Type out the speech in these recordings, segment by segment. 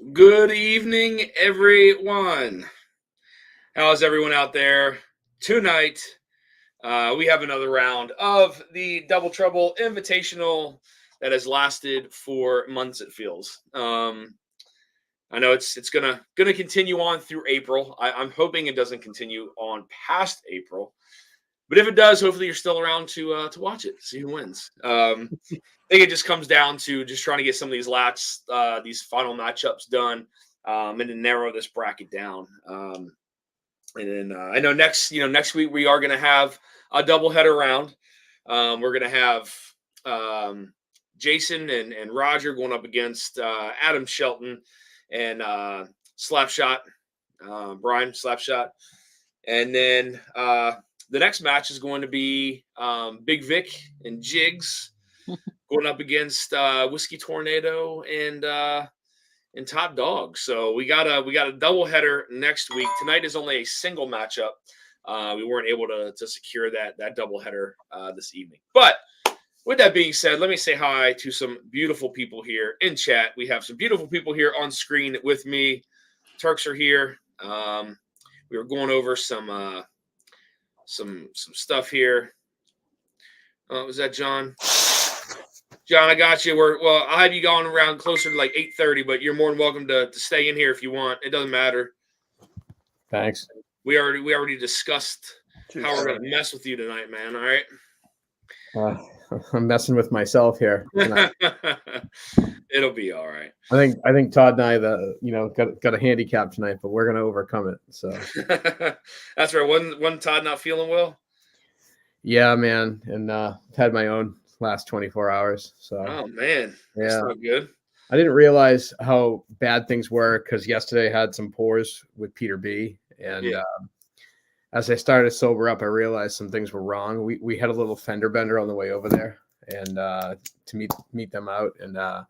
Good evening, everyone. How's everyone out there? Tonight, we have another round of the Double Trouble Invitational that has lasted for months. It feels. I know it's gonna continue on through April. I'm hoping it doesn't continue on past April, but if it does, hopefully you're still around to watch it, see who wins. I think it just comes down to just trying to get some of these final matchups done, and to narrow this bracket down. And then I know next week we are going to have a doubleheader round. We're going to have Jason and Roger going up against Adam Shelton and Slapshot, Brian Slapshot, and then the next match is going to be Big Vic and Jigs going up against Whiskey Tornado and Top Dog. So we got a double header next week. Tonight is only a single matchup. We weren't able to secure that double header this evening. But with that being said, let me say hi to some beautiful people here in chat. We have some beautiful people here on screen with me. Turks are here. We were going over some stuff here. Was that John? John, I got you. I'll have you going around closer to like 8:30, but you're more than welcome to stay in here if you want. It doesn't matter. Thanks. We already discussed how we're gonna mess with you tonight, man. All right. I'm messing with myself here. It'll be all right. I think Todd and I got a handicap tonight, but we're gonna overcome it. So that's right. Wasn't Todd not feeling well? Yeah, man, and I've had my own last 24 hours. So oh man, that's not good. I didn't realize how bad things were because yesterday I had some pours with Peter B, and as I started to sober up, I realized some things were wrong. We had a little fender bender on the way over there, and to meet them out, and I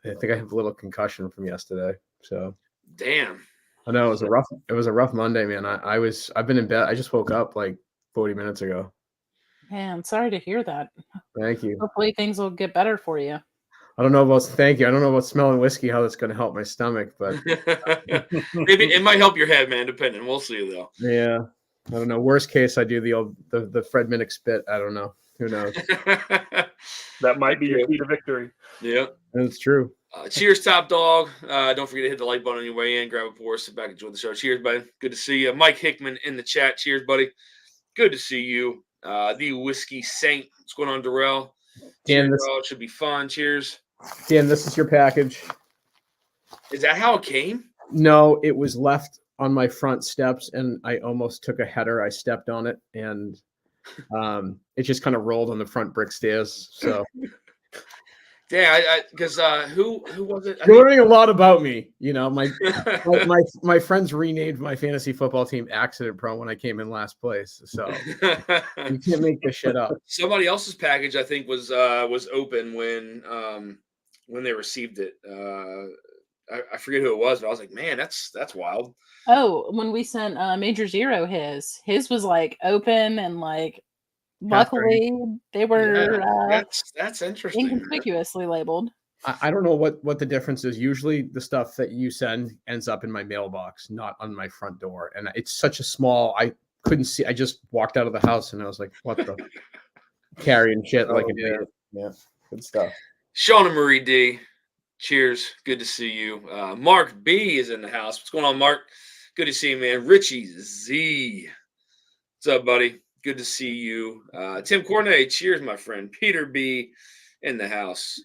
think I have a little concussion from yesterday. So damn, I know it was a rough Monday, man. I've been in bed. I just woke up like 40 minutes ago. Man, sorry to hear that. Thank you. Hopefully things will get better for you. I don't know about smelling whiskey, how that's going to help my stomach, but maybe it might help your head, man. Depending, we'll see though. Yeah, I don't know. Worst case, I do the Fred Minnick spit. I don't know. Who knows? That might be your key to victory. Yeah, that's true. Cheers, Top Dog. Don't forget to hit the like button on your way in. Grab a pour, sit back, enjoy the show. Cheers, buddy. Good to see you. Mike Hickman in the chat. Cheers, buddy. Good to see you. The Whiskey Saint. What's going on, Darrell? Dan, Cheers, it should be fun. Cheers. Dan, this is your package. Is that how it came? No, it was left on my front steps, and I almost took a header. I stepped on it, and it just kind of rolled on the front brick stairs. So, yeah, because who was it? You're learning a lot about me. You know, my friends renamed my fantasy football team Accident Pro when I came in last place. So you can't make this shit up. Somebody else's package, I think, was open when they received it. I forget who it was, but I was like, man, that's wild. Oh, when we sent Major Zero his was like open and like luckily they were that's interesting. Inconspicuously labeled. I don't know what the difference is. Usually the stuff that you send ends up in my mailbox, not on my front door. And it's such a small, I couldn't see. I just walked out of the house and I was like, what the carrying shit like an idiot. Yeah, good stuff. Shauna Marie D. Cheers. Good to see you. Mark B is in the house. What's going on, Mark? Good to see you, man. Richie Z. What's up, buddy? Good to see you. Tim Cornet. Cheers, my friend. Peter B in the house.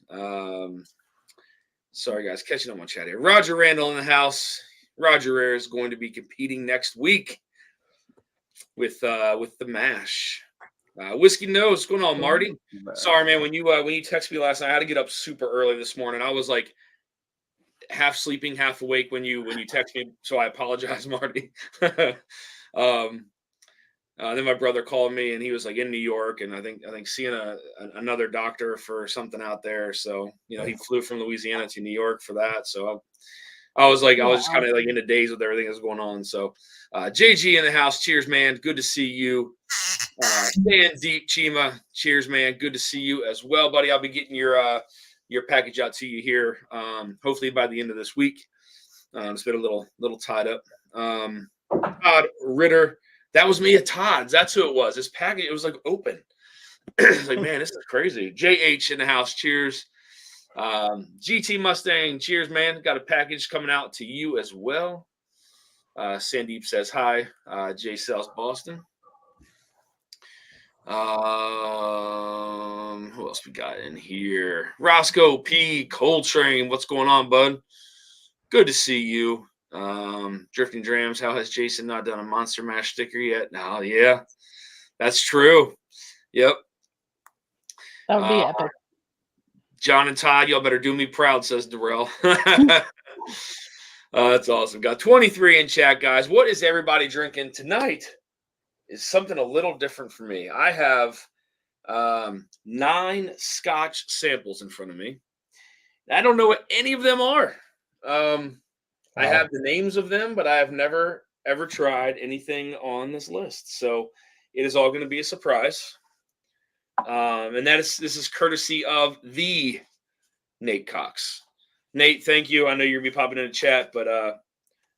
Sorry, guys. Catching up on chat here. Roger Randall in the house. Roger Air is going to be competing next week with the MASH. Whiskey Nose, what's going on, Marty? Sorry, man. When you texted me last night, I had to get up super early this morning. I was like half sleeping, half awake when you texted me, so I apologize, Marty. Then my brother called me, and he was like in New York, and I think seeing another doctor for something out there. So he flew from Louisiana to New York for that. So I was just kind of like in the daze with everything that's going on. So JG in the house, cheers, man. Good to see you. Dan Deep Chima, cheers, man. Good to see you as well, buddy. I'll be getting your package out to you here, hopefully by the end of this week. It's been a little tied up. Todd Ritter. That was me at Todd's. That's who it was. This package, it was like open. It's like, man, this is crazy. JH in the house. Cheers. GT Mustang. Cheers, man. Got a package coming out to you as well. Sandeep says hi. J Sells Boston. Who else we got in here? Roscoe P. Coltrane. What's going on, bud? Good to see you. Drifting Drams. How has Jason not done a Monster Mash sticker yet? No, yeah, that's true. Yep. That would be epic. John and Todd, y'all better do me proud, says Darrell. That's awesome. Got 23 in chat, guys. What is everybody drinking tonight? Is something a little different for me. I have 9 Scotch samples in front of me. I don't know what any of them are. I have the names of them, but I have never, ever tried anything on this list. So it is all going to be a surprise. And this is courtesy of the Nate Cox. Nate, thank you. I know you're going to be popping in the chat, but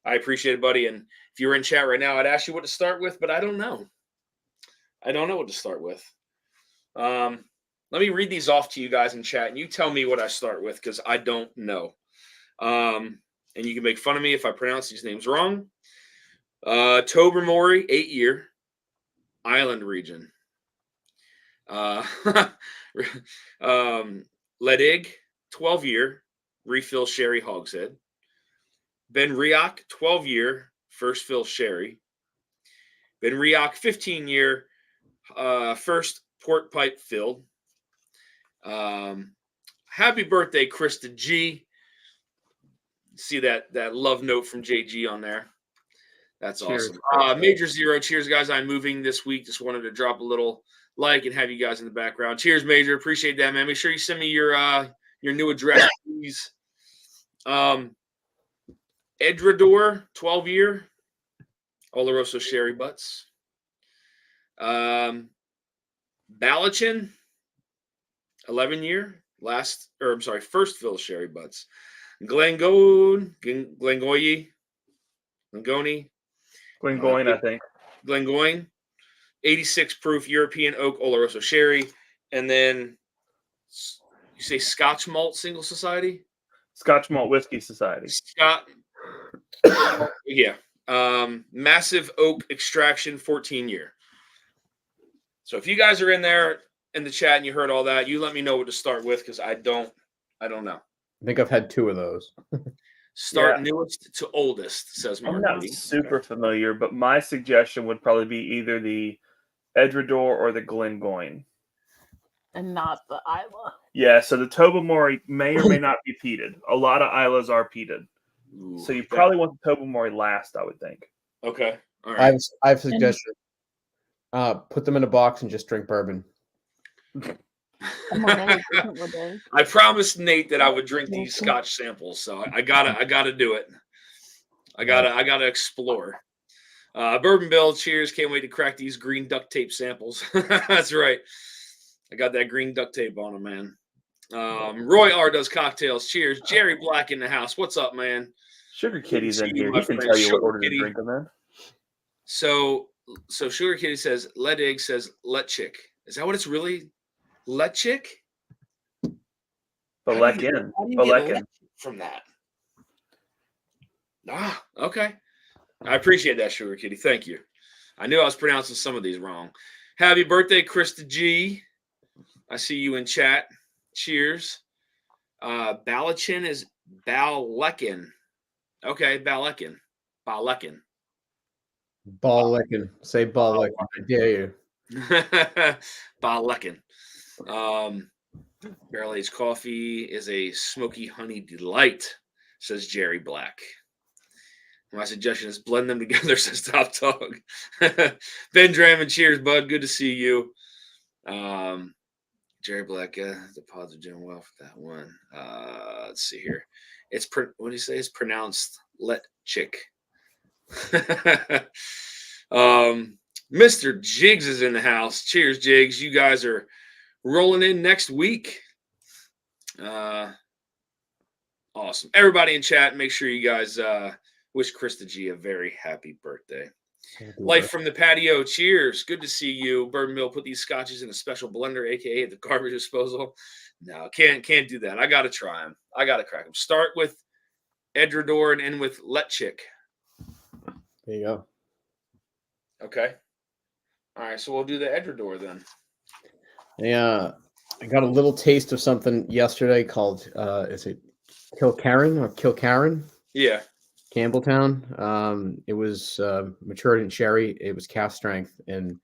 I appreciate it, buddy. And if you were in chat right now, I'd ask you what to start with, but I don't know. I don't know what to start with. Let me read these off to you guys in chat, and you tell me what I start with because I don't know. And you can make fun of me if I pronounce these names wrong. Tobermory, 8-year, Island region. Ledig, 12-year, refill sherry hogshead. Ben Riach, 12-year, first fill sherry. Ben Riach, 15-year, first port pipe filled. Happy birthday, Krista G. See that love note from JG on there. That's Cheers, awesome. Major Zero, cheers, guys. I'm moving this week. Just wanted to drop a little like and have you guys in the background. Cheers, Major. Appreciate that, man. Make sure you send me your new address, please. Edrador, 12-year, Oloroso Sherry Butts. Balachin, 11-year, first fill Sherry Butts. Glengoyne, I think. Glengoyne, 86 proof European oak Oloroso Sherry. And then you say Scotch Malt Single Society? Scotch Malt Whiskey Society. Yeah. Massive oak extraction, 14-year. So if you guys are in there in the chat and you heard all that, you let me know what to start with because I don't know. I think I've had 2 of those. Start newest to oldest, says Mark. I'm not super familiar, but my suggestion would probably be either the Edrador or the Glengoyne. And not the Isla. Yeah, so the Tobermory may or may not be peated. A lot of Islas are peated. So you probably want the Tobermory last, I would think. Okay. All right. I have a suggestion. Put them in a box and just drink bourbon. I promised Nate that I would drink these Scotch samples, so I gotta do it. I gotta explore. Bourbon Bill, cheers! Can't wait to crack these green duct tape samples. That's right. I got that green duct tape on them, man. Roy R does cocktails. Cheers, Jerry Black in the house. What's up, man? Sugar Kitty's in here. He can tell you what order to drink them in. So Sugar Kitty says Ledig says let chick. Is that what it's really? Let chick? Balekin. From that. Okay. I appreciate that, Sugar Kitty. Thank you. I knew I was pronouncing some of these wrong. Happy birthday, Krista G. I see you in chat. Cheers. Balachin is Balekin. Okay, Balekin. Balekin. Say Balekin. I dare you. Balekin. Barrel aged coffee is a smoky honey delight, says Jerry Black. My suggestion is blend them together, says Top Dog. Ben Drammond, cheers, bud. Good to see you. Jerry Black, the pods are doing well for that one. Let's see here. What do you say? It's pronounced let chick. Mr. Jiggs is in the house. Cheers, Jiggs. You guys are rolling in next week. Awesome. Everybody in chat, make sure you guys wish Krista G a very happy birthday. Life from the patio. Cheers. Good to see you. Bourbon Mill put these scotches in a special blender, aka the garbage disposal. No, can't do that. I gotta try them. I gotta crack them. Start with Edrador and end with Letchik. There you go. Okay. All right, so we'll do the Edrador then. Yeah, I got a little taste of something yesterday called is it Kilcairn? Yeah. Campbelltown. It was matured in sherry. It was cask strength, and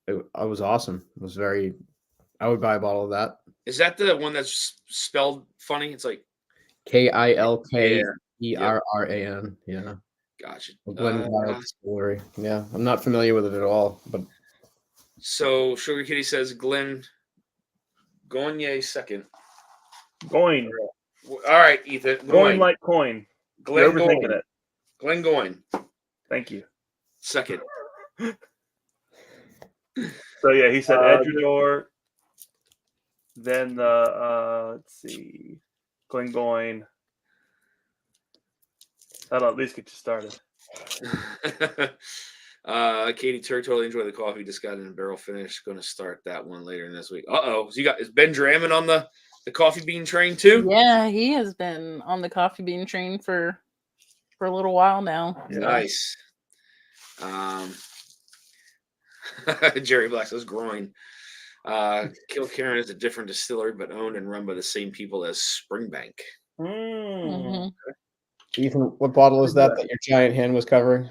it was awesome. It was very. I would buy a bottle of that. Is that the one that's spelled funny? It's like Kilkerran. Yeah. Gotcha. Glenville Distillery. Yeah, I'm not familiar with it at all, but so Sugar Kitty says Glenn Gagne second. Goin. All right, Ethan. Goin like coin. Glenn You're overthinking Goin. it. Glenn Goin. Thank you. Second. So yeah, he said Edrador. Then the let's see, Glengoyne. That'll at least get you started. Katie Turk totally enjoyed the coffee. Just got in a barrel finish. Going to start that one later in this week. So is Ben Drammond on the coffee bean train too? Yeah, he has been on the coffee bean train for a little while now. Nice. Jerry Black says groin. Kilcairn is a different distillery, but owned and run by the same people as Springbank. Mm-hmm. Ethan, what bottle is that your giant hand was covering?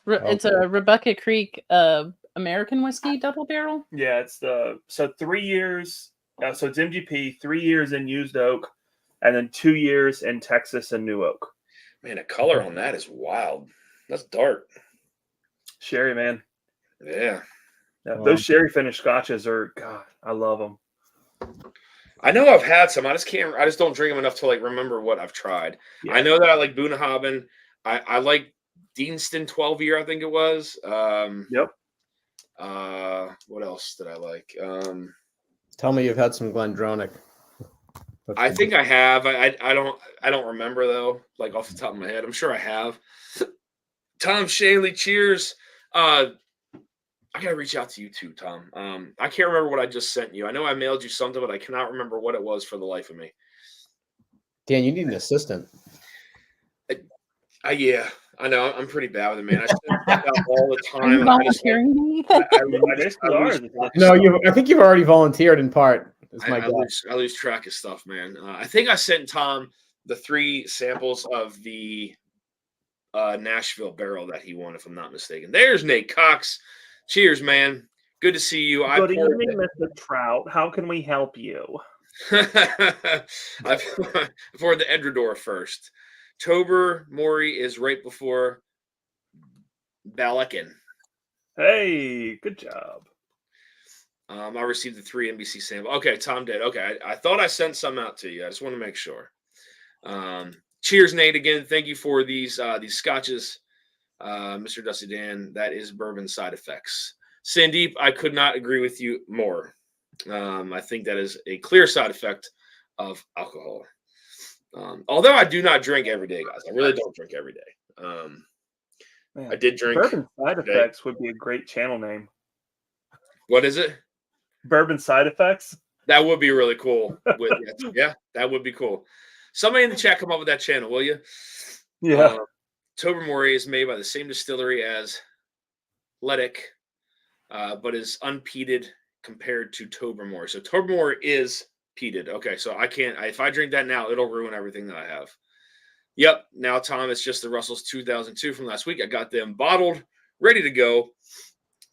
It's a Rebecca Creek American whiskey double barrel. Yeah, it's 3 years. So it's MGP, 3 years in used oak, and then 2 years in Texas and New Oak. Man, the color on that is wild. That's dark. Sherry, man. Yeah. Those sherry finished scotches are, God, I love them. I know I've had some. I just don't drink them enough to remember what I've tried. Yeah. I know that I like Bunnahabhain. I like Deanston 12 year, I think it was. Yep. What else did I like? Tell me you've had some Glendronach. I think I have. I don't remember though, off the top of my head. I'm sure I have. Tom Shaley, cheers. I gotta reach out to you too, Tom. I can't remember what I just sent you. I know I mailed you something, but I cannot remember what it was for the life of me. Dan, you need an assistant. Yeah, I know. I'm pretty bad with it, man. I send stuff out all the time. Are you volunteering me? No, I think you've already volunteered in part. I lose track of stuff, man. I think I sent Tom the 3 samples of the Nashville barrel that he won, if I'm not mistaken. There's Nate Cox. Cheers, man. Good to see you. Good evening, Mr. Trout. How can we help you? I poured the Edrador first. Tobermory is right before Balakin. Hey, good job. I received the 3 NBC sample. Okay, Tom did. Okay, I thought I sent some out to you. I just want to make sure. Cheers, Nate. Again, thank you for these scotches. Mr. Dusty Dan, that is bourbon side effects. Sandeep, I could not agree with you more. I think that is a clear side effect of alcohol. Although I do not drink every day, guys. I really don't drink every day. Man, I did drink. Bourbon side effects would be a great channel name. What is it? Bourbon side effects. That would be really cool. Yeah, that would be cool. Somebody in the chat come up with that channel, will you? Yeah. Tobermory is made by the same distillery as Leduc, but is unpeated compared to Tobermory. So Tobermory is peated. Okay, so I can't. If I drink that now, it'll ruin everything that I have. Yep. Now, Tom, it's just the Russell's 2002 from last week. I got them bottled, ready to go.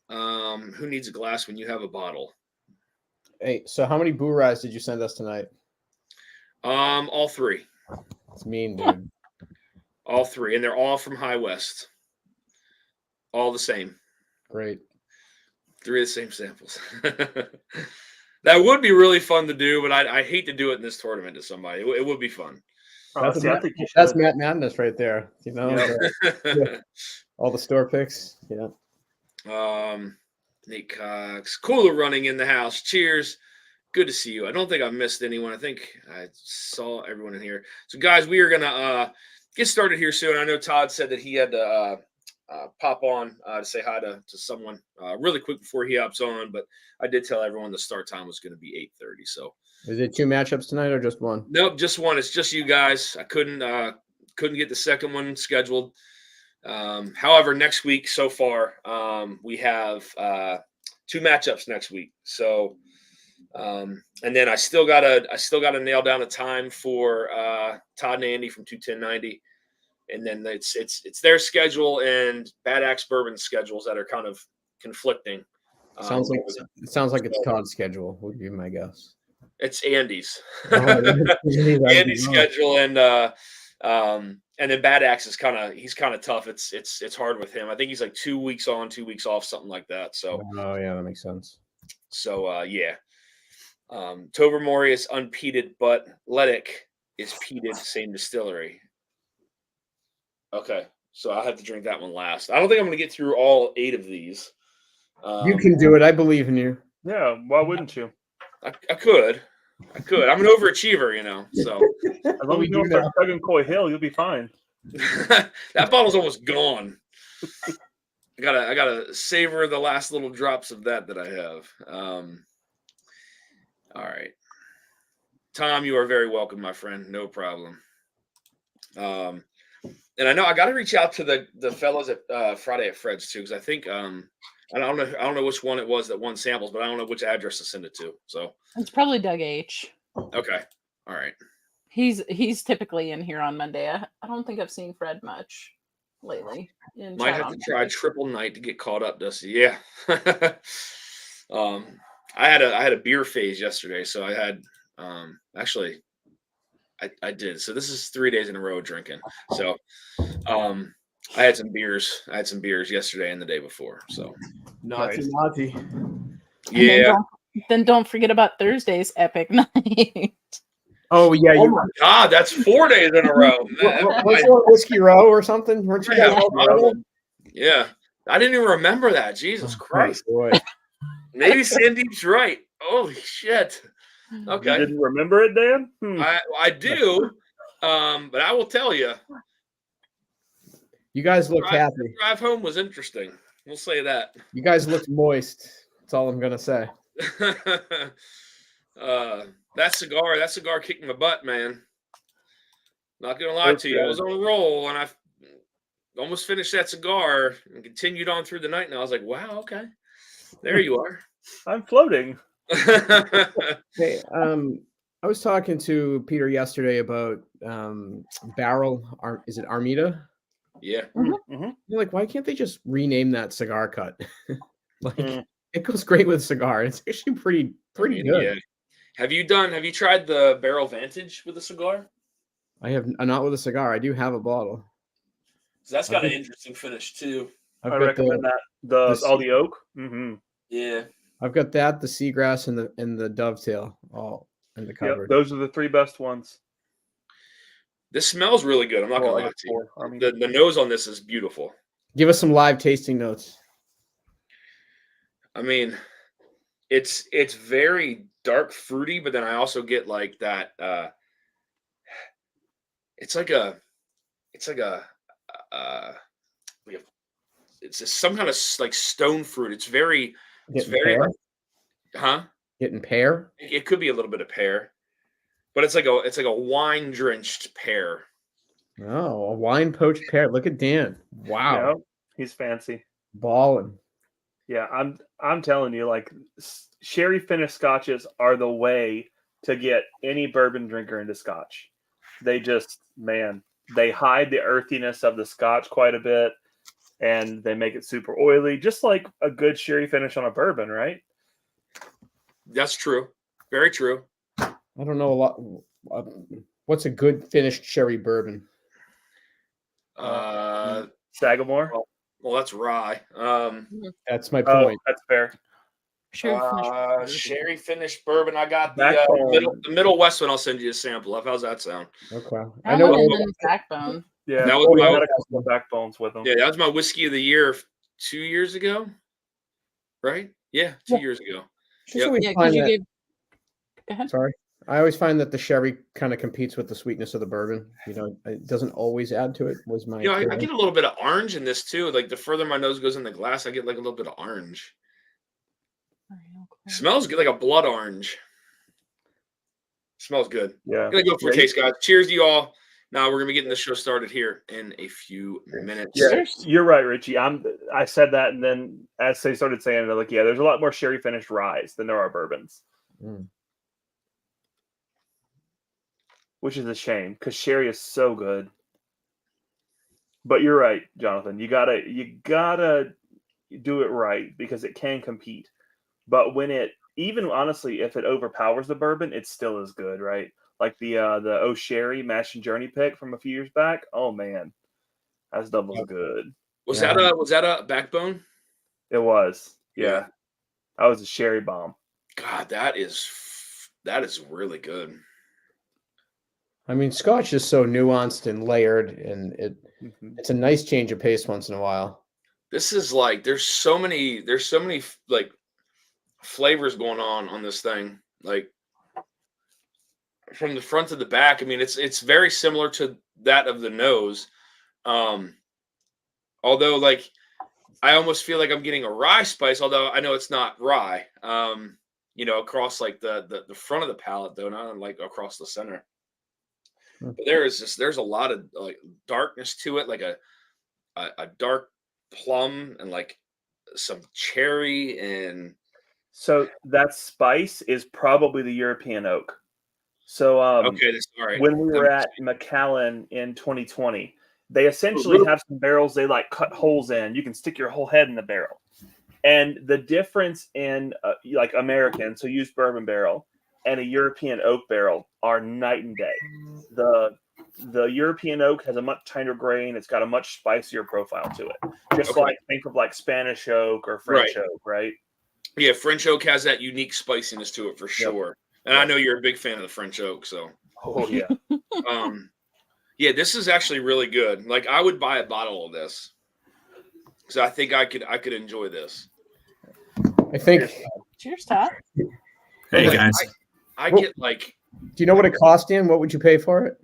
Who needs a glass when you have a bottle? Hey, so how many Boo-Rais did you send us tonight? All 3. It's mean, dude. All 3, and they're all from High West. All the same. Great. 3 of the same samples. That would be really fun to do, but I hate to do it in this tournament to somebody. It would be fun. That's Matt Madness right there. You know, all the store picks. Yeah. Nate Cox, cooler running in the house. Cheers. Good to see you. I don't think I missed anyone. I think I saw everyone in here. So, guys, we are gonna get started here soon. I know Todd said that he had to pop on to say hi to someone really quick before he hops on, but I did tell everyone the start time was going to be 8:30. So, is it 2 matchups tonight or just one? Nope, just one. It's just you guys. I couldn't get the second one scheduled. However, next week so far, we have 2 matchups next week. So, and then I still gotta nail down a time for Todd and Andy from 21090, and then it's their schedule and Bad Axe Bourbon's schedules that are kind of conflicting. Sounds like it's Todd's schedule. Would be my guess. It's Andy's. Oh, Andy's schedule and then Bad Axe is he's kind of tough. It's hard with him. I think he's like 2 weeks on, 2 weeks off, something like that. So oh yeah, that makes sense. So yeah. Tobermory is unpeated, but Leduc is peated, same distillery. Okay, so I'll have to drink that one last. I don't think I'm going to get through all 8 of these. You can do it. I believe in you. Yeah, why wouldn't you? I could. I'm an overachiever, So as long as you don't start chugging Coy Hill, you'll be fine. that bottle's almost gone. I gotta savor the last little drops of that I have. All right. Tom, you are very welcome, my friend. No problem. And I know I got to reach out to the fellows at Friday at Fred's too, because I think I don't know which one it was that won samples, but I don't know which address to send it to. So It's probably Doug H. Okay. All right. He's typically in here on Monday. I don't think I've seen Fred much lately. Might have to try triple night to get caught up, Dusty. Yeah. I had a beer phase yesterday, so I had actually I did. So this is 3 days in a row drinking. So I had some beers. I had some beers yesterday and the day before. So naughty. Yeah. Then don't forget about Thursday's epic night. Oh yeah. Oh my God, that's 4 days in a row. What's Whiskey Row or something? Weren't you guys Yeah. I didn't even remember that. Jesus Christ. Boy. Maybe Sandeep's right. Holy shit. Okay. You didn't remember it, Dan? I do, but I will tell you. You guys look happy. The drive home was interesting. We'll say that. You guys looked moist. That's all I'm gonna say. That cigar kicked my butt, man. Not gonna lie to you. I was on a roll and I almost finished that cigar and continued on through the night. And I was like, wow, okay. There you are. I'm floating. Hey, I was talking to Peter yesterday about Barrel. Is it Armida? Yeah. Mm-hmm. You're like, why can't they just rename that cigar cut? It goes great with cigar. It's actually pretty good. Yeah. Have you tried the Barrel Vantage with a cigar? I have not with a cigar. I do have a bottle. So that's got an interesting finish too. I recommend that. All the oak. Mm-hmm. Yeah. I've got that, the seagrass, and the dovetail all in the cupboard. Yep, those are the 3 best ones. This smells really good. I'm not gonna lie to you. The nose on this is beautiful. Give us some live tasting notes. I mean, it's very dark fruity, but then I also get like that. It's some kind of like stone fruit. It's very pear? Huh? Getting pear? It could be a little bit of pear, but it's like a wine drenched pear. Oh, a wine poached pear. Look at Dan. Wow. Yeah, he's fancy. Balling. Yeah, I'm telling you, like sherry finished scotches are the way to get any bourbon drinker into scotch. They just, they hide the earthiness of the scotch quite a bit, and they make it super oily, just like a good sherry finish on a bourbon, right? That's true. Very true. I don't know a lot. What's a good finished sherry bourbon? Sagamore. Well, that's rye. That's my point. That's fair. Sherry finished bourbon. I got the Middle West one. I'll send you a sample of. How's that sound? Okay. I know the backbone. Yeah, that was my backbones with them. Yeah, that was my whiskey of the year 2 years ago. Right? Yeah, 2 years ago. Yeah, because Go ahead. Sorry. I always find that the sherry kind of competes with the sweetness of the bourbon. You know, it doesn't always add to it. Was my I experience. get a little bit of orange in this too. Like the further my nose goes in the glass, I get like a little bit of orange. Smells good, like a blood orange. Smells good. Yeah. I'm gonna go for a taste, guys. Cheers to you all. Now we're gonna be getting the show started here in a few minutes. Yeah, you're right, Richie. I said that, and then as they started saying it, like, yeah, there's a lot more sherry finished ryes than there are bourbons, which is a shame because sherry is so good. But you're right, Jonathan. You gotta do it right because it can compete. But when even honestly, if it overpowers the bourbon, it still is good, right? Like the O'Sherry Mash and Journey pick from a few years back. Oh man, that's double good. Was that a Backbone? It was. Yeah. That was a sherry bomb. God, that is really good. I mean, Scotch is so nuanced and layered, and it's a nice change of pace once in a while. This is like there's so many like flavors going on this thing, like from the front to the back. I mean, it's very similar to that of the nose, although like I almost feel like I'm getting a rye spice, although I know it's not rye. Across like the front of the palate, though, not like across the center. But there's a lot of like darkness to it, like a dark plum and like some cherry. And so that spice is probably the European oak. So okay, that's all right. When we were at Macallan in 2020, they essentially have some barrels they like cut holes in. You can stick your whole head in the barrel. And the difference in like American, so used bourbon barrel, and a European oak barrel are night and day. The European oak has a much tighter grain. It's got a much spicier profile to it. Just like think of like Spanish oak or French oak, right? Yeah, French oak has that unique spiciness to it for sure. And I know you're a big fan of the French oak, so. Oh yeah. Yeah, this is actually really good. Like I would buy a bottle of this because I think I could enjoy this. I think. Cheers, Todd. Hey guys. I get like. Do you know what it cost, Dan? What would you pay for it?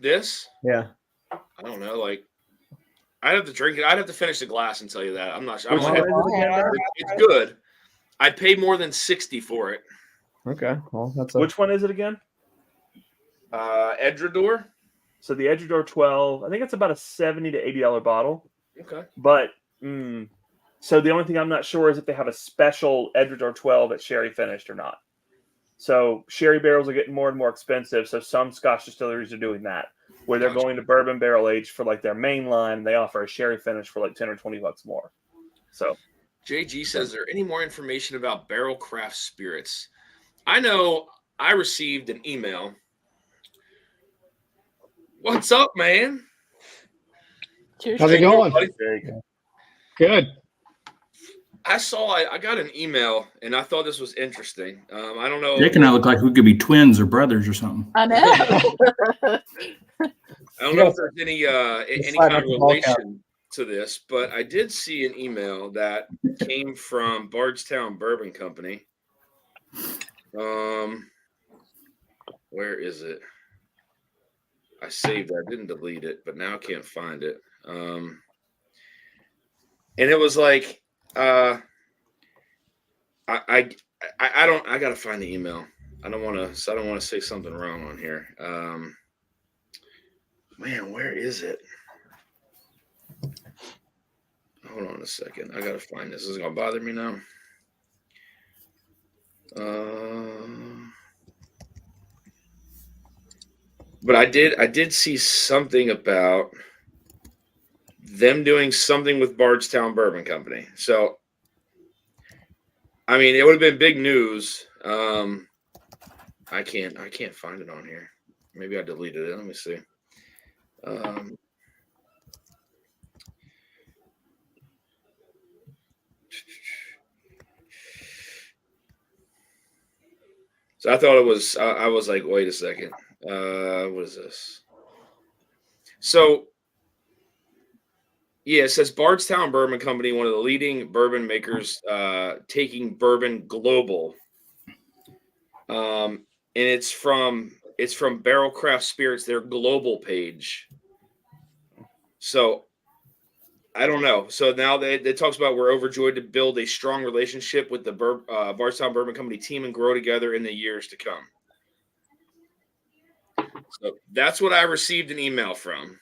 This? Yeah. I don't know. Like, I'd have to drink it. I'd have to finish the glass and tell you that. I'm not sure. It's good. I'd pay more than $60 for it. Okay. Well, Which one is it again? Edredor. So the Edredor 12. I think it's about a $70 to $80 bottle. Okay. But so the only thing I'm not sure is if they have a special Edredor 12 that's sherry finished or not. So sherry barrels are getting more and more expensive. So some Scotch distilleries are doing that, where they're going to bourbon barrel age for like their main line. And they offer a sherry finish for like $10 or $20 more. So JG says, is there any more information about barrel craft spirits? I know I received an email. What's up, man? Cheers. How's it going? Good. I got an email and I thought this was interesting. I don't know. Jake and I look like we could be twins or brothers or something. I know. I don't know if there's any kind of relation to this, but I did see an email that came from Bardstown Bourbon Company. Where is it? I saved it. I didn't delete it, but now I can't find it. And it was like, I gotta find the email. I don't want to say something wrong on here. Man, where is it? Hold on a second. I gotta find this. This is gonna bother me now. But I did see something about them doing something with Bardstown Bourbon Company. So, I mean, it would have been big news. I can't find it on here. Maybe I deleted it. Let me see. So I thought it was. I was like, wait a second. What is this? So, yeah, it says Bardstown Bourbon Company, one of the leading bourbon makers, taking bourbon global. And it's from Barrel Craft Spirits, their global page. So I don't know. So now it talks about we're overjoyed to build a strong relationship with the Bardstown Bourbon Company team and grow together in the years to come. So that's what I received an email from.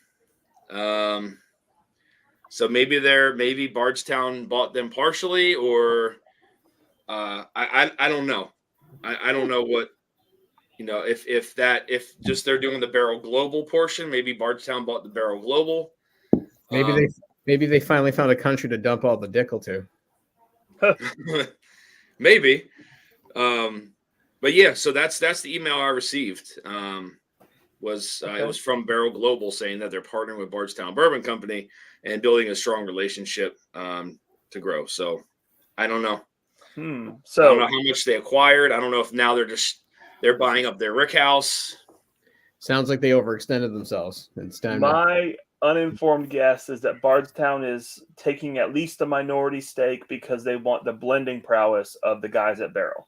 So maybe Bardstown bought them partially, or I don't know. I don't know what, if just they're doing the Barrel Global portion, maybe Bardstown bought the Barrel Global. Maybe they finally found a country to dump all the Dickel to. Maybe. But yeah, so that's the email I received. It was from Barrel Global saying that they're partnering with Bardstown Bourbon Company and building a strong relationship to grow. So I don't know. So I don't know how much they acquired. I don't know if now they're buying up their rick house. Sounds like they overextended themselves. It's time. My uninformed guess is that Bardstown is taking at least a minority stake because they want the blending prowess of the guys at Barrel.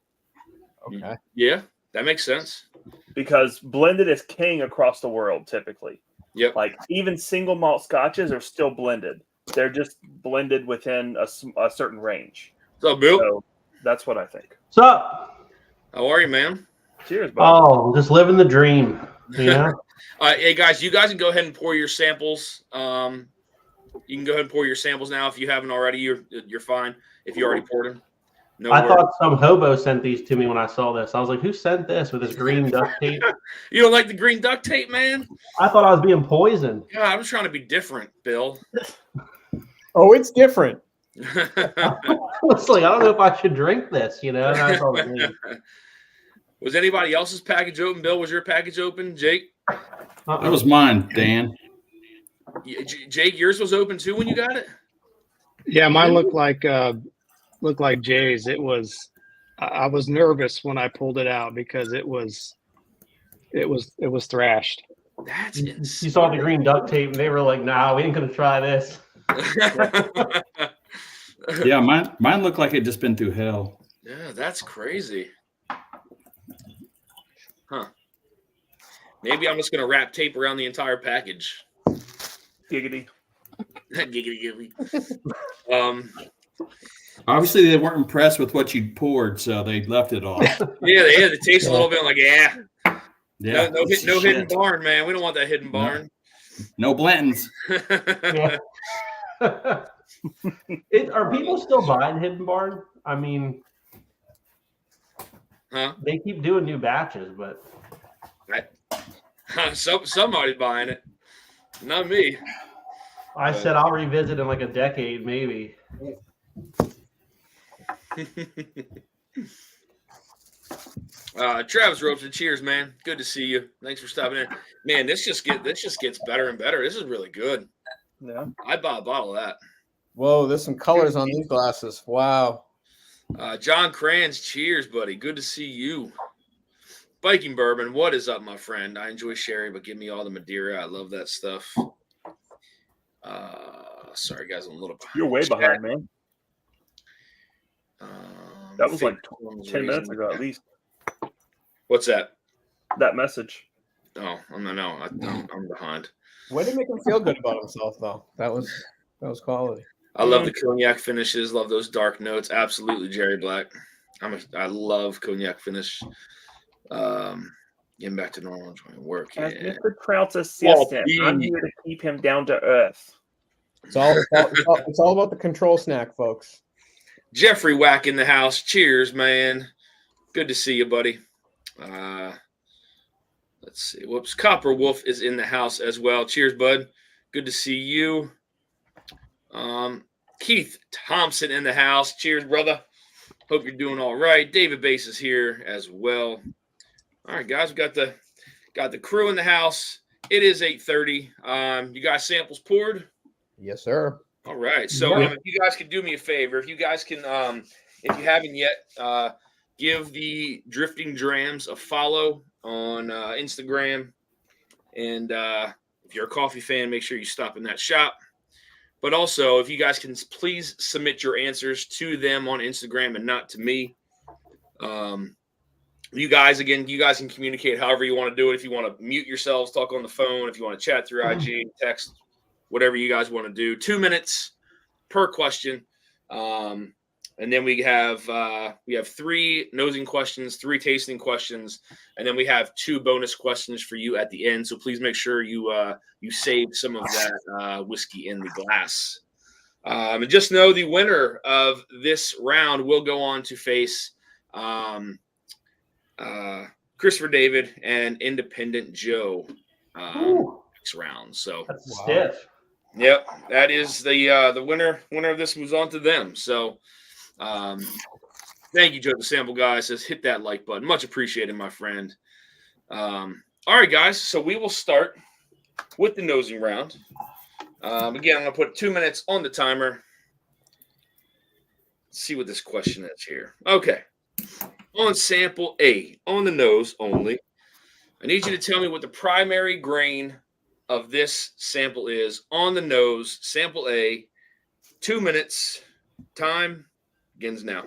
Okay. Yeah, that makes sense. Because blended is king across the world typically. Yep. Like even single malt scotches are still blended. They're just blended within a certain range. So, Bill, So that's what I think. What's up? how are you, man? Cheers, bud. Oh, just living the dream. You know? Hey guys, you guys can go ahead and pour your samples. You can go ahead and pour your samples now if you haven't already. You're fine if you already poured them. No I worries. thought some hobo sent these to me when I saw this. I was like, who sent this with this green duct tape? You don't like the green duct tape, man? I thought I was being poisoned. God, I'm just trying to be different, Bill. Oh, it's different. I was like, I don't know if I should drink this, you know? And I thought, Was anybody else's package open? Bill, was your package open? Jake? That was mine, Dan. Jake, yours was open too when you got it? Yeah, mine looked like Jay's. It was. I was nervous when I pulled it out because it was thrashed. That's You insane. saw the green duct tape, and they were like, nah, we ain't going to try this. Yeah, mine looked like it just been through hell. Yeah, that's crazy. Huh. Maybe I'm just going to wrap tape around the entire package. Giggity. Giggity, giggity. Obviously, they weren't impressed with what you poured, so they left it off. Yeah, they had to taste a little bit like, yeah. Yeah, No hidden barn, man. We don't want that hidden barn. No Blantons. Yeah. Are people still buying Hidden Barn? I mean, Huh? they keep doing new batches, but Somebody's buying it. Not me. I said I'll revisit in like a decade, maybe. Travis Robeson, cheers, man. Good to see you. Thanks for stopping in. Man, this just gets better and better. This is really good. Yeah. I'd buy a bottle of that. Whoa, there's some colors on these glasses. Wow. John Kranz, cheers, buddy. Good to see you. Viking Bourbon, what is up, my friend? I enjoy sherry, but give me all the Madeira. I love that stuff. Sorry, guys, I'm a little behind. You're way behind, man. That was like 10 minutes ago at least. What's that? That message. Oh, I'm behind. Way to make him feel good about himself, though. That was quality. I love the cognac finishes. Love those dark notes. Absolutely, Jerry Black. I love cognac finish. Getting back to normal, enjoying work. As Yeah. Mr. Kraut's assistant, Well, I'm here to keep him down to earth. It's all about the control snack, folks. Jeffrey Whack in the house. Cheers, man. Good to see you, buddy. Let's see. Whoops. Copper Wolf is in the house as well. Cheers, bud. Good to see you. Keith Thompson in the house. Cheers, brother. Hope you're doing all right. David Bass is here as well. All right, guys, we got the crew in the house. It is 8:30. You guys samples poured? Yes, sir. All right. So if you guys can do me a favor, if you guys can, if you haven't yet, give the Drifting Drams a follow on Instagram. And if you're a coffee fan, make sure you stop in that shop. But also, if you guys can please submit your answers to them on Instagram and not to me. You guys can communicate however you want to do it. If you want to mute yourselves, talk on the phone. If you want to chat through IG, text, whatever you guys want to do. 2 minutes per question. And then we have 3 nosing questions, 3 tasting questions, and then we have 2 bonus questions for you at the end. So please make sure you save some of that whiskey in the glass. And just know the winner of this round will go on to face Christopher David and Independent Joe next round. So That's stiff. Yep, that is the winner. Winner of this moves on to them. So. Thank you, Joe the Sample Guy. Says hit that like button. Much appreciated, my friend. All right, guys. So we will start with the nosing round. Again, I'm going to put 2 minutes on the timer. Let's see what this question is here. Okay. On sample A, on the nose only, I need you to tell me what the primary grain of this sample is on the nose. Sample A, 2 minutes. Time begins now.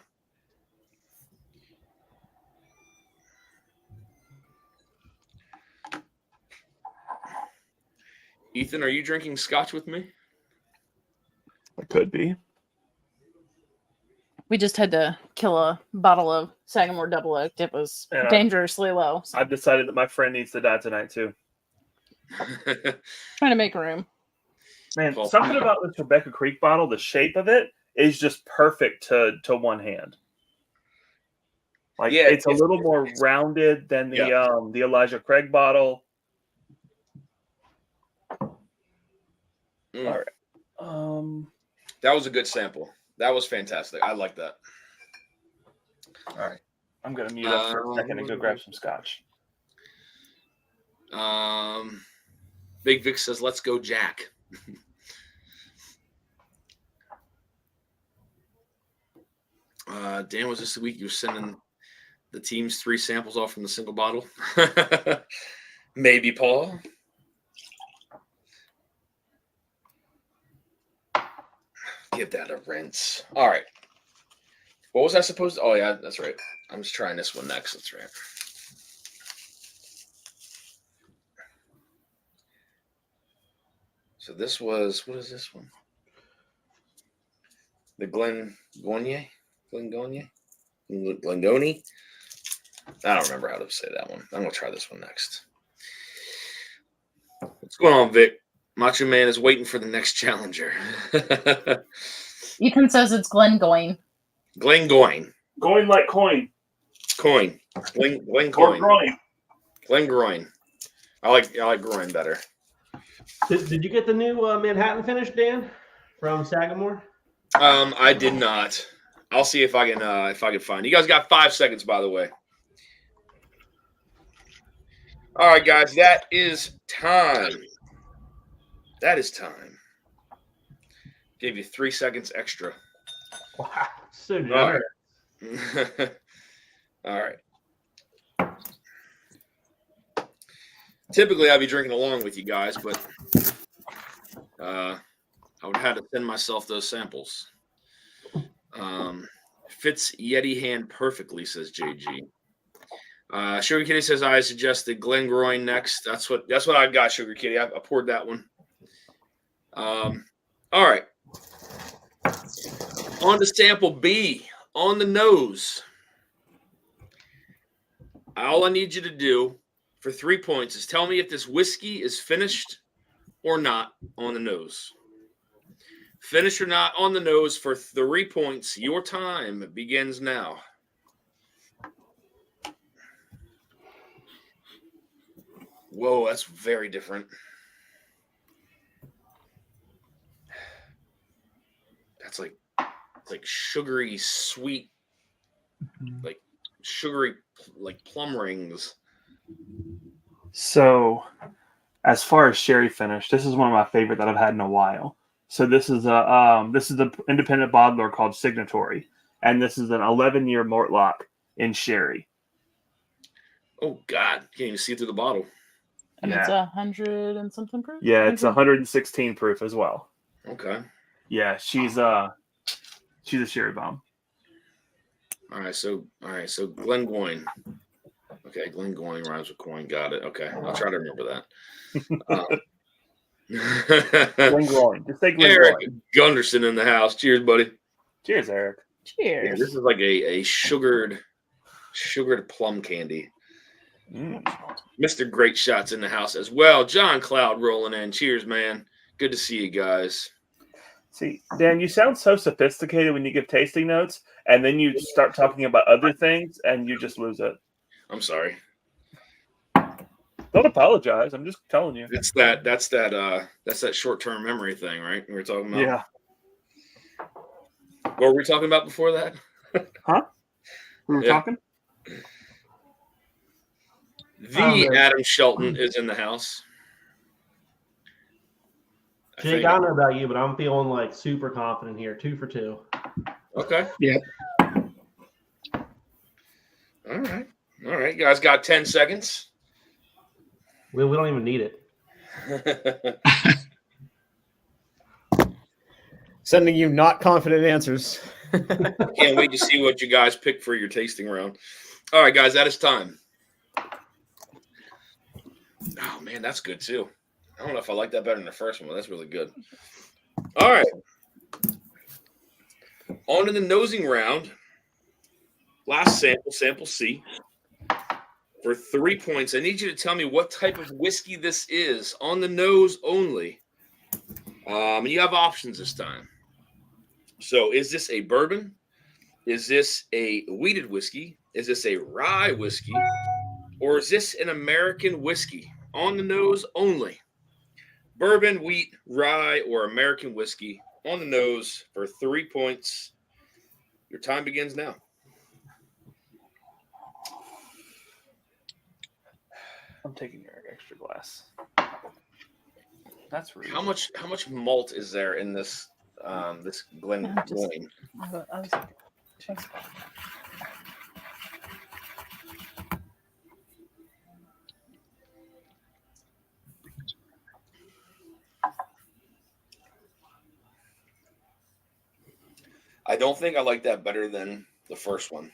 Ethan, are you drinking scotch with me? I could be. We just had to kill a bottle of Sagamore Double Oak. It was dangerously low. So. I've decided that my friend needs to die tonight too. Trying to make room. Man, something about this Rebecca Creek bottle, the shape of it is just perfect to one hand. Like it's a little more rounded than the Elijah Craig bottle. All right. That was a good sample. That was fantastic. I like that. All right. I'm gonna mute up for a second and go grab some scotch. Big Vic says, "Let's go, Jack." Dan, was this the week you were sending the teams 3 samples off from the single bottle? Maybe, Paul. Give that a rinse. All right. What was I supposed to? Oh, yeah, that's right. I'm just trying this one next. That's right. So this was, what is this one? The Glengoni? I don't remember how to say that one. I'm going to try this one next. What's going on, Vic? Macho Man is waiting for the next challenger. Ethan says it's Glengoyne. Glengoyne. Going like coin. Coin. Glengoyne. Or groin. Glengroyne. I like groin better. Did you get the new Manhattan finish, Dan, from Sagamore? I did not. I'll see if I can find. You guys got 5 seconds, by the way. All right, guys, that is time. That is time. Gave you 3 seconds extra. Wow, so generous. All right. Typically, I'd be drinking along with you guys, but I would have to send myself those samples. Fits Yeti hand perfectly, says JG. Sugar Kitty says I suggested Glengroyne next. That's what I got, Sugar Kitty. I poured that one. All right. On to sample B, on the nose. All I need you to do for 3 points is tell me if this whiskey is finished or not on the nose. Finished or not on the nose for 3 points. Your time begins now. Whoa, that's very different. That's like sugary sweet, like sugary, like plum rings. So, as far as sherry finish, this is one of my favorite that I've had in a while. So this is the independent bottler called Signatory, and this is an 11-year Mortlock in sherry. Oh God, can't even see through the bottle. And it's 100 and something proof. Yeah, it's 116 proof as well. Okay. Yeah, she's a sherry bomb. All right, so Glengoyne. Okay, Glenn Goying rhymes with coin. Got it. Okay, I'll try to remember that. Glenn Groin. Just say Glenn Eric Groin. Gunderson in the house. Cheers, buddy. Cheers, Eric. Yeah, Cheers. this is like a sugared plum candy. Mr. Great Shots in the house as well. John Cloud rolling in. Cheers, man. Good to see you guys. See, Dan, you sound so sophisticated when you give tasting notes, and then you start talking about other things, and you just lose it. I'm sorry. Don't apologize. I'm just telling you. That's that short-term memory thing, right? We were talking about. Yeah. What were we talking about before that? Huh? We were talking? The Adam Shelton is in the house. Jake, I don't know about you, but I'm feeling like super confident here. 2 for 2. Okay. Yep. All right. You guys got 10 seconds. We don't even need it. Sending you not confident answers. Can't wait to see what you guys pick for your tasting round. All right, guys, that is time. Oh, man, that's good, too. I don't know if I like that better than the first one, but that's really good. All right. On to the nosing round. Last sample C. For 3 points, I need you to tell me what type of whiskey this is. On the nose only. You have options this time. So is this a bourbon? Is this a wheated whiskey? Is this a rye whiskey? Or is this an American whiskey? On the nose only. Bourbon, wheat, rye, or American whiskey. On the nose for 3 points. Your time begins now. I'm taking your extra glass. That's rude. How much malt is there in this this Glen Goying? I don't think I like that better than the first one.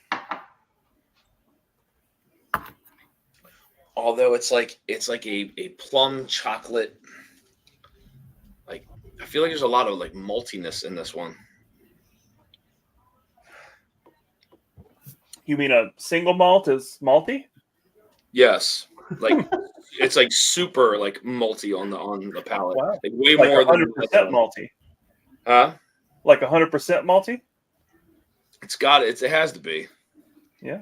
Although it's like a plum chocolate. Like I feel like there's a lot of like maltiness in this one. You mean a single malt is malty? Yes. Like it's like super like malty on the palate. Wow. Like way Like more than 100% malty. Huh? Like 100% malty? It's got it. It has to be. Yeah.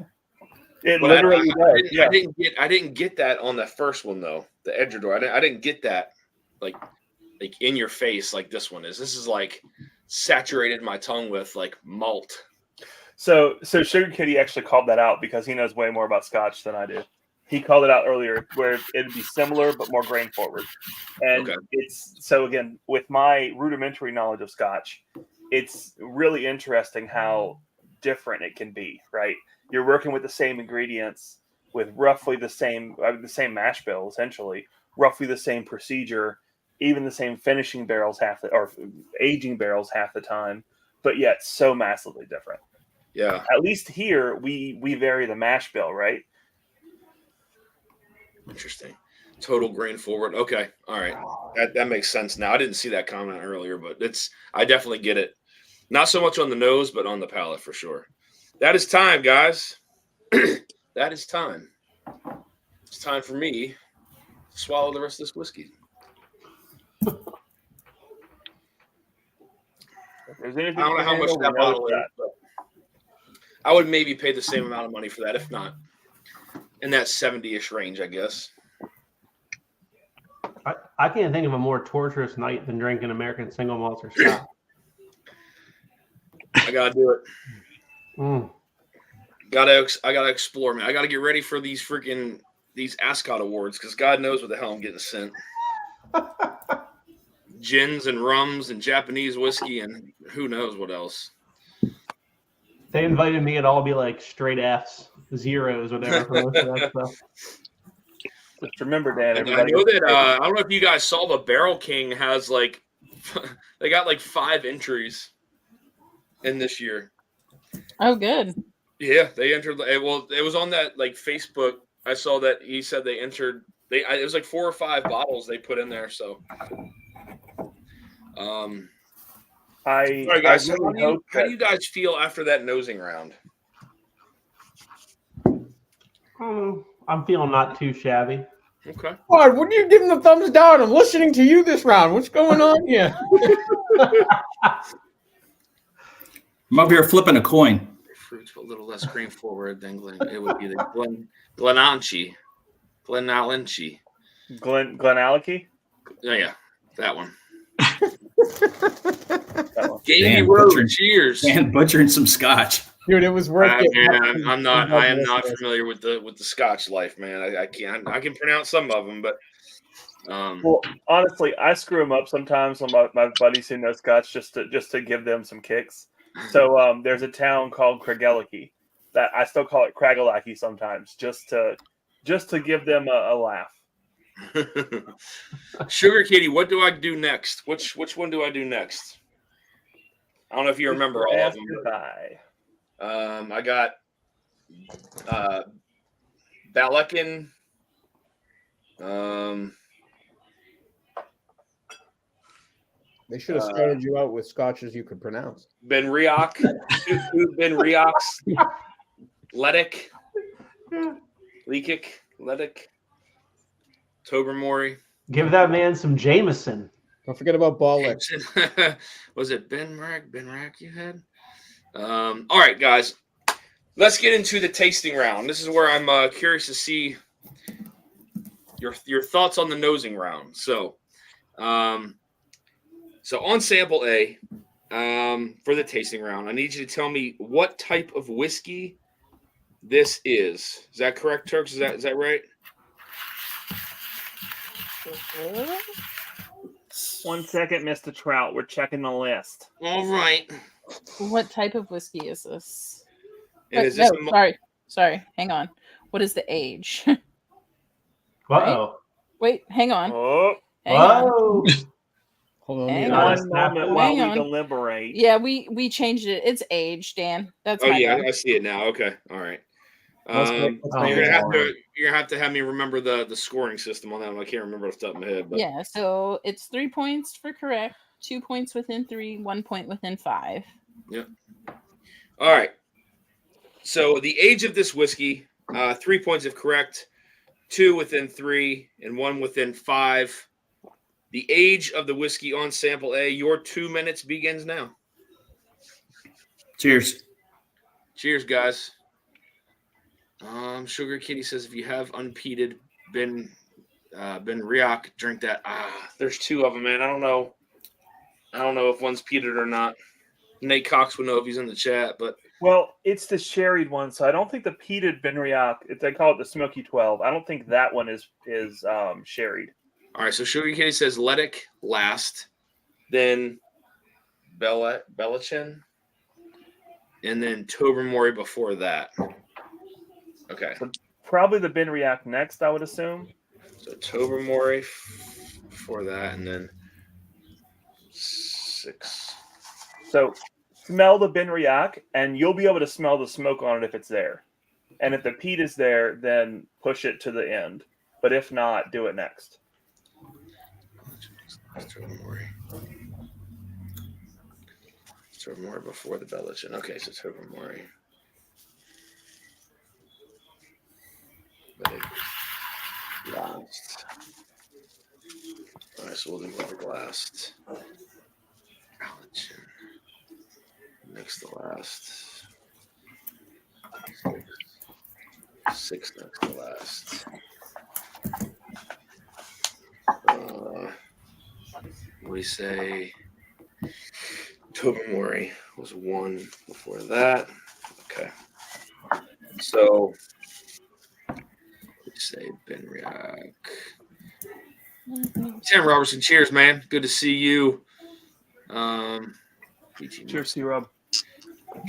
It But literally does. Yeah. I didn't get that on the first one though. The Edredor. I didn't get that like in your face like this one is. This is like saturated my tongue with like malt. So Sugar Kitty actually called that out because he knows way more about Scotch than I do. He called it out earlier where it'd be similar but more grain forward. And it's so again, with my rudimentary knowledge of Scotch, it's really interesting how different it can be, right? You're working with the same ingredients with roughly the same mash bill, essentially, roughly the same procedure, even the same finishing barrels or aging barrels half the time, but yet so massively different. Yeah. At least here we vary the mash bill, right? Interesting. Total grain forward. Okay. All right. That makes sense now. I didn't see that comment earlier, but I definitely get it. Not so much on the nose, but on the palate for sure. That is time, guys. That is time. It's time for me to swallow the rest of this whiskey. If there's anything I don't know how much that bottle is, but I would maybe pay the same amount of money for that, if not in that 70-ish range, I guess. I can't think of a more torturous night than drinking American single malt or Scotch. I gotta do it. Mm. I gotta explore, man. I gotta get ready for these Ascot Awards because God knows what the hell I'm getting sent. Gins and rums and Japanese whiskey and who knows what else. They invited me, it'd all be like straight F's, zeros, whatever. For most of that stuff. Just remember, Dan. And I know that I don't know if you guys saw the Barrel King has like they got like 5 entries in this year. Oh, good. Yeah, they entered. Well, it was on that like Facebook I saw that he said they entered. It was like 4 or 5 bottles they put in there. So, all right, guys. So how do you guys feel after that nosing round? I'm feeling not too shabby. Okay. God, what are you giving the thumbs down? I'm listening to you this round. What's going on here? I'm over here flipping a coin. Fruits a little less cream forward than Glen. It would be the Glenalchi. Glenalchi. Glenalchi? Oh, yeah, that one. That one. Gamey Road. Cheers. And butchering some scotch. Dude, it was worth it. Man, I am not familiar with the Scotch life, man. I can pronounce some of them, but well, honestly, I screw them up sometimes when my buddies who know Scotch just to give them some kicks. So there's a town called Craigellachie that I still call it Craigalachie sometimes, just to give them a laugh. Sugar Kitty, what do I do next? Which one do I do next? I don't know if you remember all of them. I got Balakin. They should have started you out with scotches you could pronounce. Ben Riach, Ben Riach's, Ledik, Tobermory. Give that man some Jameson. Don't forget about Bollick. Was it Ben Rack you had? All right, guys. Let's get into the tasting round. This is where I'm curious to see your thoughts on the nosing round. So on sample A, for the tasting round, I need you to tell me what type of whiskey this is. Is that correct, Turks? Is that right? 1 second, Mr. Trout. We're checking the list. All right. What type of whiskey is this? Sorry. Hang on. What is the age? Uh-oh. Wait, hang on. Oh. Hang on. Hold on. Hang One moment while Hang we on. deliberate. Yeah, we changed it. It's age, Dan. That's my bad. I see it now. Okay. All right. Let's You're gonna have to have me remember the scoring system on that one. I can't remember off the top of my head. But. Yeah, so it's 3 points for correct, 2 points within 3, 1 point within 5. Yep. All right. So the age of this whiskey, 3 points if correct, 2 within 3, and 1 within 5. The age of the whiskey on sample A, your 2 minutes begins now. Cheers. Cheers, guys. Sugar Kitty says if you have unpeated Ben Riach, drink that. There's 2 of them, man. I don't know if one's peated or not. Nate Cox would know if he's in the chat, but well, it's the sherried one, so I don't think the peated Ben Riach, they call it the Smoky 12. I don't think that one is sherried. All right, so Sugar Kitty says Ledik last, then Belichin, and then Tobermory before that. Okay. So probably the Ben Riach next, I would assume. So Tobermory before that, and then 6. So smell the Ben Riach, and you'll be able to smell the smoke on it if it's there. And if the peat is there, then push it to the end. But if not, do it next. Tobermory before the Belichin. Okay, so Tobermory. Last. All right, so we'll do the last. Belichin. Next to last. 6 next to last. We say Tobermory was 1 before that. Okay. So we say Ben Riach. Sam Robertson, cheers, man. Good to see you. Cheers, C-Rob.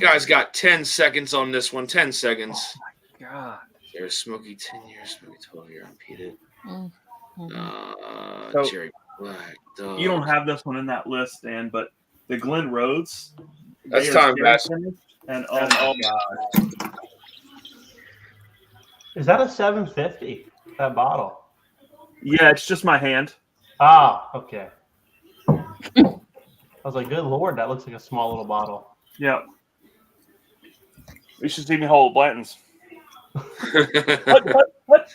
Guys got 10 seconds on this one. 10 seconds. Oh my God. There's Smoky 10 years, Smoky 12 year unpeated. So, Cherry Black Dog. you don't have this one in that list, Dan, but the Glen Rhodes. That's time, guys. And oh my God. Is that a 750? That bottle? Yeah, it's just my hand. Ah, okay. I was like, good lord, that looks like a small little bottle. Yeah. You should see me hold Blanton's. What?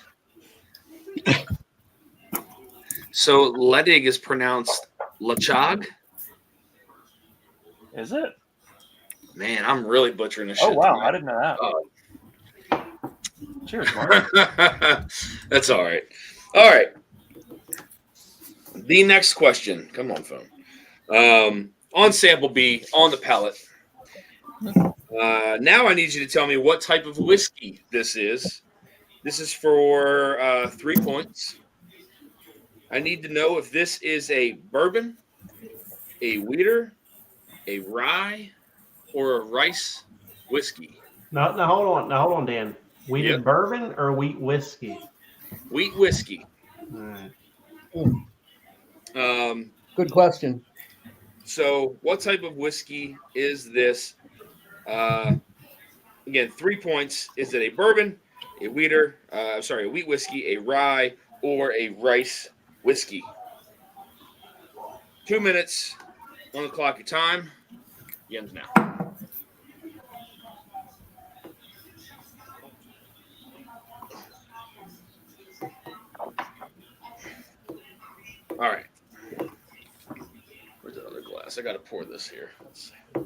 So Ledig is pronounced Lachog. Is it? Man, I'm really butchering this Oh shit. wow, tonight. I didn't know that. Oh. Cheers, Mark. That's all right. All right. The next question. Come on, phone. On sample B, on the palate. Now I need you to tell me what type of whiskey this is. This is for 3 points. I need to know if this is a bourbon, a wheater, a rye, or a rice whiskey. Now hold on, Dan. Wheated bourbon or wheat whiskey? Wheat whiskey. All right. Good question. So, what type of whiskey is this? Again, 3 points. Is it a bourbon, a wheater, a wheat whiskey, a rye, or a rice whiskey? 2 minutes on the clock. Your time begins now. All right. Where's the other glass? I got to pour this here. Let's see. All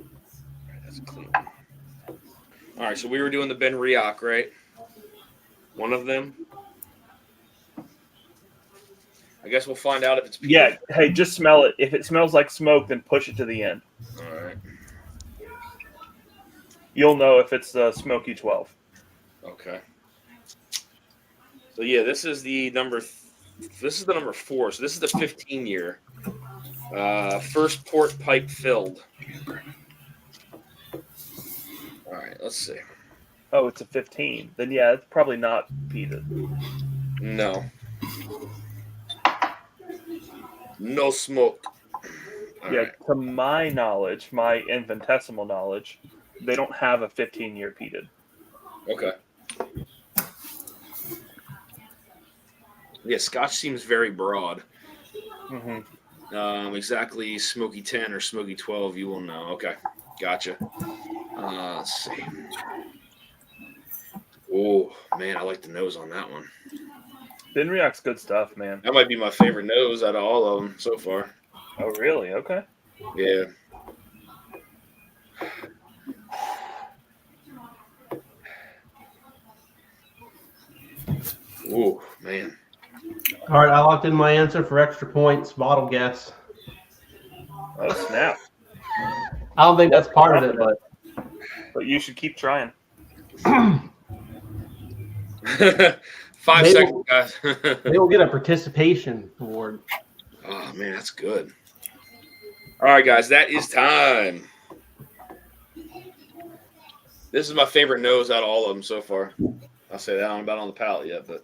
right, that's clean. All right, so we were doing the Ben Riach, right? One of them. I guess we'll find out if it's peated. Yeah. Hey, just smell it. If it smells like smoke, then push it to the end. All right. You'll know if it's the Smoky 12. Okay. So yeah, this is the number. This is the number 4. So this is the 15-year. First port pipe filled. All right, let's see. Oh, it's a 15. Then yeah, it's probably not peated. No. No smoke. All Yeah, right. to my knowledge, my infinitesimal knowledge, they don't have a 15-year peated. Okay. Yeah, Scotch seems very broad. Mm-hmm. Exactly Smoky 10 or Smoky 12, you will know. Okay, gotcha. Let's see. Oh, man, I like the nose on that one. Ben Riach's good stuff, man. That might be my favorite nose out of all of them so far. Oh, really? Okay. Yeah. Oh, man. All right, I locked in my answer for extra points. Bottle guess. Oh, snap. I don't think that's part of it, But you should keep trying. 5 They seconds, guys. they will get a participation award. Oh, man, that's good. All right, guys, that is time. This is my favorite nose out of all of them so far. I'll say that. I don't know about on the palate yet, but.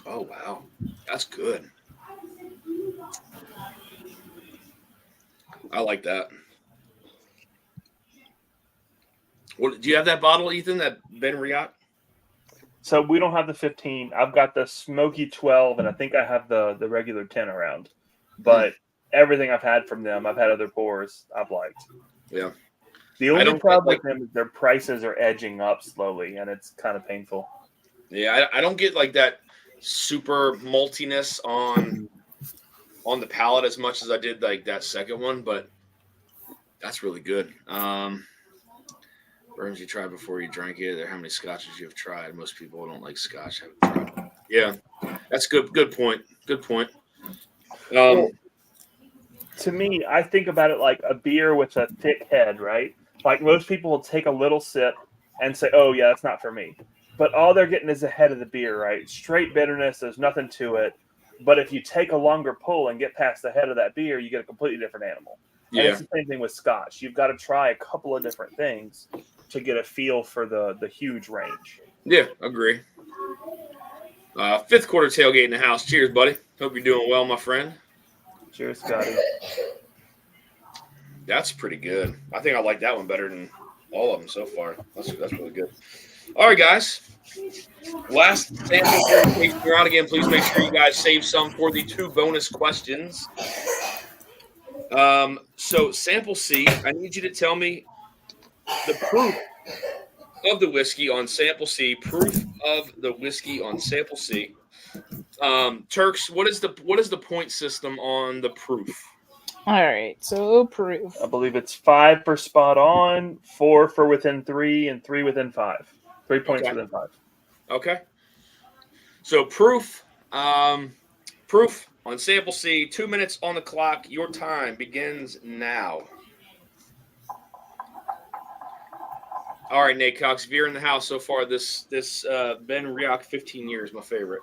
Oh, wow. That's good. I like that. What, do you have that bottle, Ethan, that Ben Riach? So we don't have the 15. I've got the Smoky 12, and I think I have the regular 10 around. But everything I've had from them, I've had other pours I've liked. Yeah. The only problem with them is their prices are edging up slowly, and it's kind of painful. Yeah, I don't get like that super maltiness on the palate as much as I did like that second one, but that's really good. Bourbons you tried before you drank it, or how many scotches you have tried. Most people don't like scotch. Haven't tried. Yeah, that's good. Good point. Good point. Well, to me, I think about it like a beer with a thick head, right? Like most people will take a little sip and say, "Oh yeah, that's not for me." But all they're getting is the head of the beer, right? Straight bitterness. There's nothing to it. But if you take a longer pull and get past the head of that beer, you get a completely different animal. And it's the same thing with Scotch. You've got to try a couple of different things to get a feel for the huge range. Yeah, agree. 5th quarter tailgate in the house. Cheers, buddy. Hope you're doing well, my friend. Cheers, Scotty. That's pretty good. I think I like that one better than all of them so far. That's really good. All right, guys. Last sample for the tasting round. Again, please make sure you guys save some for the 2 bonus questions. So sample C, I need you to tell me the proof of the whiskey on sample C. Proof of the whiskey on sample C. Turks, what is the point system on the proof? All right, so proof. I believe it's 5 for spot on, 4 for within 3, and 3 within 5. 3 points Okay. within 5. Okay. So proof on sample C. 2 minutes on the clock. Your time begins now. All right, Nate Cox, if you're in the house so far, this Ben Riach 15 years, my favorite.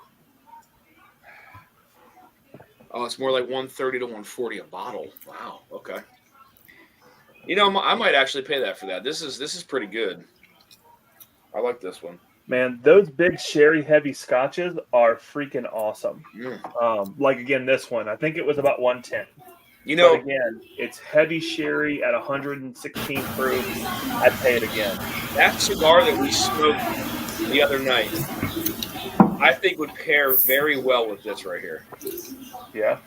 Oh, it's more like 130 to 140 a bottle. Wow. Okay. You know, I might actually pay that for that. This is pretty good. I like this one. Man, those big sherry heavy scotches are freaking awesome. Mm. Like again, this one, I think it was about 110. You know, but again, it's heavy sherry at 116 proof. I'd pay it again. That cigar that we smoked the other night, I think would pair very well with this right here. Yeah.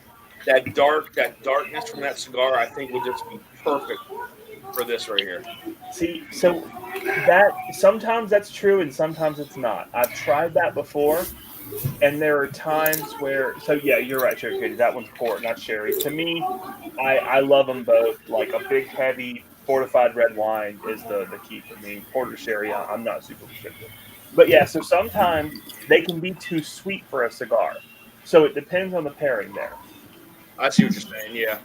That darkness from that cigar, I think would just be perfect for this right here. See, so that sometimes that's true and sometimes it's not. I've tried that before, and there are times where. So yeah, you're right, Sherry Katie. That one's port, not sherry. To me, I love them both. Like a big, heavy fortified red wine is the key for me. Porter sherry, I'm not super restricted. But yeah, so sometimes they can be too sweet for a cigar. So it depends on the pairing there. I see what you're saying. Yeah,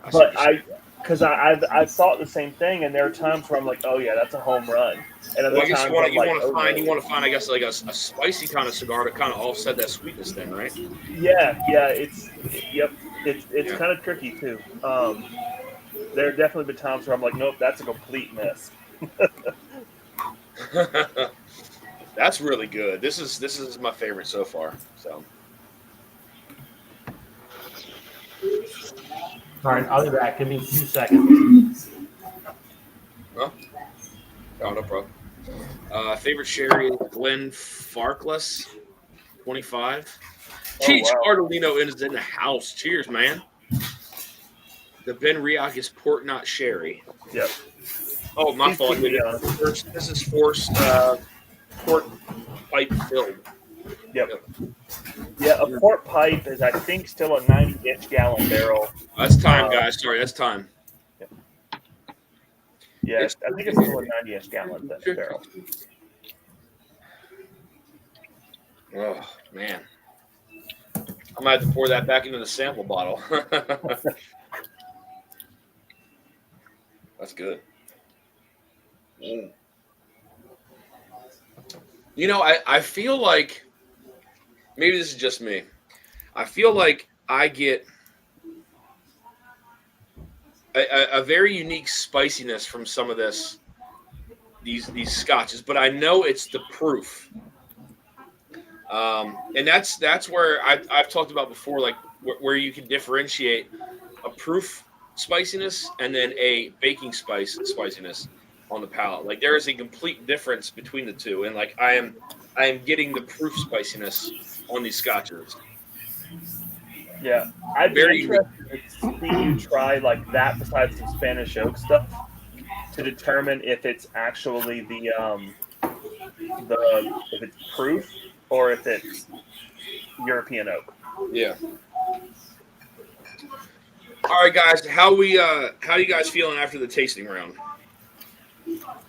Because I've thought the same thing, and there are times where I'm like, oh yeah, that's a home run, and other well, I guess times you want I'm to find, I guess, like a spicy kind of cigar to kind of offset that sweetness thing, right? yeah, it's kind of tricky too. There have definitely been times where I'm like, nope, that's a complete miss. That's really good. This is my favorite so far. So. All right, I'll be back. Give me 2 seconds. Huh? Oh, no problem. Favorite sherry, Glen Farkless, 25. Cheech wow. Ardolino is in the house. Cheers, man. The Ben Riach is port, not sherry. Yep. Oh, my fault. This is forced port pipe filled. Yep. Yeah, a port pipe is, I think, still a 90-inch gallon barrel. That's time, guys. Sorry, that's time. Yep. Yeah, I think it's still a 90-inch gallon barrel. Oh, man. I might have to pour that back into the sample bottle. That's good. Mm. You know, I feel like, maybe this is just me, I feel like I get a very unique spiciness from some of these scotches, but I know it's the proof. And that's where I've talked about before, like where you can differentiate a proof spiciness and then a baking spiciness on the palate. Like there is a complete difference between the two, and like I am getting the proof spiciness on these scotches. Yeah, I'd be interested to see you try like that besides some Spanish oak stuff to determine if it's actually the if it's proof or if it's European oak. Yeah. All right, guys. How you guys feeling after the tasting round?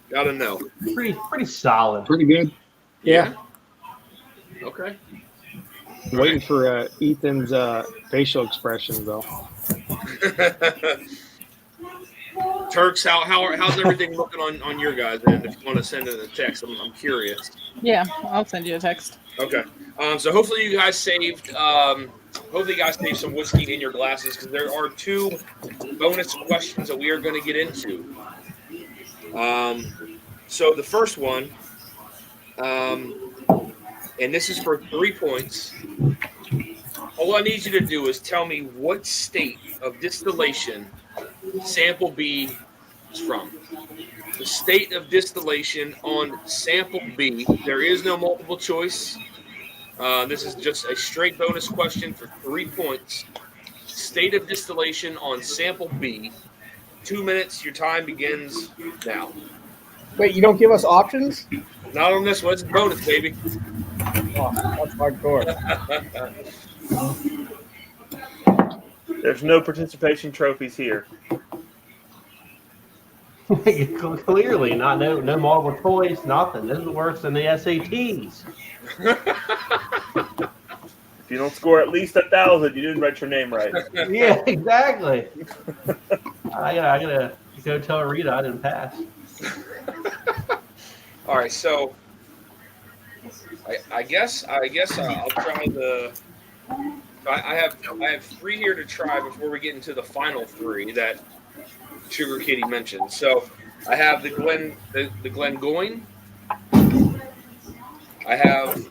Gotta know. Pretty solid. Pretty good. Yeah. Okay. Waiting for Ethan's facial expressions though. Turks, how's everything looking on your guys' end? If you want to send it a text, I'm curious. Yeah, I'll send you a text. Okay. So hopefully you guys saved some whiskey in your glasses, because there are 2 bonus questions that we are going to get into. So the first one, and this is for 3 points. All I need you to do is tell me what state of distillation sample B is from. The state of distillation on sample B. There is no multiple choice. This is just a straight bonus question for 3 points. State of distillation on sample B. 2 minutes. Your time begins now. Wait, you don't give us options? Not on this one. It's a bonus, baby. Oh, that's hardcore. There's no participation trophies here. Clearly, no multiple choice, nothing. This is worse than the SATs. If you don't score at least 1,000, you didn't write your name right. Yeah, exactly. I gotta go tell Rita I didn't pass. All right, so I guess I'll try the. I have 3 here to try before we get into the final 3 that Sugar Kitty mentioned. So I have the Glengoyne. I have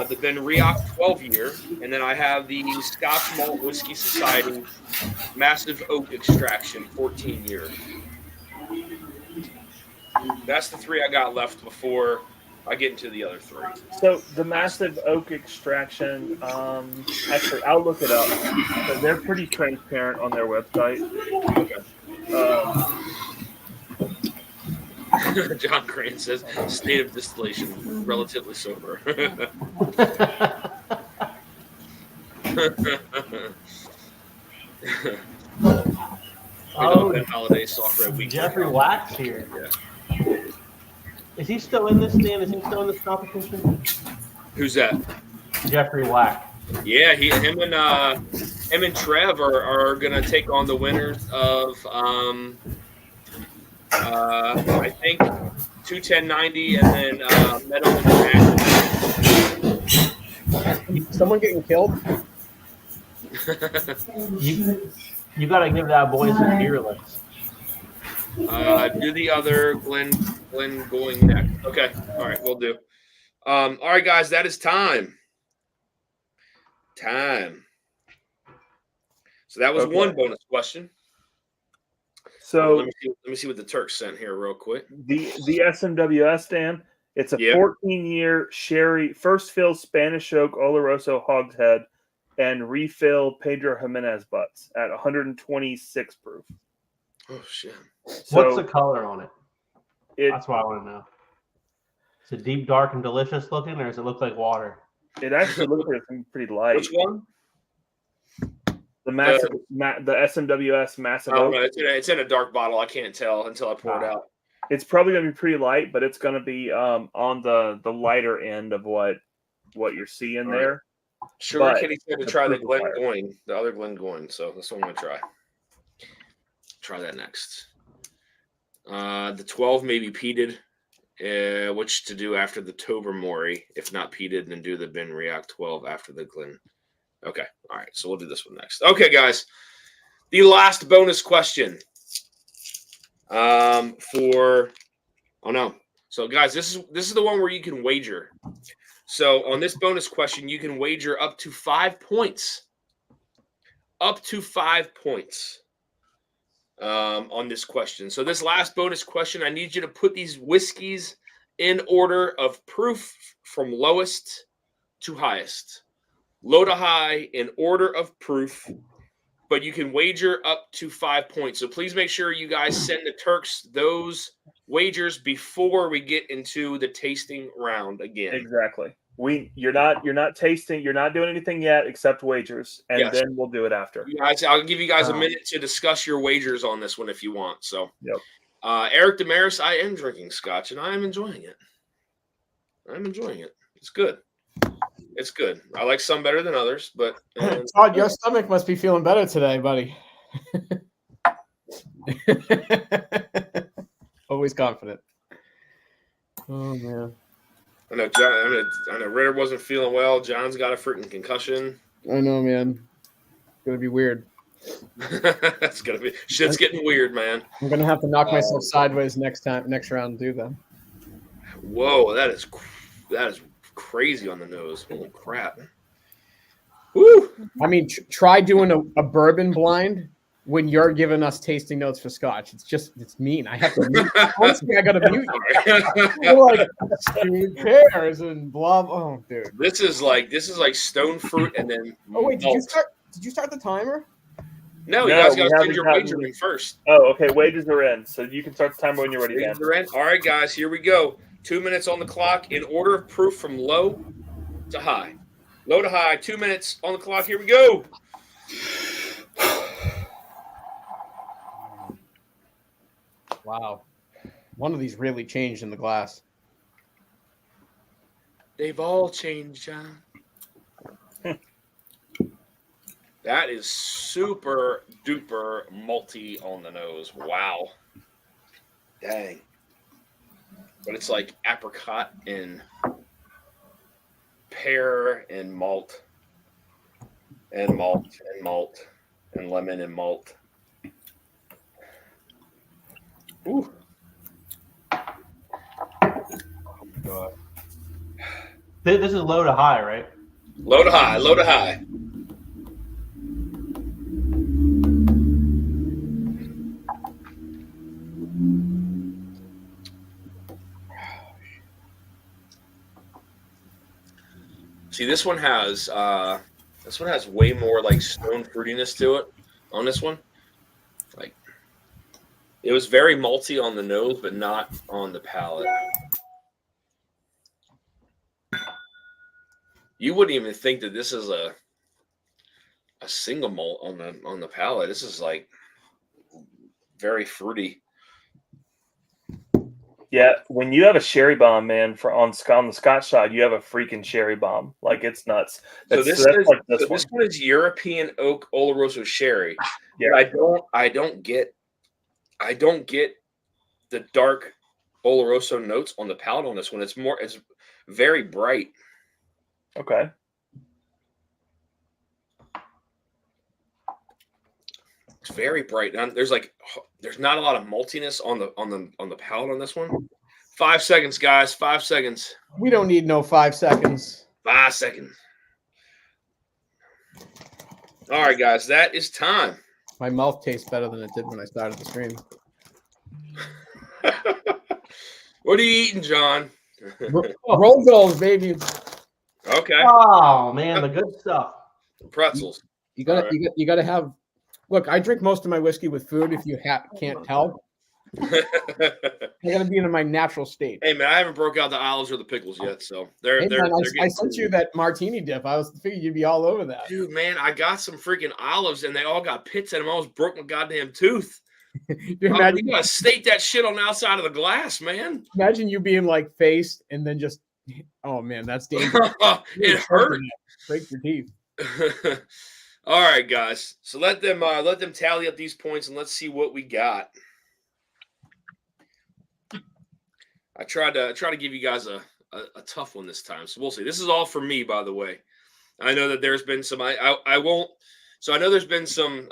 the Ben Riach 12-year, and then I have the Scotch Malt Whiskey Society Massive Oak Extraction 14-year. That's the 3 I got left before I get into the other 3. So the Massive Oak Extraction, actually, I'll look it up. But they're pretty transparent on their website. Okay. John Crane says, state of distillation, relatively sober. Ben Holiday, soft red week. Jeffrey Wax here. Yeah. Is he still in this, Dan? Is he still in this competition? Who's that? Jeffrey Wax. Yeah, him and Trev are gonna take on the winners of I think 21090 and then Metal International. Someone getting killed? You got to give that boy some fearless. Do the other Glenn going next. Okay, all right, we'll do. All right, guys, that is time. So that was one bonus question. So let me see what the Turks sent here real quick. The SMWS, Dan, it's a 14-year sherry, first fill Spanish oak Oloroso hogshead and refill Pedro Jimenez butts at 126 proof. Oh shit! So what's the color on it? That's what I want to know. Is it deep, dark, and delicious looking, or does it look like water? It actually looks like it's pretty light. Which one? The massive, the SMWS massive. Oh, no, it's in a dark bottle. I can't tell until I pour it out. It's probably going to be pretty light, but it's going to be on the lighter end of what you're seeing there. Sure, Kitty said to try the Glengoyne, the other Glengoyne. So that's what I'm going to try. Try that next. The 12 may be peated, which to do after the Tobermory. If not peated, then do the Ben Riach 12 after the Glen. Okay. All right. So we'll do this one next. Okay, guys. The last bonus question. So guys, this is the one where you can wager. So on this bonus question, you can wager up to 5 points. Up to 5 points on this question. So this last bonus question, I need you to put these whiskeys in order of proof from lowest to highest. Low to high in order of proof, but you can wager up to 5 points. So please make sure you guys send the Turks those wagers before we get into the tasting round again. Exactly. You're not tasting, you're not doing anything yet except wagers, and then we'll do it after. Guys, I'll give you guys a minute to discuss your wagers on this one if you want. So, yep. Eric Damaris, I am drinking Scotch and I am enjoying it. It's good. It's good. I like some better than others, but Todd, your stomach must be feeling better today, buddy. Always confident. Oh man. I know John. I know Ritter wasn't feeling well. John's got a freaking concussion. I know, man. It's gonna be weird. Shit's getting weird, man. I'm gonna have to knock myself sideways next round. Do that. Whoa, that is crazy on the nose. Holy crap. Woo! I mean, try doing a bourbon blind when you're giving us tasting notes for Scotch. It's mean. I have to mute. Honestly, I got to mute you. You're like stewed pears and blah. Oh, dude. This is like stone fruit and then. Oh wait, malt. did you start the timer? No, you No, guys we got to send haven't your gotten- wager in first. Oh, okay. Wages are in, so you can start the timer when you're ready, Dan. Wagers are in. All right, guys, here we go. 2 minutes on the clock in order of proof from low to high. Low to high, 2 minutes on the clock. Here we go. Wow, one of these really changed in the glass. They've all changed, John. That is super duper malty on the nose. Wow. Dang. But it's like apricot and pear and malt and malt and malt and lemon and malt. Ooh. God. This is low to high, right? Low to high, low to high. See, this one has way more like stone fruitiness to it on this one. Like it was very malty on the nose, but not on the palate. You wouldn't even think that this is a single malt on the palate. This is like very fruity. Yeah, when you have a sherry bomb, man, on the Scotch side, you have a freaking sherry bomb. Like it's nuts. So this one is European oak Oloroso sherry. Yeah, I don't get the dark Oloroso notes on the palate on this one. It's very bright. Okay. It's very bright. There's not a lot of maltiness on the palate on this one. 5 seconds, guys. 5 seconds. We don't need no 5 seconds. 5 seconds. All right, guys. That is time. My mouth tastes better than it did when I started the stream. What are you eating, John? Roll goals, baby. Okay. Oh man, the good stuff. Pretzels. You gotta have. Look, I drink most of my whiskey with food. If you can't tell, I gotta be in my natural state. Hey man, I haven't broke out the olives or the pickles yet, so they're. Hey, man, I getting sent you that martini dip. I was figured you'd be all over that. Dude, man, I got some freaking olives and they all got pits in them. I almost broke my goddamn tooth. You You imagine, gotta state that shit on the outside of the glass, man. imagine you being like faced and then just, oh man, that's dangerous. It hurt. Break your teeth. All right, guys. So let them tally up these points and let's see what we got. I tried to give you guys a tough one this time, so we'll see. This is all for me, by the way. I know that there's been some. I won't. So I know there's been some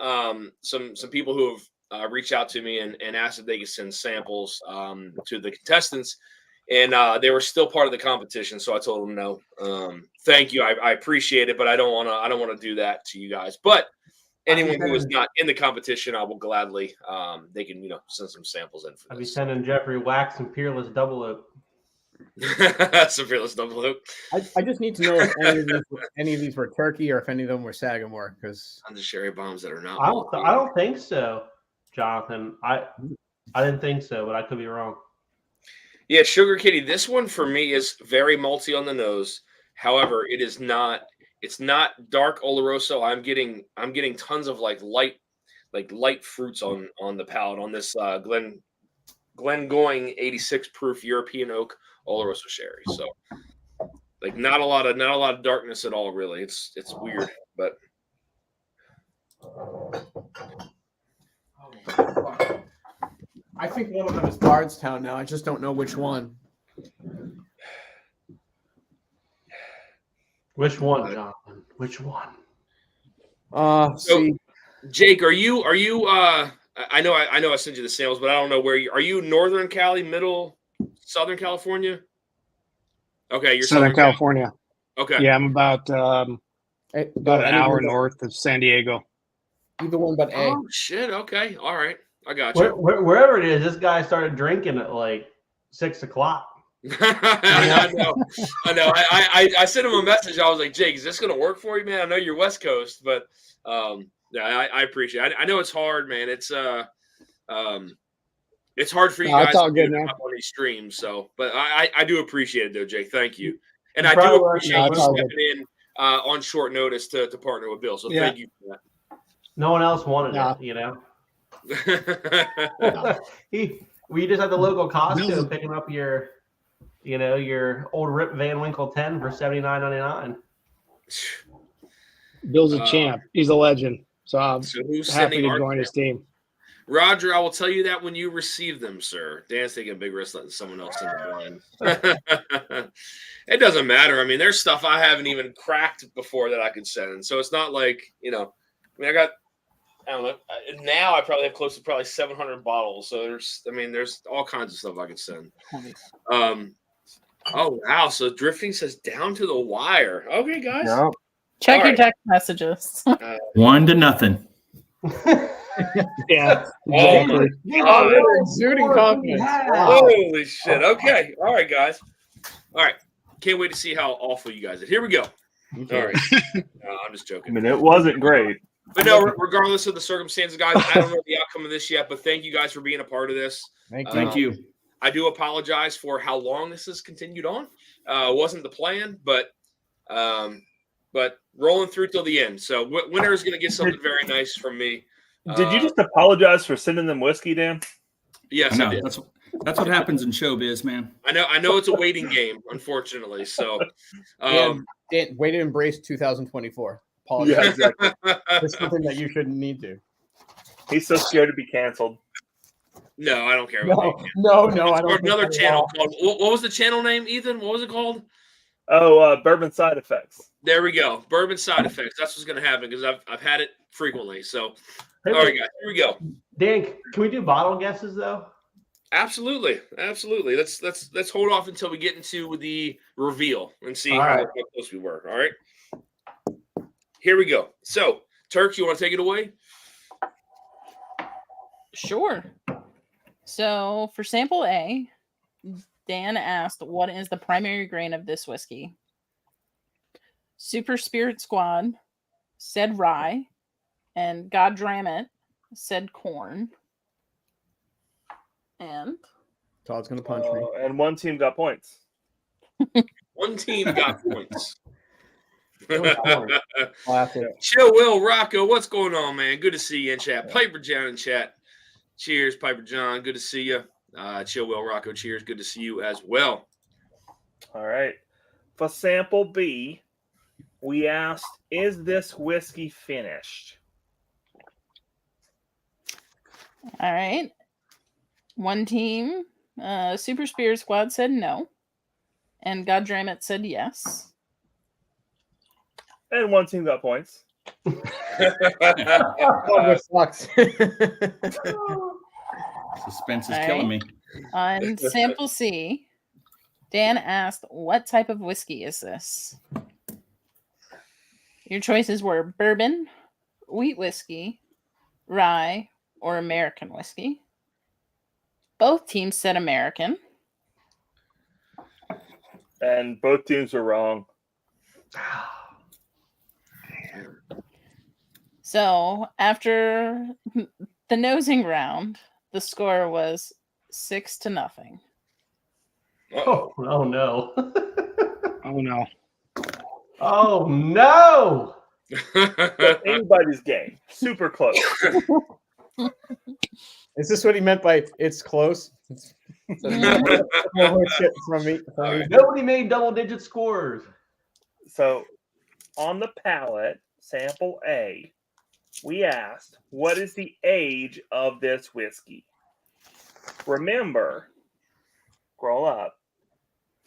people who have reached out to me and asked if they could send samples to the contestants, and they were still part of the competition. So I told them no. Thank you, I appreciate it, but I don't want to do that to you guys. But anyone who is not in the competition, I will gladly. They can send some samples in for I'll be this. sending Jeffrey Wax and Peerless Double Oak. Some fearless double loop. I just need to know if any of these were turkey or if any of them were Sagamore, because On the sherry bombs that are not. I don't think so, Jonathan. I didn't think so, but I could be wrong. Yeah, Sugar Kitty. This one for me is very malty on the nose. However, it is not. It's not dark Oloroso. I'm getting tons of light fruits on the palate on this Glengoyne 86 proof European oak Oloroso sherry. So not a lot of darkness at all. Really, it's weird, but. I think one of them is Bardstown now. I just don't know which one. Which one, Jonathan? Which one? See, Jake, are you? I know I sent you the samples, but I don't know where you are. You Northern Cali, Middle, Southern California? Okay, you're Southern California. Okay. Yeah, I'm about About an hour north of San Diego. Either one but A. Oh shit! Okay, all right, I got you. Wherever it is, this guy started drinking at like 6 o'clock. I know. I sent him a message. I was like, Jake, is this going to work for you, man? I know you're West Coast, but yeah, I appreciate it. I know it's hard, man. It's hard for you guys to do it up on these streams. So, but I do appreciate it, though, Jake. Thank you, and I do appreciate you stepping in on short notice to partner with Bill. So thank you for that. No one else wanted it, you know. We just had the local Costco picking up your old Rip Van Winkle 10 for $79.99. Bill's a champ. He's a legend. So I'm who's happy to join his team. Roger, I will tell you that when you receive them, sir. Dan's taking a big risk letting someone else in the blind. It doesn't matter. I mean, there's stuff I haven't even cracked before that I could send. So it's not like, I mean, I don't know. Now I probably have close to probably 700 bottles. So there's all kinds of stuff I could send. Oh, wow. So drifting says down to the wire. Okay, guys. Yep. Check your text messages. 1-0. Yeah. Exuding confidence. Holy shit. Okay. All right, guys. All right. Can't wait to see how awful you guys are. Here we go. Okay. All right. No, I'm just joking. I mean, it wasn't great. But no, regardless of the circumstances, guys, I don't know the outcome of this yet, but thank you guys for being a part of this. Thank you. I do apologize for how long this has continued on. Wasn't the plan, but rolling through till the end. So winner is going to get something very nice from me. Did you just apologize for sending them whiskey, Dan? Yes, I did. That's what happens in showbiz, man. I know it's a waiting game, unfortunately. So, Dan, way to embrace 2024. Apologize. Yeah, exactly. It's something that you shouldn't need to. He's so scared to be canceled. No, I don't care about No, I or don't. another channel called. What was the channel name, Ethan? What was it called? Oh, Bourbon Side Effects. There we go. Bourbon Side Effects. That's what's going to happen because I've had it frequently. So, all right, guys, here we go. Dan, can we do bottle guesses though? Absolutely. Let's hold off until we get into the reveal and see All how right. close we were. All right. Here we go. So, Turk, you want to take it away? Sure. So for sample A, Dan asked, what is the primary grain of this whiskey? Super Spirit Squad said rye, and God Dram It said corn. And Todd's going to punch me. And one team got points. One team got points. Classic. Chill Will Rocco, what's going on, man? Good to see you in chat. Piper John in chat. Cheers, Piper John. Good to see you. Chill Will Rocco, cheers. Good to see you as well. All right. For sample B, we asked, is this whiskey finished? all right. One team, Super Spirit Squad said no. And God Dram It said yes. And one team got points. Sucks. Suspense is All killing right. me. On sample C, Dan asked, what type of whiskey is this? Your choices were bourbon, wheat whiskey, rye, or American whiskey. Both teams said American. And both teams were wrong. So after the nosing round, the score was 6-0. Oh no. Oh no. Oh no. Anybody's game. Super close. Is this what he meant by it's close? More shit from me. Nobody made double-digit scores. So on the palette, sample A, we asked, what is the age of this whiskey? Remember, scroll up.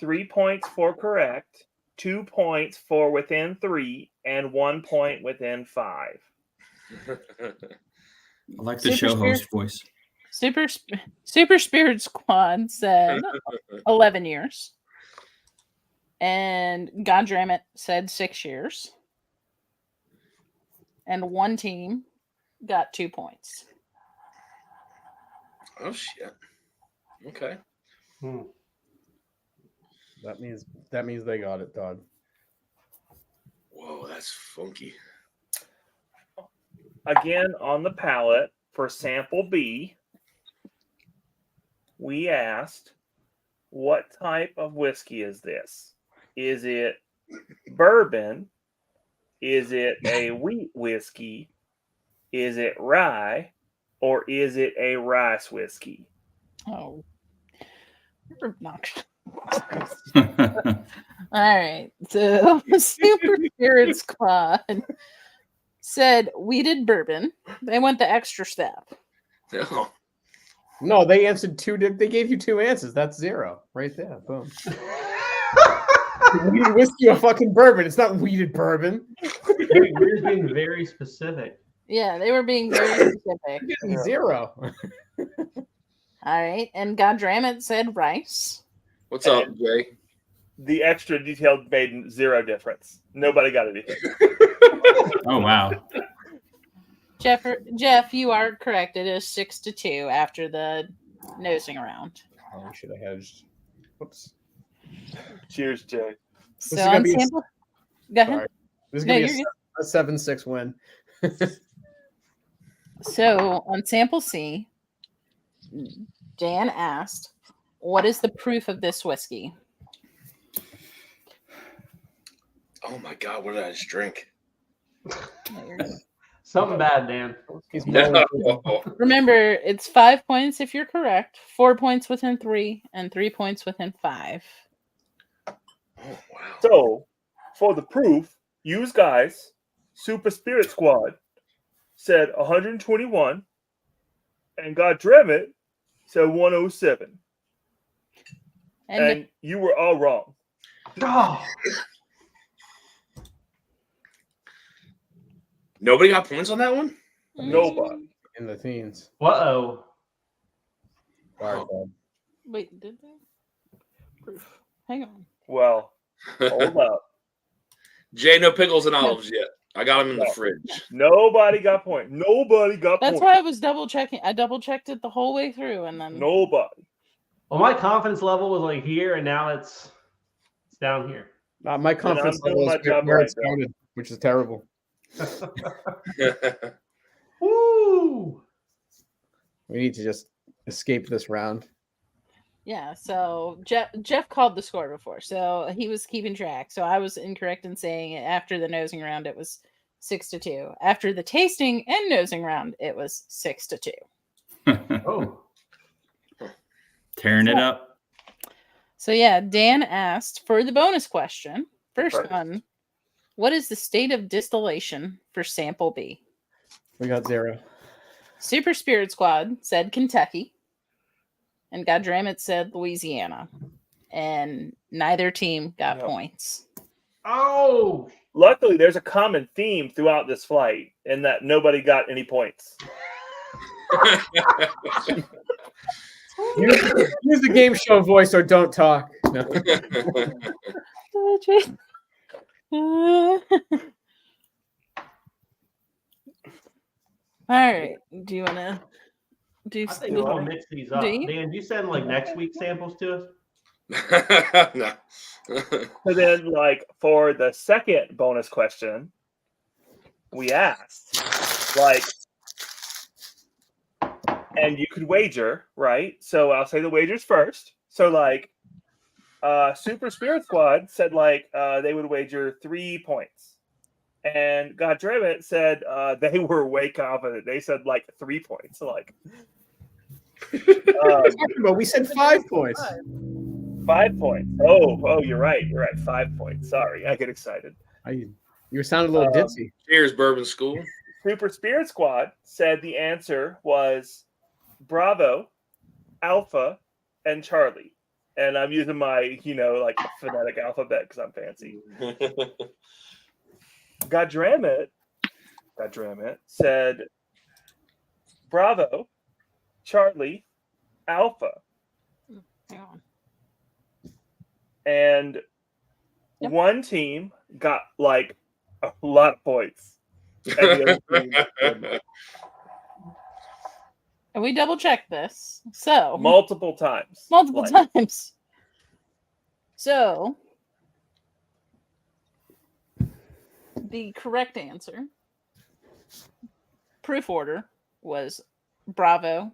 3 points for correct, 2 points for within 3, and 1 point within 5. I like the Super show host voice. Super Spirit Squad said 11 years. And God Dram It said 6 years. and one team got 2 points. Oh shit. Okay. That means they got it, Todd. Whoa, that's funky. Again, on the palette for sample B, we asked, what type of whiskey is this? Is it bourbon? Is it a wheat whiskey? Is it rye? Or is it a rice whiskey? Oh, you're obnoxious. All right. So Super Spirit Squad said weeded bourbon. They went the extra step. Oh. No, they answered two. They gave you two answers. That's 0 right there. Boom. Weeded whiskey or fucking bourbon. It's not weeded bourbon. You're just being very specific. Yeah, they were being very specific. You're getting 0. All right. And Godramit said rice. What's up, Jay? The extra detailed made 0 difference. Nobody got anything. Oh wow. Jeff, you are correct. It is 6-2 after the nosing round. Oh, we should have hedged. Whoops. Cheers, Jay. So is gonna on be a- sample, go ahead. Sorry. This is No, gonna be you're a 7-6 win. So on sample C, Dan asked, "What is the proof of this whiskey?" Oh my god, what did I just drink? No, you're good. Something bad, Dan. He's No. Remember, it's 5 points if you're correct, 4 points within 3, and 3 points within 5. Oh wow. So, for the proof, use guys, Super Spirit Squad said 121, and Godramit said 107. And you were all wrong. Oh, Nobody got points on that one? Nobody. in the teens. uh-oh. Sorry, Todd. Wait, did they? Proof. Hang on. Well, hold up. Jay, no pickles and olives yet. I got them in the No. fridge. Nobody got point. Nobody got That's point. why I was double checking. I double checked it the whole way through, and then Nobody. Well, my confidence level was like here, and now it's down here. My confidence I'm doing level my is job where right, it's Bill. counted, which is terrible. Woo! We need to just escape this round. yeah. So Jeff called the score before, so he was keeping track. So I was incorrect in saying after the nosing round it was 6-2. After the tasting and nosing round, it was 6-2. Oh, Tearing it up. So yeah, Dan asked for the bonus question. First Right. one. What is the state of distillation for sample B? We got 0. Super Spirit Squad said Kentucky. And Godramit said Louisiana. And neither team got Yep. points. oh! Luckily, there's a common theme throughout this flight in that nobody got any points. Use the game show voice or don't talk. No. All right. Do you want to do? I think we're gonna mix these up. Do you? Dan, do you send like next week samples to us? No. So then, like, for the second bonus question, we asked, like, and you could wager, right? So I'll say the wagers first. So, like, Super Spirit Squad said, like, they would wager 3 points. And Godramit said they were way confident. They said, like, 3 points. Like, But we said 5 points. 5 points. Oh, you're right. You're right. 5 points. Sorry, I get excited. You sound a little ditzy. Cheers, Bourbon School. Super Spirit Squad said the answer was Bravo, Alpha, and Charlie. And I'm using my, like phonetic alphabet because I'm fancy. Godramit said Bravo, Charlie, Alpha. Hang on. And Yep. one team got like a lot of points. the other And we double checked this. So multiple times. multiple Like, times. So the correct answer, proof order, was Bravo,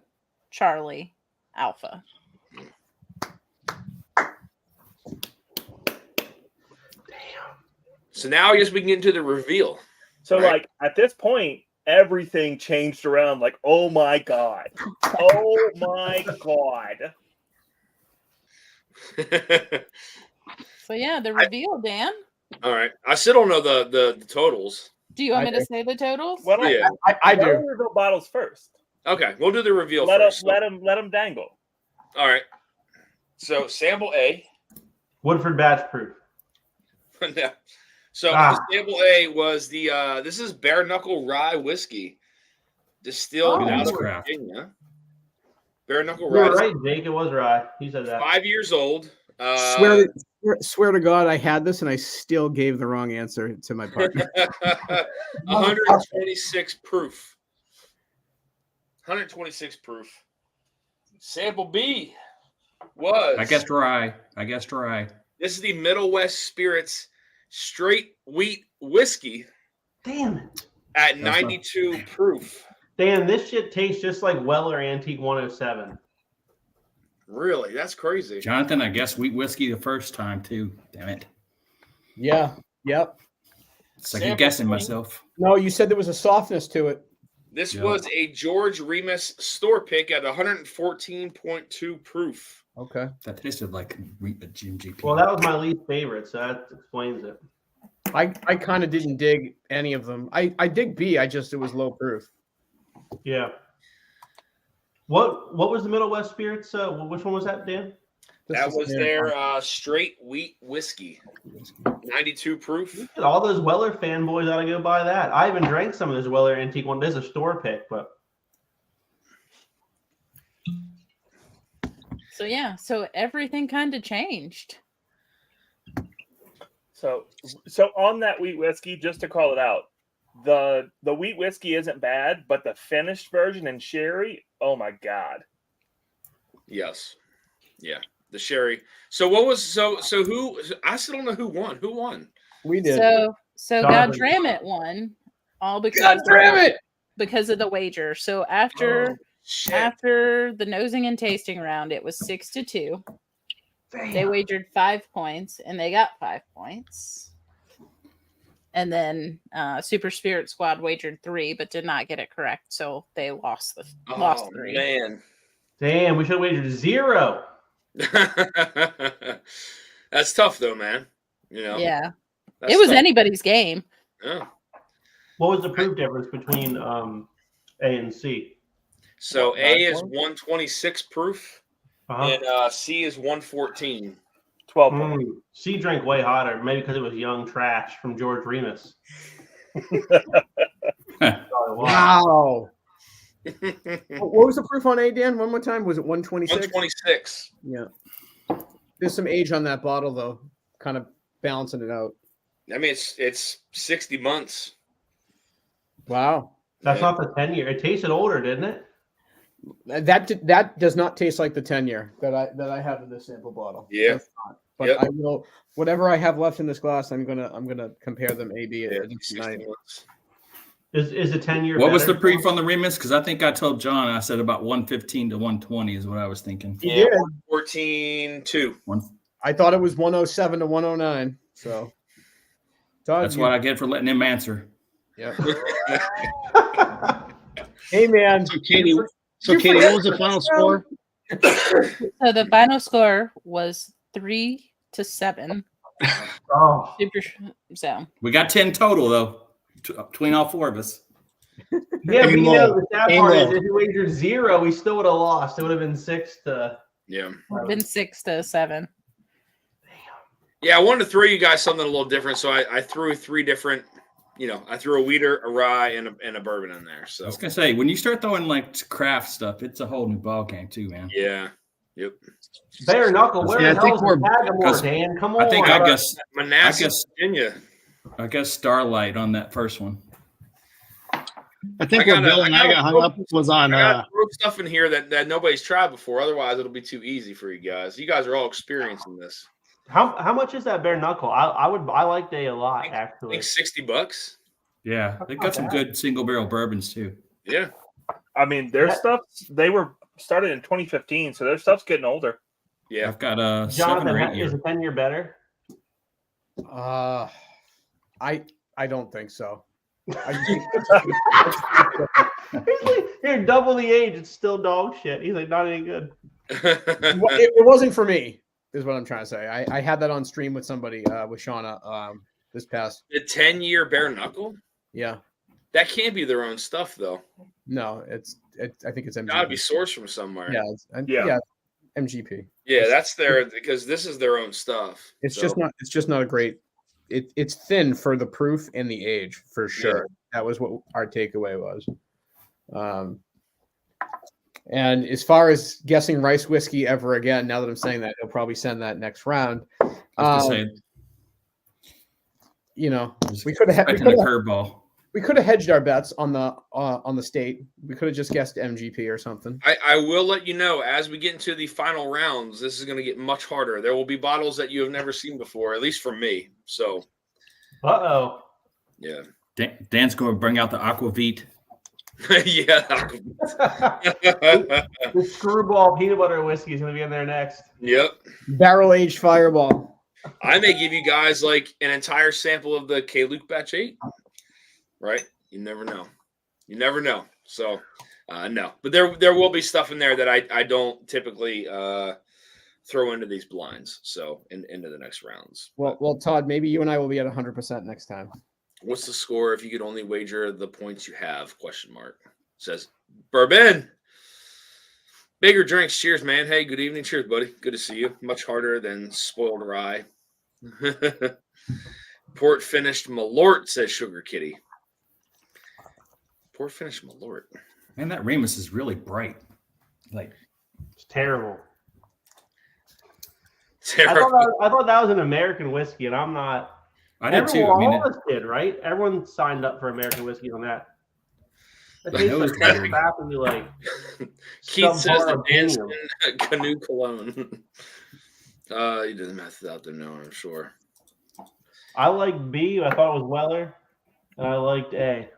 Charlie, Alpha. So now I guess we can get into the reveal. So, Right. like, at this point, everything changed around. Like, oh my God. Oh my God. So yeah, the reveal, Dan. All right. I still don't know the totals. Do you want I me to do. say the totals? Why don't, Yeah. why I don't do. we reveal bottles first? Okay, we'll do the reveal Let first. them dangle. All right. So sample A. Woodford batch proof. No. So Ah. the sample A was the this is bare knuckle rye whiskey, distilled Oh, out that's of craft. Virginia. Bare knuckle You were rye, right, Jake. It was rye. He said that. 5 years old. Swear to God, I had this and I still gave the wrong answer to my partner. 126 proof. 126 proof. Sample B was. I guessed rye. This is the Middle West Spirits straight wheat whiskey Damn it. at That's not- 92 proof. Dan, this shit tastes just like Weller Antique 107. Really? That's crazy. Jonathan, I guessed wheat whiskey the first time too. Damn it. Yeah. Yep. It's like Sample guessing three. myself. No, you said there was a softness to it. This Yeah. was a George Remus store pick at 114.2 proof. Okay. That tasted like a GMGP. Well, that was my least favorite, so that explains it. I kind of didn't dig any of them. I dig B. It was low proof. Yeah. What was the Middle West Spirits? Which one was that, Dan? That This was is their straight wheat whiskey. 92 proof. All those Weller fanboys ought to go buy that. I even drank some of this Weller Antique one. This is a store pick, but So yeah, so everything kind of changed. So on that wheat whiskey, just to call it out, the wheat whiskey isn't bad, but the finished version in sherry, oh my God. Yes. Yeah. The sherry. So what was so who I still don't know who won. Who won? We did. So Donovan. Godramit won, all because God damn it! because of the wager. So after Shit. after the nosing and tasting round, it was 6-2. They wagered 5 points and they got 5 points. And then Super Spirit Squad wagered 3 but did not get it correct, so they lost lost 3. Man. damn, we should have wagered 0. That's tough though, man. You know. Yeah. That's It was tough. anybody's game. Yeah. What was the proof difference between A and C? So What, A 9 is points? 126 proof, Uh-huh. and C is 114. 12 points. C drank way hotter, maybe because it was young trash from George Remus. Wow. What was the proof on A, Dan? One more time. Was it 126? 126. Yeah. There's some age on that bottle though, kind of balancing it out. I mean, it's 60 months. Wow. That's not the 10-year. It tasted older, didn't it? That does not taste like the 10-year that I have in this sample bottle. Yeah. Does not. But Yep. I will, whatever I have left in this glass, I'm gonna compare them A B Yeah, tonight. 60 months. Is the 10-year What was the better? proof on the Remus? Because I think I told John I said about 115 to 120 is what I was thinking. You Yeah, did. 114.2. I thought it was 107 to 109. So Todd, That's you- what I get for letting him answer. Yeah. Hey man. So Katie, You Katie, what was the forgot final this score? So the final score was 3-7. Oh, So We got 10 total though, between all four of us. yeah, but Aim you know, low. the sad Aim part is low. if you wagered 0, we still would have lost. It would have been 6 to. Yeah. it would have been 6-7. Yeah, I wanted to throw you guys something a little different, so I threw 3 different. I threw a wheater, a rye, and a bourbon in there. I So was gonna say when you start throwing like craft stuff, it's a whole new ball game too, man. yeah, yep. Bare knuckle, where Yeah, I the think hell is we're- Sagamore, because Dan? Come on. I think I guess Manassas, guess- Virginia. Starlight on that first one. I think where Bill and I got hung up was on. I got stuff in here that nobody's tried before. Otherwise, it'll be too easy for you guys. You guys are all experiencing this. How much is that bare knuckle? I like they a lot actually. I think $60. Yeah, they've got some good single barrel bourbons too. Yeah, I mean, their stuff, they were started in 2015, so their stuff's getting older. Yeah, I've got a 7 or 8 year. Is a 10-year better? I don't think so. You're double the age. It's still dog shit. He's like, not any good. It wasn't for me, is what I'm trying to say. I had that on stream with somebody, with Shauna, this past. The 10-year bare knuckle. Yeah. That can't be their own stuff, though. No, I think it's MGP. Gotta be sourced from somewhere. Yeah, MGP. Yeah, that's because this is their own stuff. It's just not a great. It's thin for the proof and the age for sure. Yeah. That was what our takeaway was. And as far as guessing rice whiskey ever again, now that I'm saying that, he'll probably send that next round. You know, we could have a curveball. We could have hedged our bets on the state. We could have just guessed MGP or something. I will let you know as we get into the final rounds, this is going to get much harder. There will be bottles that you have never seen before, at least for me. So, yeah. Dan's going to bring out the Aquavit. Yeah. The screwball peanut butter whiskey is going to be in there next. Yep. Barrel aged Fireball. I may give you guys like an entire sample of the K-Luke Batch 8. Right? You never know. You never know. So, no. But there will be stuff in there that I don't typically throw into these blinds. So, into the next rounds. Well, Todd, maybe you and I will be at 100% next time. What's the score if you could only wager the points you have? ? Says Bourbon. Bigger drinks. Cheers, man. Hey, good evening. Cheers, buddy. Good to see you. Much harder than spoiled rye. Port finished Malort, says Sugar Kitty. Port finished Malort. Man, that Remus is really bright. Like, it's terrible. Terrible. I thought that was an American whiskey, and I'm not. I did too. All of us did, right? Everyone signed up for American whiskey on that. That tastes like crap, and you like. Keith says the Dancing Canoe Cologne. He did the method out there now, I'm sure. I liked B. I thought it was Weller, and I liked A.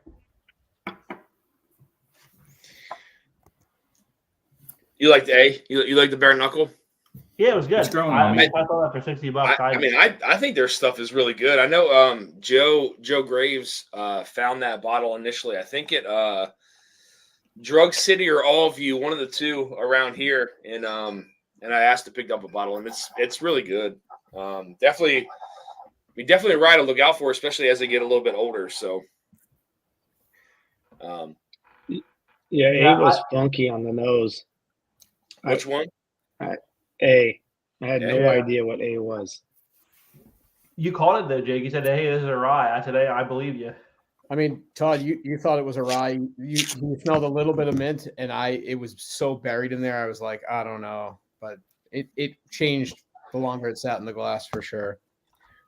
You liked A? You like the bare knuckle? Yeah, it was good. It's growing I thought that for $60. I think their stuff is really good. I know Joe Graves found that bottle initially. I think at Drug City or Allview, one of the two around here, and I asked to pick up a bottle, and it's really good. Definitely a ride to look out for, especially as they get a little bit older. So, it was funky on the nose. Which one? A. I had no idea what A was. You called it though, Jake. You said, "Hey, this is a rye." I said, "Hey, I believe you." I mean, Todd, you thought it was a rye. You smelled a little bit of mint, and it was so buried in there. I was like, I don't know, but it changed the longer it sat in the glass for sure.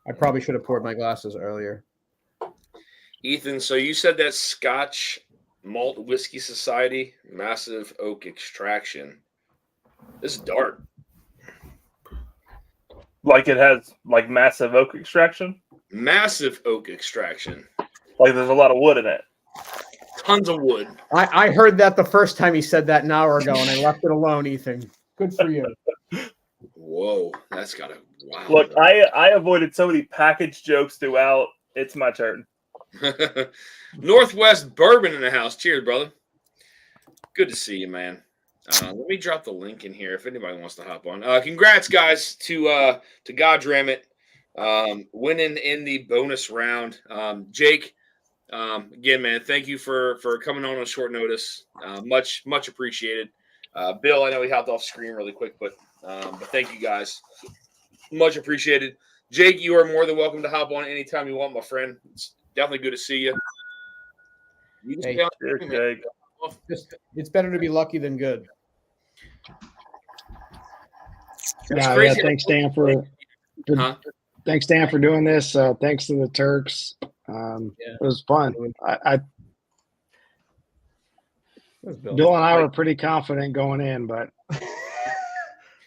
I probably should have poured my glasses earlier. Ethan, so you said that Scotch Malt Whiskey Society, massive oak extraction. This is dark. Like it has like massive oak extraction? Massive oak extraction. Like there's a lot of wood in it. Tons of wood. I heard that the first time he said that an hour ago, and I left it alone, Ethan. Good for you. Whoa, that's got a wow. Look, I avoided so many package jokes throughout. It's my turn. Northwest Bourbon in the house. Cheers, brother. Good to see you, man. Let me drop the link in here if anybody wants to hop on. Congrats, guys, to Godramit winning in the bonus round. Jake, again, man, thank you for coming on short notice. Much appreciated. Bill, I know he hopped off screen really quick, but thank you guys. Much appreciated. Jake, you are more than welcome to hop on anytime you want, my friend. It's definitely good to see you. You can stay on screen, man. It's better to be lucky than good. Yeah, thanks, Dan, thanks, Dan, for doing this. Thanks to the Turks. It was fun. Bill and I were pretty confident going in, but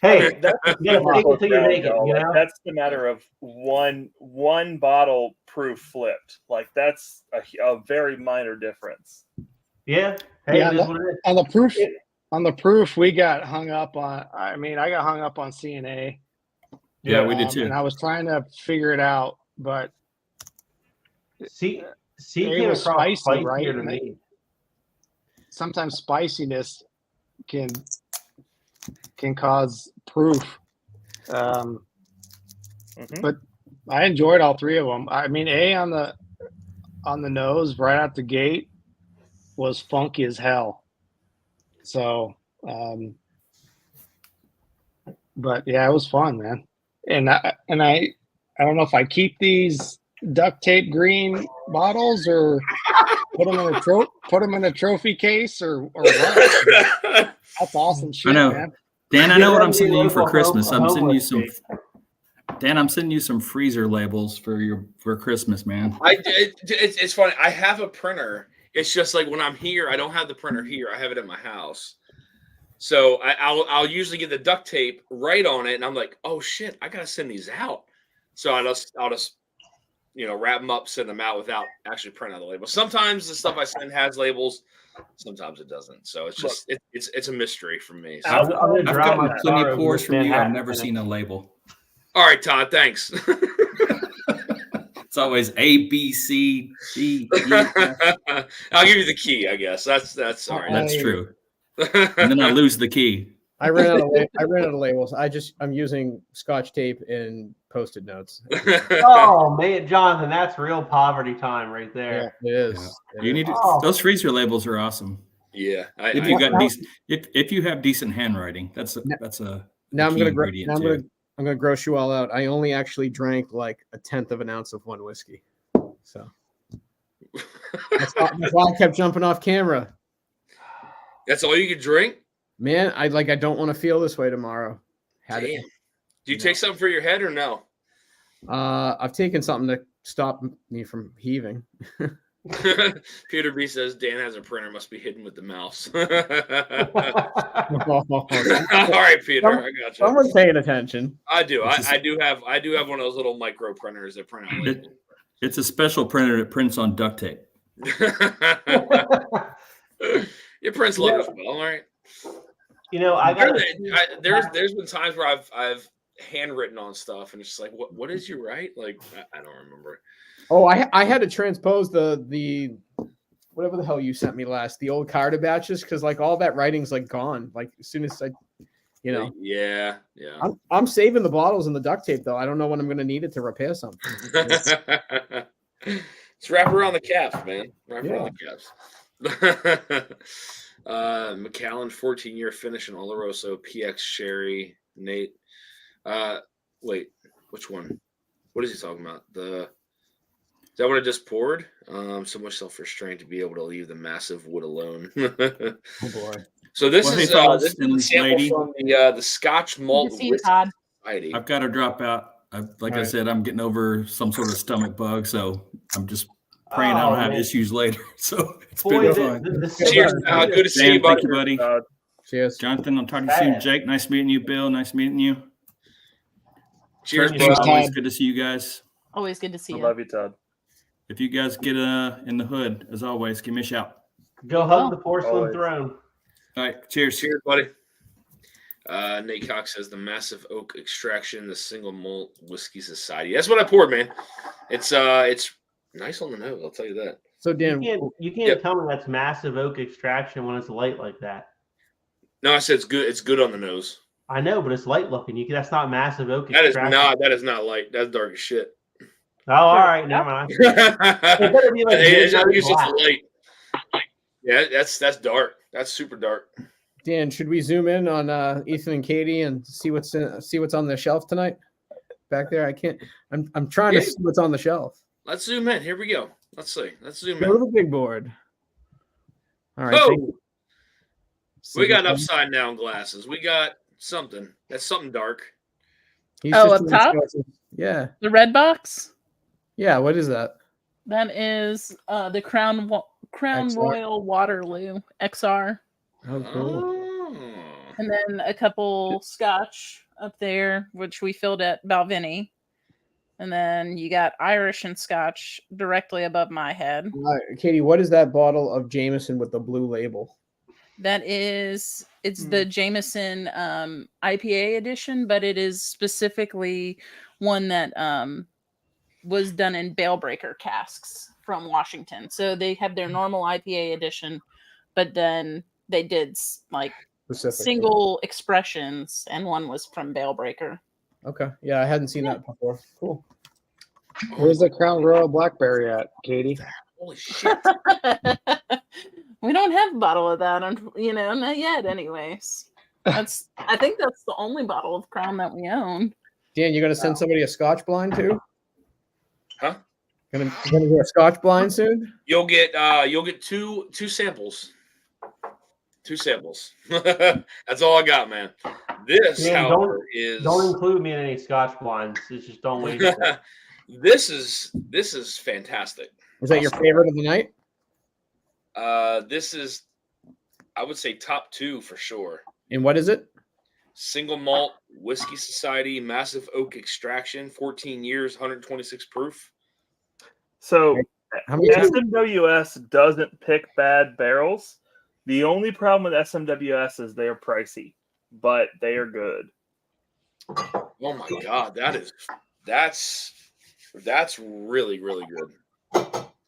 Hey, That's you gotta fake it till you make it. You know. That's the matter of one bottle proof flipped. Like that's a very minor difference. Yeah. Hey, yeah, it is what it is. on the proof, we got hung up on. I mean, I got hung up on CNA. Yeah, we did too. And I was trying to figure it out, but C it came was across spicy, right? spicier to me. Sometimes spiciness can cause proof. But I enjoyed all three of them. I mean, A on the nose right out the gate was funky as hell. So, but yeah, it was fun, man. And I don't know if I keep these duct tape green bottles or put them in a trophy case or what. That's awesome shit, I know. man. Dan, I know what I'm sending you for Local Christmas. I'm sending you homeless some. cake. Dan, I'm sending you some freezer labels for Christmas, man. It's funny. I have a printer. It's just like when I'm here, I don't have the printer here. I have it at my house. So I'll usually get the duct tape right on it, and I'm like, oh shit, I gotta send these out. So I'll just wrap them up, send them out without actually printing out the label. Sometimes the stuff I send has labels, sometimes it doesn't. So it's just it's a mystery for me. So. I'm gonna I've drive my gotten plenty car of pours over from you. I've Manhattan never in it. seen a label. All right, Todd, thanks. It's always A, B, C, D, E, F. I'll give you the key, I guess. That's all right. That's true. And then I lose the key. I ran out of labels. I'm using Scotch tape and Post-it notes. Oh man, Jonathan, that's real poverty time right there. Yeah, it is. Yeah. It You is. need those freezer labels are awesome. Yeah, if you have decent handwriting, that's a Now I'm key gonna ingredient I'm too. gonna gross you all out. I only actually drank like 1/10 of an ounce of one whiskey, so that's why I kept jumping off camera. That's all you could drink? Man, I don't want to feel this way tomorrow. Damn. Do you take something for your head or no? I've taken something to stop me from heaving. Peter B says Dan has a printer, must be hidden with the mouse. All right, Peter, I got you. Someone's paying attention. I do. I do have one of those little micro printers that print out labels. It's a special printer that prints on duct tape. It prints logos well, all right. There's been times where I've handwritten on stuff and it's just like, what did you write? Like I don't remember. Oh, I had to transpose the whatever the hell you sent me last, the old Carta batches, because like all that writing's like gone. Like as soon as Yeah. I'm saving the bottles and the duct tape though. I don't know when I'm gonna need it to repair something. Just wrap around the caps, man. Around the caps. McAllen, 14-year finish in Oloroso, PX Sherry, Nate. Wait, which one? What is he talking about? Is that what I just poured? So much self-restraint to be able to leave the massive wood alone. Oh boy. So this is a sample from the Scotch Malt Whiskey Society. I've got to drop out. I said, I'm getting over some sort of stomach bug, so I'm just praying I don't have issues later. So it's been fun. Cheers. Good to see you, Thank you, buddy. Cheers. Jonathan, I'm talking to you. Jake, nice meeting you. Bill, nice meeting you. Cheers, Always good to see you guys. Always good to see you. I love you, Todd. If you guys get in the hood, as always, give me a shout. Go hug the porcelain throne. All right. Cheers. Cheers, buddy. Nate Cox says the Massive Oak Extraction, the Single Malt Whiskey Society. That's what I poured, man. It's nice on the nose, I'll tell you that. So Dan, you can't tell me that's Massive Oak Extraction when it's light like that. No, I said it's good. It's good on the nose. I know, but it's light looking. That's not Massive Oak Extraction. That is not light. That's dark as shit. Oh, all right, never mind. It better be like it's just light. Yeah, that's dark. That's super dark. Dan, should we zoom in on Ethan and Katie and see what's on the shelf tonight? Back there, I can't. I'm trying to see what's on the shelf. Let's zoom in. Here we go. Let's see. Let's zoom Go to in. the big board. All right. Oh, we got upside down glasses. We got something. That's something dark. Up top? Yeah. The red box? Yeah. What is that? That is the Crown XR? Royal Waterloo XR. Oh, cool. Oh. And then a couple Scotch up there, which we filled at Balvenie. And then you got Irish and Scotch directly above my head. Katie, what is that bottle of Jameson with the blue label? That is, it's the Jameson IPA edition, but it is specifically one that was done in bale breaker casks from Washington. So they have their normal IPA edition, but then they did like single expressions, and one was from bale breaker. Okay. Yeah, I hadn't seen that before. Cool. Where's the Crown Royal Blackberry at, Katie? Holy shit. We don't have a bottle of that, not yet anyways. I think that's the only bottle of Crown that we own. Dan, you gonna send somebody a Scotch blind too? Huh? Gonna do a Scotch blind soon? You'll get two samples. 2 samples. That's all I got, man. This, Dan, however, don't include me in any Scotch blinds. It's just don't waste it. This is fantastic. Is that your favorite of the night? This is, I would say, top 2 for sure. And what is it? Single malt whiskey society, massive oak extraction, 14 years, 126 proof. So How many times? SMWS doesn't pick bad barrels. The only problem with SMWS is they're pricey, but they are good. Oh my god, that's really, really good.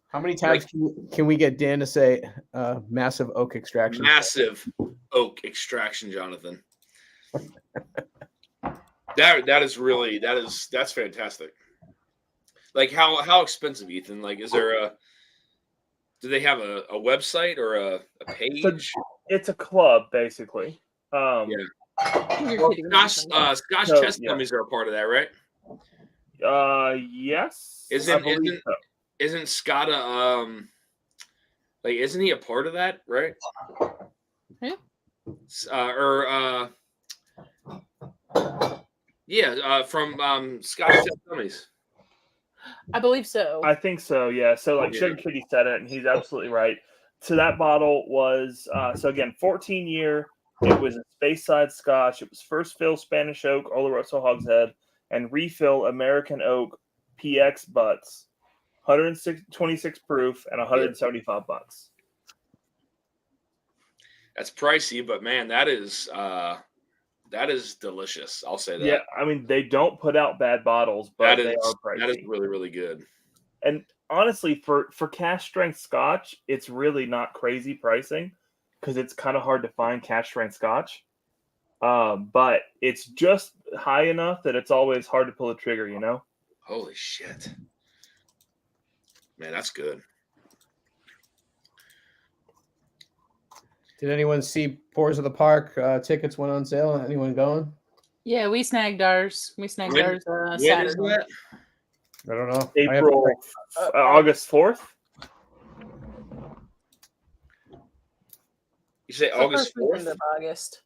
How many times can we get Dan to say massive oak extraction? Massive oak extraction, Jonathan. That's fantastic. Like how expensive, Ethan? Like, is there do they have a website or a page? It's a club, basically. Yeah. Well, Scotch test dummies are a part of that, right? Yes. Isn't Scott isn't he a part of that, right? Yeah. From Scotch test dummies. I believe so. I think so, yeah. So like Sugar Kitty said it, and he's absolutely right. So that bottle was so again 14-year. It was a Speyside Scotch. It was first fill Spanish oak, Oloroso hogshead, and refill American oak PX butts. 126 proof and $175. That's pricey, but man, that is delicious. I'll say that. Yeah, I mean they don't put out bad bottles, but they are pricey. That is really, really good. And honestly, for cash strength Scotch, it's really not crazy pricing because it's kind of hard to find cash strength Scotch. But it's just high enough that it's always hard to pull the trigger, you know? Holy shit. Man, that's good. Did anyone see Pours of the Park tickets went on sale? Anyone going? Yeah, we snagged ours. We snagged ours When Saturday. is that? I don't know. April, August 4th. You say August 4th? Of August.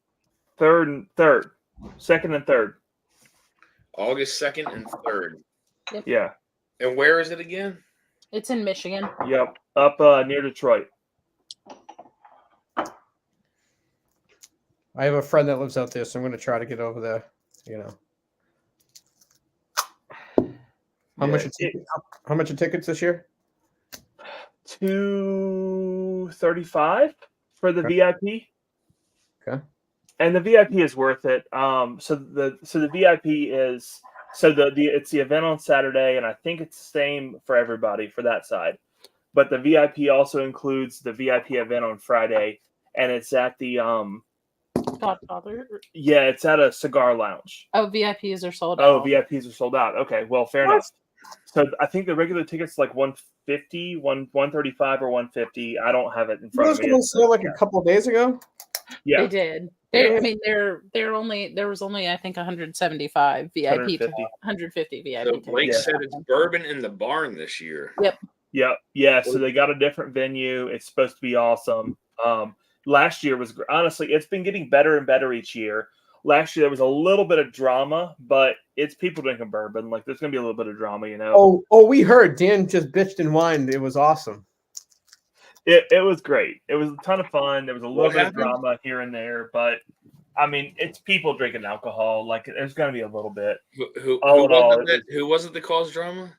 2nd and 3rd. August 2nd and 3rd. Yep. Yeah. And where is it again? It's in Michigan. Yep. Up near Detroit. I have a friend that lives out there, so I'm going to try to get over there. How much are tickets this year? $235 for the VIP. Okay. And the VIP is worth it. So the VIP is it's the event on Saturday, and I think it's the same for everybody for that side. But the VIP also includes the VIP event on Friday, and it's at the Godfather. Yeah, it's at a cigar lounge. Oh, VIPs are sold out. Oh, VIPs are sold out. Okay, well, fair enough. So I think the regular ticket's like $150, $135 or $150. I don't have it in front of me. Those on sale like a couple of days ago. Yeah, they did. I mean, there was only I think 175 VIP, 150 VIP. So Blake said it's bourbon in the barn this year. Yep. Yeah. So they got a different venue. It's supposed to be awesome. Last year was honestly, it's been getting better and better each year. Last year there was a little bit of drama, but it's people drinking bourbon. Like there's gonna be a little bit of drama, you know. Oh, we heard Dan just bitched and whined. It was awesome. It was great. It was a ton of fun. There was a little What bit happened? of drama here and there, but I mean, it's people drinking alcohol. Like, there's going to be a little bit. Who All in all, wasn't that? Who wasn't the cause drama?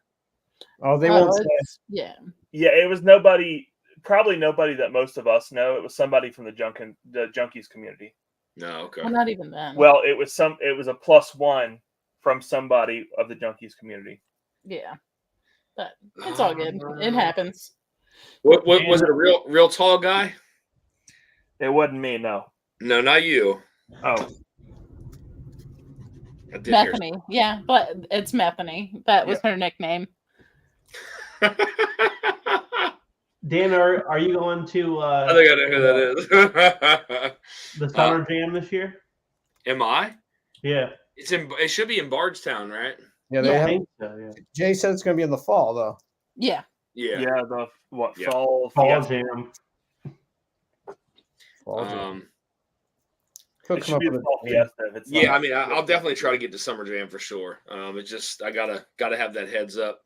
Oh, they Oh, won't say. yeah. Yeah, it was nobody. Probably nobody that most of us know. It was somebody from the junkies community. No, okay. Well, not even then. Well, it was a +1 from somebody of the junkies community. Yeah. But it's all good. It happens. What was it? A real tall guy? It wasn't me, no. No, not you. Oh, I did hear Bethany. Yeah, but it's Bethany. That was her nickname. Dan, are you going to I think I know who that is. the Summer Jam this year? Am I? Yeah. It should be in Bardstown, right? Yeah, Yeah. they I have. think so, yeah. Jay said it's going to be in the fall, though. Yeah. Yeah. yeah. The Yeah. fall Fall Fiesta. Jam. Fall Jam. He'll It come should up be with the fall a- Fiesta. If it's Yeah, not. I mean, I'll definitely try to get to Summer Jam for sure. It's just I gotta have that heads up.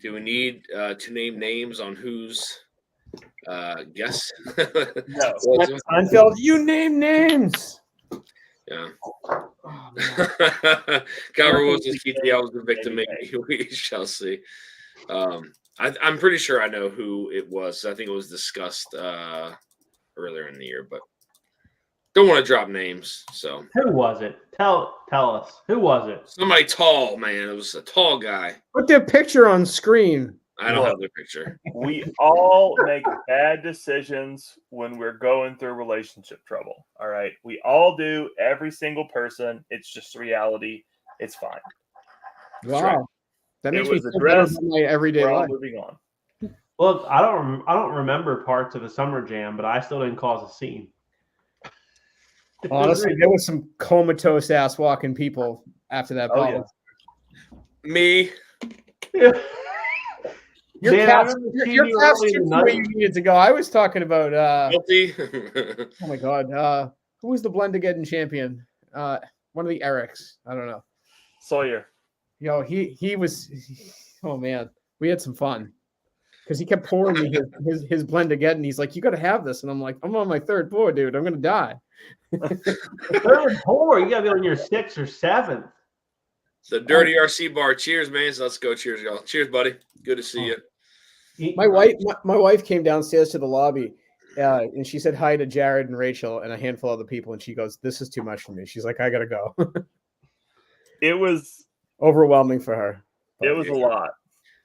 Do we need to name names on who's guests? No. Seinfeld, you name names. Yeah. Oh, man. Cover was just Keith. I was the victim. Maybe we shall see. I'm pretty sure I know who it was. I think it was discussed earlier in the year, but don't want to drop names. So Who was it? Tell us. Who was it? somebody tall, man. It was a tall guy. Put their picture on screen. I don't have the picture. We all make bad decisions when we're going through relationship trouble. All right. We all do. Every single person. It's just reality. It's fine. Wow. right. That It makes me was feel better addressed. than my everyday We're all life. moving on. Well, I don't remember parts of the Summer Jam, but I still didn't cause a scene. Honestly, there was some comatose ass walking people after that Oh, bottle. Me. Yeah. Your Dan, I cat's remember seeing your you cat's early in just the the way night. you needed to go. I was talking about Guilty. oh my god, who was the Blendageddon champion? One of the Erics. I don't know. Sawyer. Yo, he was. Oh man, we had some fun because he kept pouring me his Blendageddon. He's like, "You got to have this," and I'm like, "I'm on my third pour, dude. I'm gonna die." Third pour, you gotta be on your 6th or 7th. The Dirty RC bar. Cheers, man. So let's go. Cheers, y'all. Cheers, buddy. Good to see you. My wife came downstairs to the lobby, and she said hi to Jared and Rachel and a handful of other people, and she goes, "This is too much for me." She's like, "I gotta go." It was Overwhelming for her. a lot.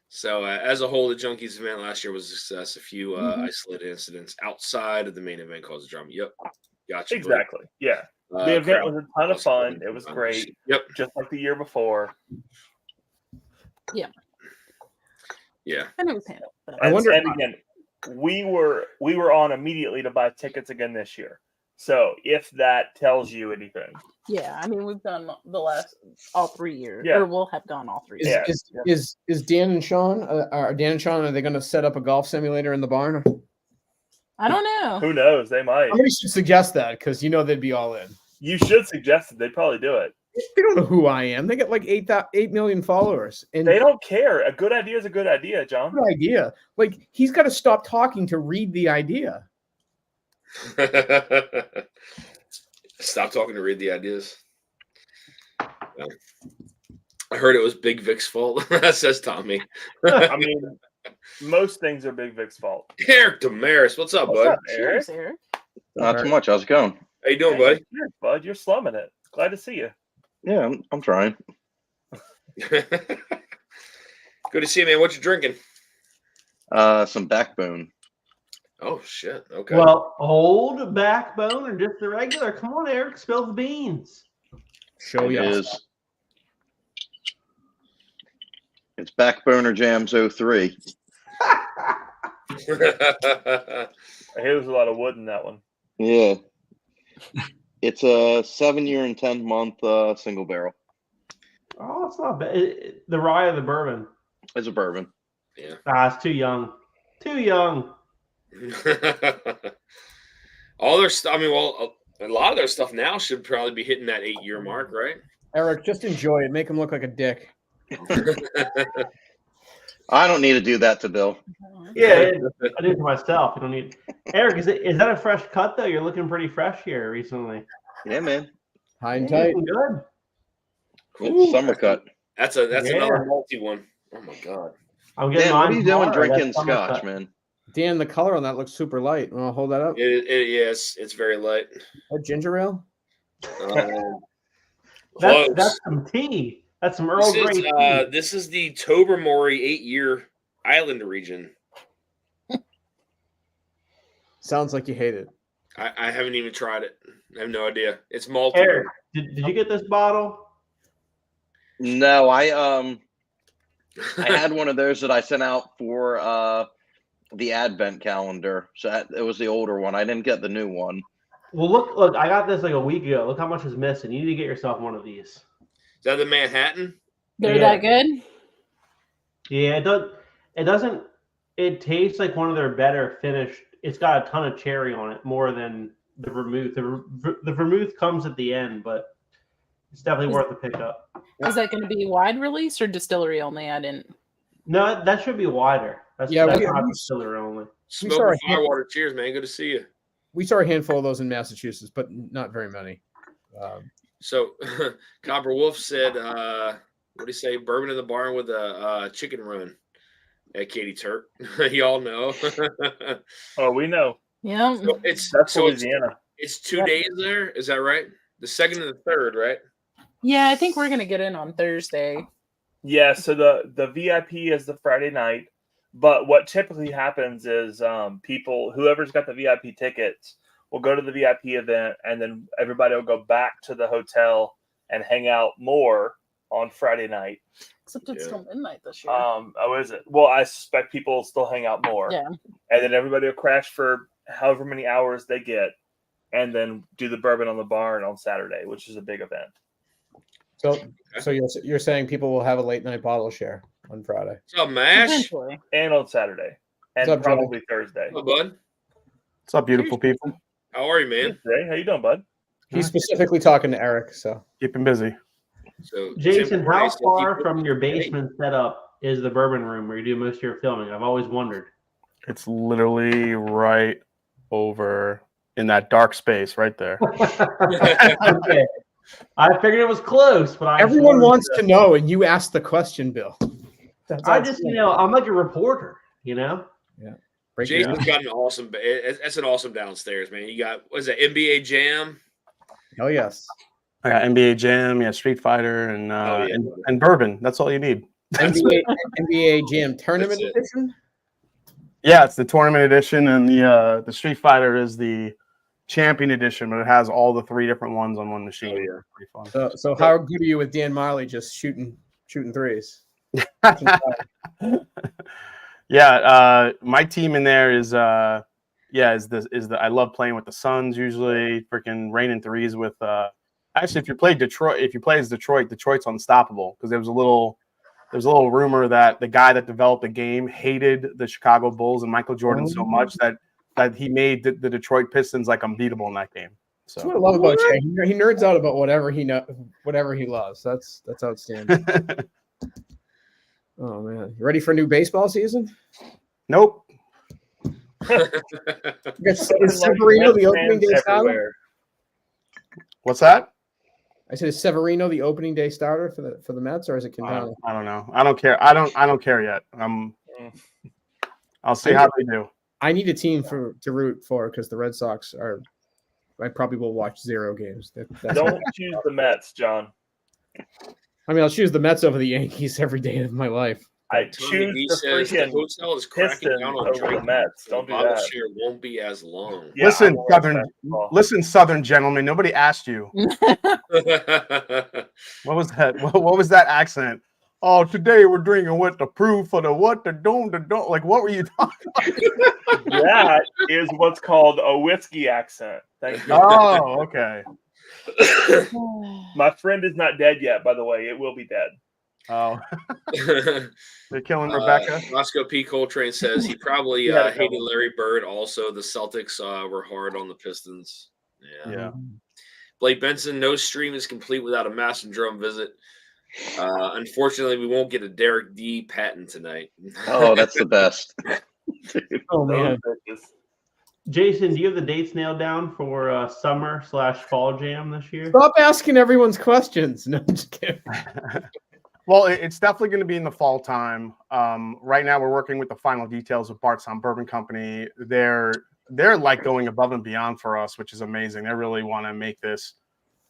So as a whole, the Junkies event last year was a success. A few isolated incidents outside of the main event caused drama. Yep. Gotcha. buddy. Exactly. Yeah. The event crowd was a ton of was fun. It was great. Yep. Just like the year before. Yeah. And it was handled. But I wonder- And again, we were on immediately to buy tickets again this year. So if that tells you anything. yeah, I mean, we've done the last all 3 years. Yeah. Or we'll have gone all 3 Is, years. Yeah. is Dan and Sean? Are Dan and Sean? Are they going to set up a golf simulator in the barn? I don't know. Who knows? They might. Somebody should suggest that because they'd be all in. You should suggest it. They'd probably do it. They don't know who I am. They got like 8 million followers. And They don't care. A good idea is a good idea, John. good idea. Like he's got to stop talking to read the idea. Stop talking to read the ideas. Yeah. I heard it was Big Vic's fault. That says Tommy. I mean, most things are Big Vic's fault. Eric Damaris, what's up, What's bud? up, Eric? Cheers, Eric. Not too much. How's it going? How you doing, Hey, buddy? cheers, bud. You're slumming it. Glad to see you. Yeah, I'm trying. Good to see you, man. What you drinking? Some backbone. Oh shit. Okay. Well, old backbone or just the regular? Come on, Eric, spill the beans. Show It you. is. It's Backboner Jams 03. I hear there's a lot of wood in that one. Yeah. It's a 7-year and 10-month single barrel. Oh, it's not bad. The rye of the bourbon. It's a bourbon. Yeah. It's too young. Too young. All their stuff. I mean, well, a lot of their stuff now should probably be hitting that 8-year mark, right? Eric, just enjoy it. Make him look like a dick. I don't need to do that to Bill. Yeah, I do it to myself. You don't need. Eric, is that a fresh cut though? You're looking pretty fresh here recently. Yeah, man. High and Yeah, tight. looking good. It's summer cut. That's another multi one. Oh my god. I'm getting Dan, what are mine you doing tomorrow. drinking That's summer Scotch, cut. man? Dan, the color on that looks super light. Want to hold that up? Yes, it's very light. That ginger ale? Close. That's some tea. That's some Earl Grey tea. This is the Tobermory 8-year Island region. Sounds like you hate it. I haven't even tried it. I have no idea. It's malty. Eric, did you get this bottle? No, I had one of those that I sent out for the Advent calendar. So it was the older one. I didn't get the new one. Well, look, I got this like a week ago. Look how much is missing. You need to get yourself one of these. Is that the Manhattan? They're that good? Yeah, it doesn't. It tastes like one of their better finished. It's got a ton of cherry on it, more than the vermouth. The vermouth comes at the end, but it's definitely worth a pickup. Is that going to be wide release or distillery only? I didn't. No, that should be wider. That's not distillery only. Smoke and Firewater. Cheers, man. Good to see you. We saw a handful of those in Massachusetts, but not very many. So, Copper Wolf said, what do you say? Bourbon in the barn with a chicken run at Katy Turk. Y'all know. Oh, we know. Yeah. So That's Louisiana. It's 2 days there. Is that right? The 2nd and the 3rd, right? Yeah, I think we're going to get in on Thursday. Yeah, so the VIP is the Friday night, but what typically happens is people, whoever's got the VIP tickets, will go to the VIP event, and then everybody will go back to the hotel and hang out more on Friday night. Except it's still midnight this year. Oh, is it? Well, I suspect people will still hang out more. Yeah. And then everybody will crash for however many hours they get, and then do the bourbon on the barn on Saturday, which is a big event. So you're saying people will have a late night bottle share on Friday? What's up, Mash? Eventually. And on Saturday. And What's up, probably Thursday. Hello, bud. What's up, beautiful people? How are you, man? Hey, how you doing, bud? He's specifically talking to Eric, so Keeping busy. So, Jason, how Tim, far from your basement setup is the bourbon room where you do most of your filming? I've always wondered. It's literally right over in that dark space right there. Okay. I figured it was close, but everyone wants to know, and you asked the question, Bill. I'm like a reporter, Yeah. Jason's got an awesome. That's an awesome downstairs, man. You got what is that NBA Jam? Oh yes. I got NBA Jam, Street Fighter, and bourbon. That's all you need. NBA Jam Tournament Edition. Yeah, it's the tournament edition, and the Street Fighter is the champion edition, but it has all the 3 different ones on one machine. Oh, yeah. Pretty fun. So how good are you with Dan Marley just shooting threes? Yeah, my team in there is I love playing with the Suns usually, freaking raining threes with actually if you play as Detroit, Detroit's unstoppable because there's a little rumor that the guy that developed the game hated the Chicago Bulls and Michael Jordan so much that he made the Detroit Pistons like unbeatable in that game. So that's what I love about Jay. He nerds out about whatever he loves. That's outstanding. Oh man, you ready for a new baseball season? Nope. Is Severino the opening day starter? What's that? I said, is Severino the opening day starter for the Mets, or is it Quintana? I don't know. I don't care. I don't care yet. I'll see how they do. I need a team to root for because the Red Sox are. I probably will watch 0 games. Don't choose the Mets, John. I mean, I'll choose the Mets over the Yankees every day of my life. I choose the freaking hotel is cracking Pistons down on over drinking. the Mets. Don't do Bottle that. share won't be as long. Yeah, listen, Southern gentlemen. Nobody asked you. What was that? What was that accent? Oh, today we're drinking what the proof of the don't. Like, what were you talking about? That is what's called a whiskey accent. Thank you. Oh, okay. My friend is not dead yet, by the way. It will be dead. Oh. They're killing Rebecca. Roscoe P. Coltrane says he probably hated Larry Bird. Also, the Celtics were hard on the Pistons. Yeah. Yeah. Blake Benson, no stream is complete without a Mass and Drum visit. Unfortunately, we won't get a Derek D patent tonight. Oh, that's the best. Oh man. Jason, do you have the dates nailed down for summer/fall jam this year? Stop asking everyone's questions. No, I'm just kidding. Well, it's definitely going to be in the fall time. Right now, we're working with the final details with Bardstown Bourbon Company. They're like going above and beyond for us, which is amazing. They really want to make this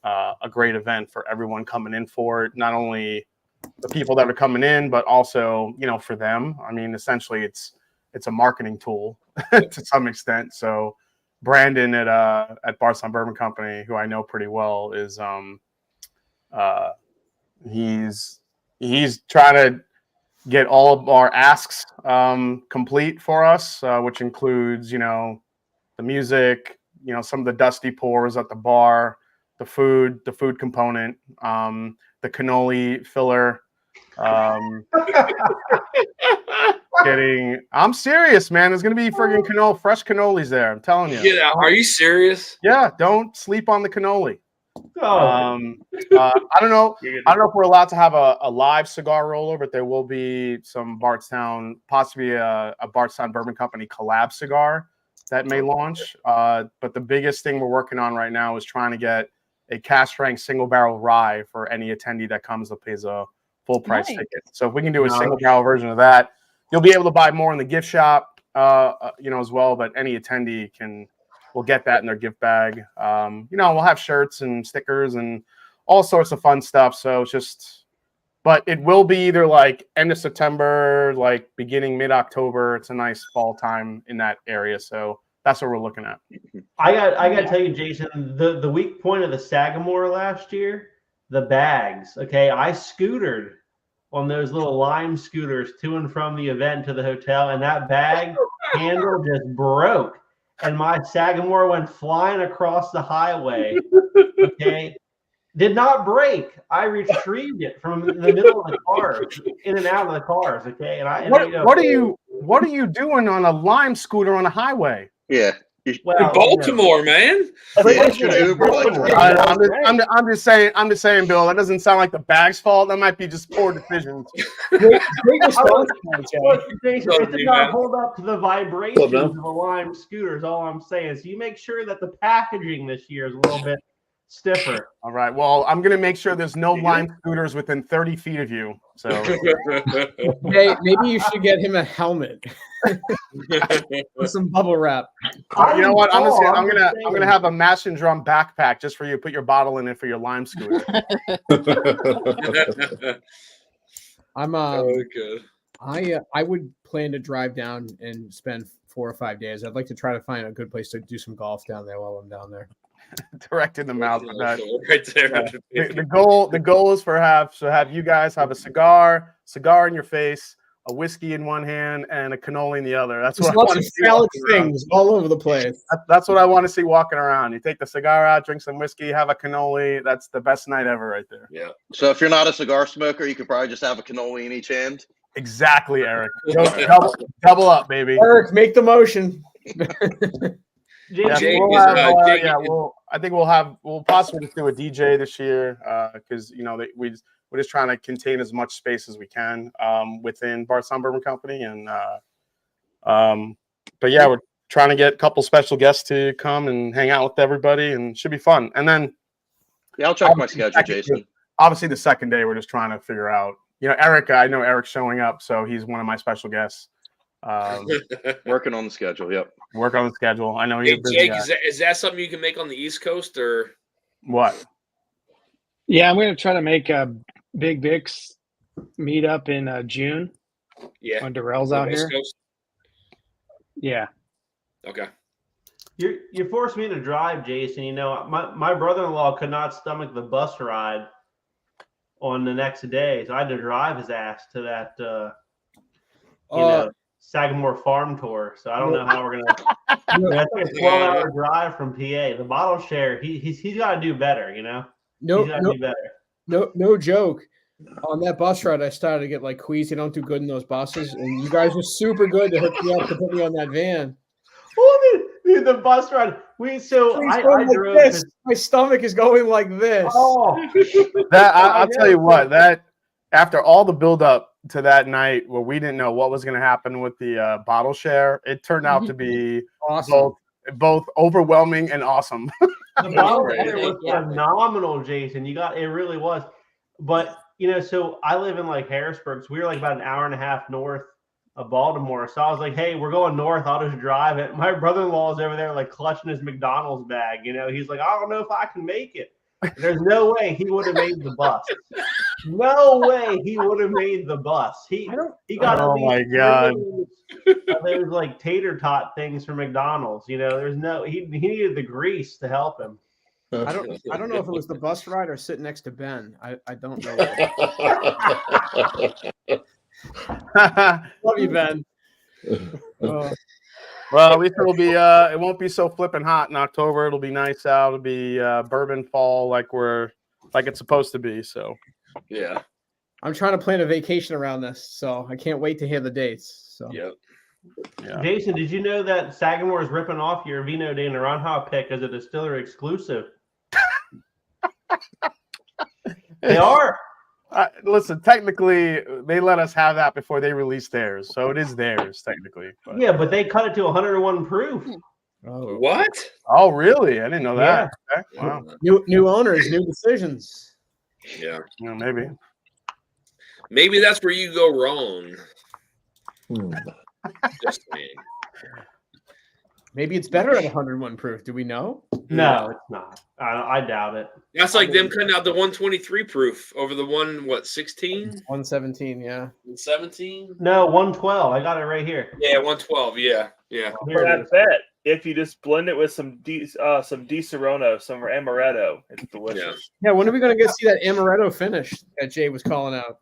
a great event for everyone coming in for it. Not only the people that are coming in, but also, you know, for them. I mean, essentially, it's a marketing tool to some extent. So, Brandon at Bardstown Bourbon Company, who I know pretty well, is he's trying to get all of our asks complete for us, which includes, you know, the music, you know, some of the dusty pours at the bar, the food component, the cannoli filler. I'm serious, man. There's gonna be freaking fresh cannolis there. I'm telling you. Get out. Are you serious? Yeah, don't sleep on the cannoli. Oh. I don't know if we're allowed to have a live cigar roller, but there will be some Bardstown, possibly a Bardstown Bourbon Company collab cigar that may launch. But the biggest thing we're working on right now is trying to get a cask strength single barrel rye for any attendee that comes that pays a full price ticket. So if we can do a single barrel version of that, you'll be able to buy more in the gift shop, you know, as well. But any attendee will get that in their gift bag. You know, we'll have shirts and stickers and all sorts of fun stuff. So it's just, but it will be either like end of September, like beginning mid-October. It's a nice fall time in that area. So that's what we're looking at. I got to tell you, Jason, the weak point of the Sagamore last year, the bags. Okay, I scootered on those little Lime scooters to and from the event to the hotel, and that bag handle just broke. And my Sagamore went flying across the highway. Okay, did not break. I retrieved it from the middle of the cars, in and out of the cars. Okay, and what are you doing on a Lime scooter on a highway? Yeah. Well, in Baltimore, man. I'm just saying, Bill. That doesn't sound like the bag's fault. That might be just poor decisions. It did not hold up to the vibrations of the Lime scooters. All I'm saying is, you make sure that the packaging this year is a little bit stiffer. All right. Well, I'm going to make sure there's no Lime scooters within 30 feet of you. So hey, maybe you should get him a helmet with some bubble wrap. You know what? I'm gonna have a Mash and Drum backpack just for you. Put your bottle in it for your Lime scooter. I would plan to drive down and spend 4 or 5 days. I'd like to try to find a good place to do some golf down there while I'm down there. Direct in the mouth with that. Right there. Yeah. The goal is have you guys have a cigar in your face, a whiskey in one hand, and a cannoli in the other. That's what I want to see. Salad things all over the place. That's what I want to see walking around. You take the cigar out, drink some whiskey, have a cannoli. That's the best night ever, right there. Yeah. So if you're not a cigar smoker, you could probably just have a cannoli in each hand. Exactly, Eric. Double up, baby. Eric, make the motion. I think we'll possibly just do a DJ this year because we're just trying to contain as much space as we can within Bardstown Bourbon Company, and but yeah, we're trying to get a couple special guests to come and hang out with everybody, and it should be fun. And then I'll check my schedule, Jason. Obviously, the second day we're just trying to figure out. Eric, I know Eric's showing up, so he's one of my special guests. Working on the schedule. Yep. Work on the schedule. I know. Hey, Jake, is that something you can make on the East Coast or what? Yeah, I'm going to try to make a Big Vic's meet up in June. Yeah. When Darrell's out here. Coast? Yeah. Okay. You forced me to drive, Jason. My brother-in-law could not stomach the bus ride on the next day, so I had to drive his ass to that Sagamore farm tour. So I don't know how we're gonna. That's like a 12-hour drive from PA. The bottle share, he's got to do better. Do better. No joke. On that bus ride, I started to get like queasy. I don't do good in those buses, and you guys were super good to hook me up to put me on that van. Oh, the bus ride. I drove. My stomach is going like this. Oh, I'll tell you what, that after all the build up to that night where we didn't know what was going to happen with the bottle share, it turned out to be Awesome. both overwhelming and awesome. The bottle share Right. was phenomenal, Jason. It really was. But so I live in like Harrisburg, so we were like about an hour and a half north of Baltimore. So I was like, hey, we're going north. I'll just drive it. My brother-in-law is over there like clutching his McDonald's bag. He's like, I don't know if I can make it. There's no way he would have made the bus. No way he would have made the bus. He got Oh my God. those like tater tot things from McDonald's. There's no he needed the grease to help him. I don't know if it was the bus ride or sitting next to Ben. I don't know. Love you, Ben. Well, at least it'll be it won't be so flipping hot in October. It'll be nice out. It'll be bourbon fall like it's supposed to be. So Yeah. I'm trying to plan a vacation around this, so I can't wait to hear the dates. So Yep. yeah. Jason, did you know that Sagamore is ripping off your Vino de Naranjo pick as a distillery exclusive? They are. Listen, technically, they let us have that before they released theirs, so it is theirs technically. But. Yeah, but they cut it to 101 proof. oh. What? Oh, really? I didn't know that. Okay. Wow. New owners, new decisions. Yeah. Yeah, maybe. Maybe that's where you go wrong. Just saying. Maybe it's better at 101 proof. Do we know? No, it's not. I doubt it. That's like them cutting out the 123 proof over the 16? 117, yeah. 17? No, 112. I got it right here. Yeah, 112. Yeah. Here But it I is. bet if you just blend it with some Di Serono, some amaretto, it's delicious. Yeah, when are we going to get see that amaretto finish that Jay was calling out?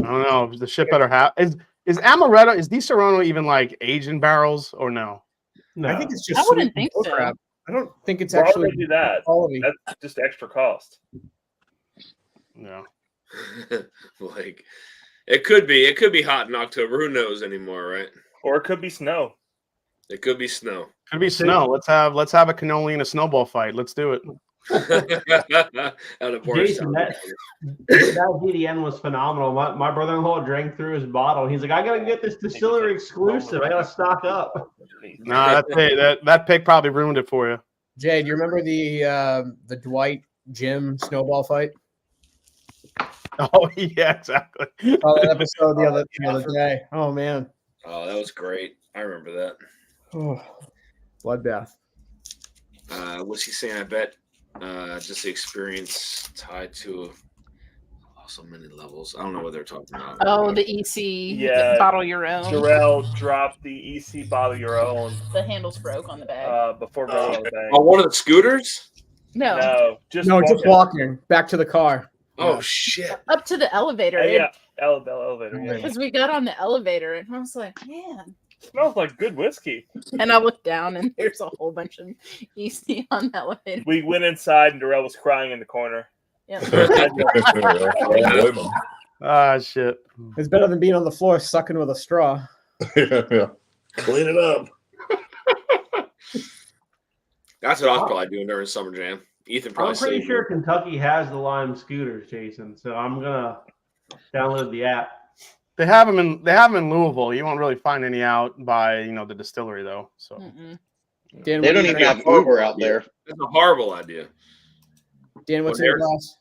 I don't know. The shit better have is amaretto. Is Di Serono even like aged in barrels or no? No. I think it's just I wouldn't sweet think bull so. crap. I don't think it's Why would actually they do that? quality. That's just extra cost. No. Like it could be hot in October. Who knows anymore, right? Or it could be snow. It could be snow. Could be snow. Let's have a cannoli and a snowball fight. Let's do it. Out of Jason, that VDN was phenomenal. My brother-in-law drank through his bottle. He's like, I gotta get this distillery exclusive. I gotta stock up. No, that pick probably ruined it for you. Jay, do you remember the Dwight Jim snowball fight? Oh yeah, exactly. Oh, that episode the other day. Oh man. Oh, that was great. I remember that. Oh, bloodbath. What's he saying? I bet just the experience tied to so many levels. I don't know what they're talking about. Oh, the EC bottle your own. Jarrell dropped the EC bottle your own. The handles broke on the bag. Before going on the bag. On one of the scooters? No. Just walking back to the car. Oh shit! Up to the elevator. Yeah, elevator. Yeah. Because we got on the elevator and I was like, man. Smells like good whiskey. And I looked down and there's a whole bunch of EC on the elevator. We went inside and Darrell was crying in the corner. Yeah. Ah, shit. It's better than being on the floor sucking with a straw. Yeah. Clean it up. That's what I was probably doing during Summer Jam. Ethan probably. I'm pretty sure Kentucky has the Lime scooters, Jason. So I'm gonna download the app. They have them in Louisville. You won't really find any out by the distillery though. So Dan, they don't even have Uber out there. That's a horrible idea. Dan, what's in your glass?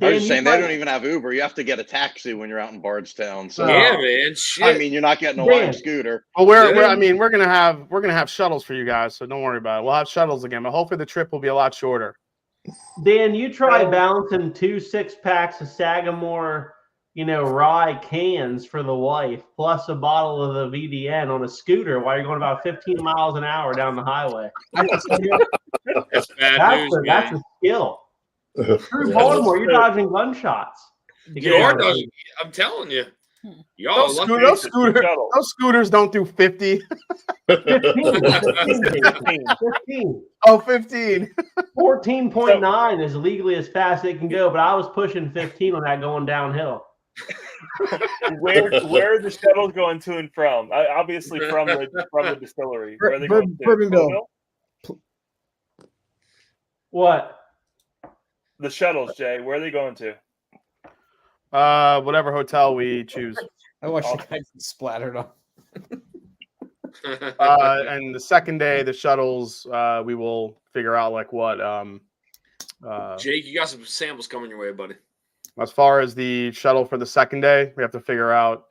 I was just saying they don't even have Uber. You have to get a taxi when you're out in Bardstown. So yeah, man. Shit. I mean, you're not getting a Lime scooter. Well, we're gonna have shuttles for you guys, so don't worry about it. We'll have shuttles again, but hopefully the trip will be a lot shorter. Dan, you try balancing 2 6-packs of Sagamore, rye cans for the wife, plus a bottle of the VDN on a scooter while you're going about 15 miles an hour down the highway. That's bad news, that's a skill. Through Baltimore, you're dodging gunshots. You are dodging. I'm telling you. Y'all those scooters don't do 50. 15. 15. 14.9 is legally as fast as they can go, but I was pushing 15 on that going downhill. Where are the shuttles going to and from? Obviously from the distillery. Where are they going to? Bourbonville. What? The shuttles, Jay. Where are they going to? Whatever hotel we choose. I watched the guy get splattered on. And the second day, the shuttles, we will figure out like what. Jake, you got some samples coming your way, buddy. As far as the shuttle for the second day, we have to figure out.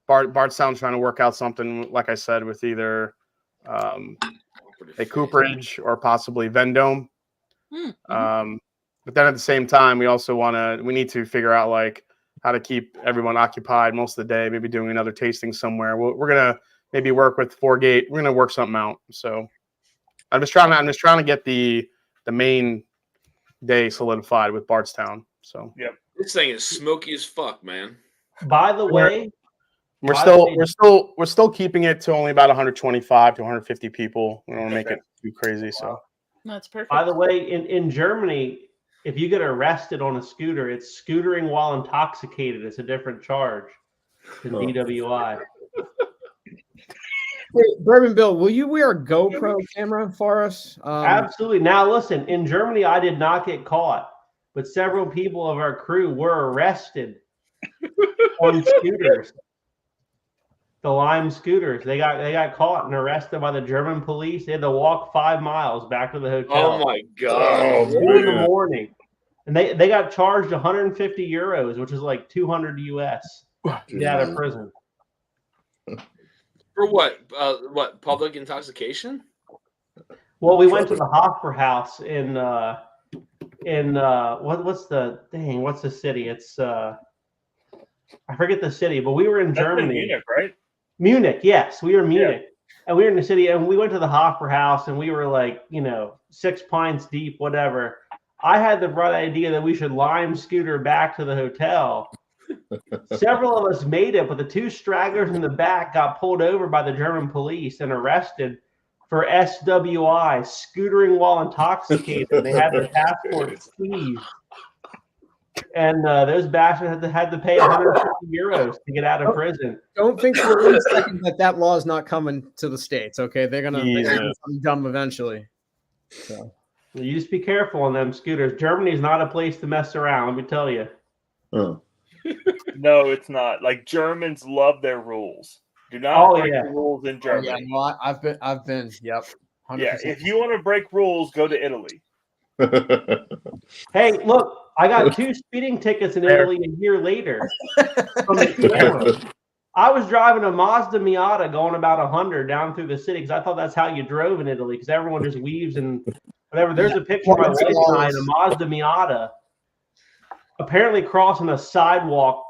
Bardstown's trying to work out something, like I said, with either a Cooperage or possibly Vendome. But then at the same time, we need to figure out like how to keep everyone occupied most of the day. Maybe doing another tasting somewhere. We're gonna maybe work with Foregate. We're gonna work something out. So I'm just trying to get the main day solidified with Bardstown. So Yep, this thing is smoky as fuck, man. By the way, we're still keeping it to only about 125 to 150 people. We don't want to make it too crazy. So That's perfect. by the way, in Germany, if you get arrested on a scooter, it's scootering while intoxicated. It's a different charge than DWI. Wait, Bourbon Bill, will you wear a GoPro camera for us? Absolutely. Now, listen, in Germany, I did not get caught, but several people of our crew were arrested on scooters. The Lime scooters. They got caught and arrested by the German police. They had to walk 5 miles back to the hotel. Oh my god! 2 in the morning, and they got charged 150 euros, which is like 200 US. To get out of prison. For what? What, public intoxication? Well, we went to the Hofbrauhaus in what's the city? It's I forget the city, but we were in Germany. Munich, right? Munich, yes, we were in Munich, and we were in the city, and we went to the Hofbrauhaus, and we were like, 6 pints deep, whatever. I had the bright idea that we should Lime scooter back to the hotel. Several of us made it, but the 2 stragglers in the back got pulled over by the German police and arrested for SWI, scootering while intoxicated. They had their passports seized. And those bastards had to pay 150 euros to get out of prison. Don't think for 1 second that law is not coming to the States, okay? They're gonna do something dumb eventually. So You just be careful on them scooters. Germany is not a place to mess around, let me tell you. No, it's not. Like, Germans love their ruls. Do not break the rules in Germany. Yeah, well, I've been. Yep. 100%. Yeah, if you want to break rules, go to Italy. Hey, look, I got 2 speeding tickets in Italy a year later. From the camera. I was driving a Mazda Miata going about 100 down through the city because I thought that's how you drove in Italy because everyone just weaves and whatever. There's a picture of my wife and I in a Mazda Miata apparently crossing a sidewalk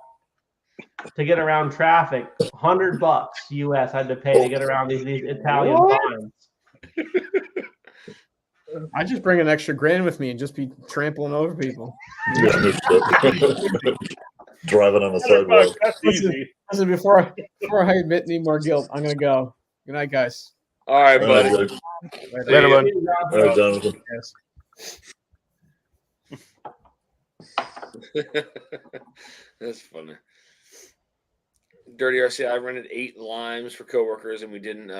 to get around traffic. $100 US I had to pay to get around these Italian signs. I just bring an extra grand with me and just be trampling over people. Driving on the sidewalk. That's easy. Listen, before I admit any more guilt, I'm gonna go. Good night, guys. All right, buddy. Later, buddy. All right, Jonathan. Yes. That's funny. Dirty RC, I rented 8 limes for coworkers, and we didn't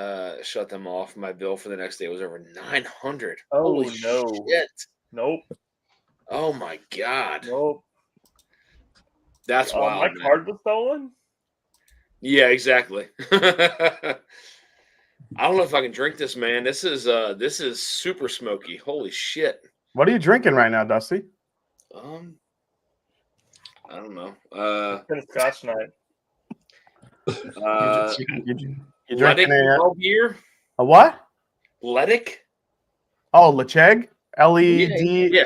shut them off. My bill for the next day was over $900. Oh, Holy no. shit! Nope. Oh my god! Nope. That's wild. My man. card was stolen? Yeah, exactly. I don't know if I can drink this, man. This is super smoky. Holy shit! What are you drinking right now, Dusty? I don't know. It's been a Scotch night. You drinking a beer? A what? Letic? Oh, Lecheg? LED? Yeah,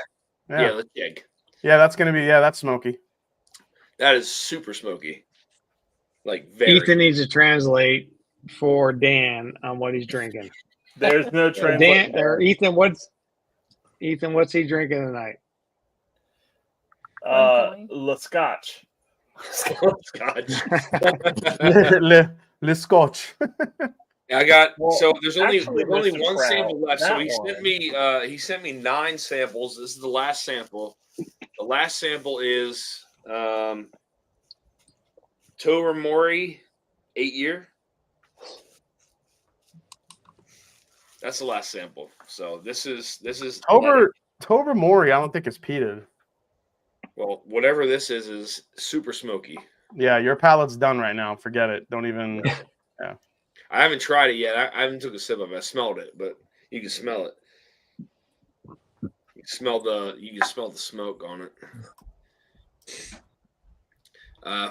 Lecheg. Yeah, that's gonna be that's smoky. That is super smoky. Like very. Ethan needs to translate for Dan on what he's drinking. There's no translation. Dan or Ethan, what's he drinking tonight? Le Scotch. Scotch. Le Scotch. I got there's only actually, one Mr. sample left. So he one. sent me 9 samples. This is the last sample. The last sample is Tobermory 8-year. That's the last sample. So this is Tobermory. I don't think it's peated. Well, whatever this is super smoky. Yeah, your palate's done right now. Forget it. Don't even. Yeah. I haven't tried it yet. I haven't took a sip of it. I smelled it, but you can smell it. You can smell the smoke on it.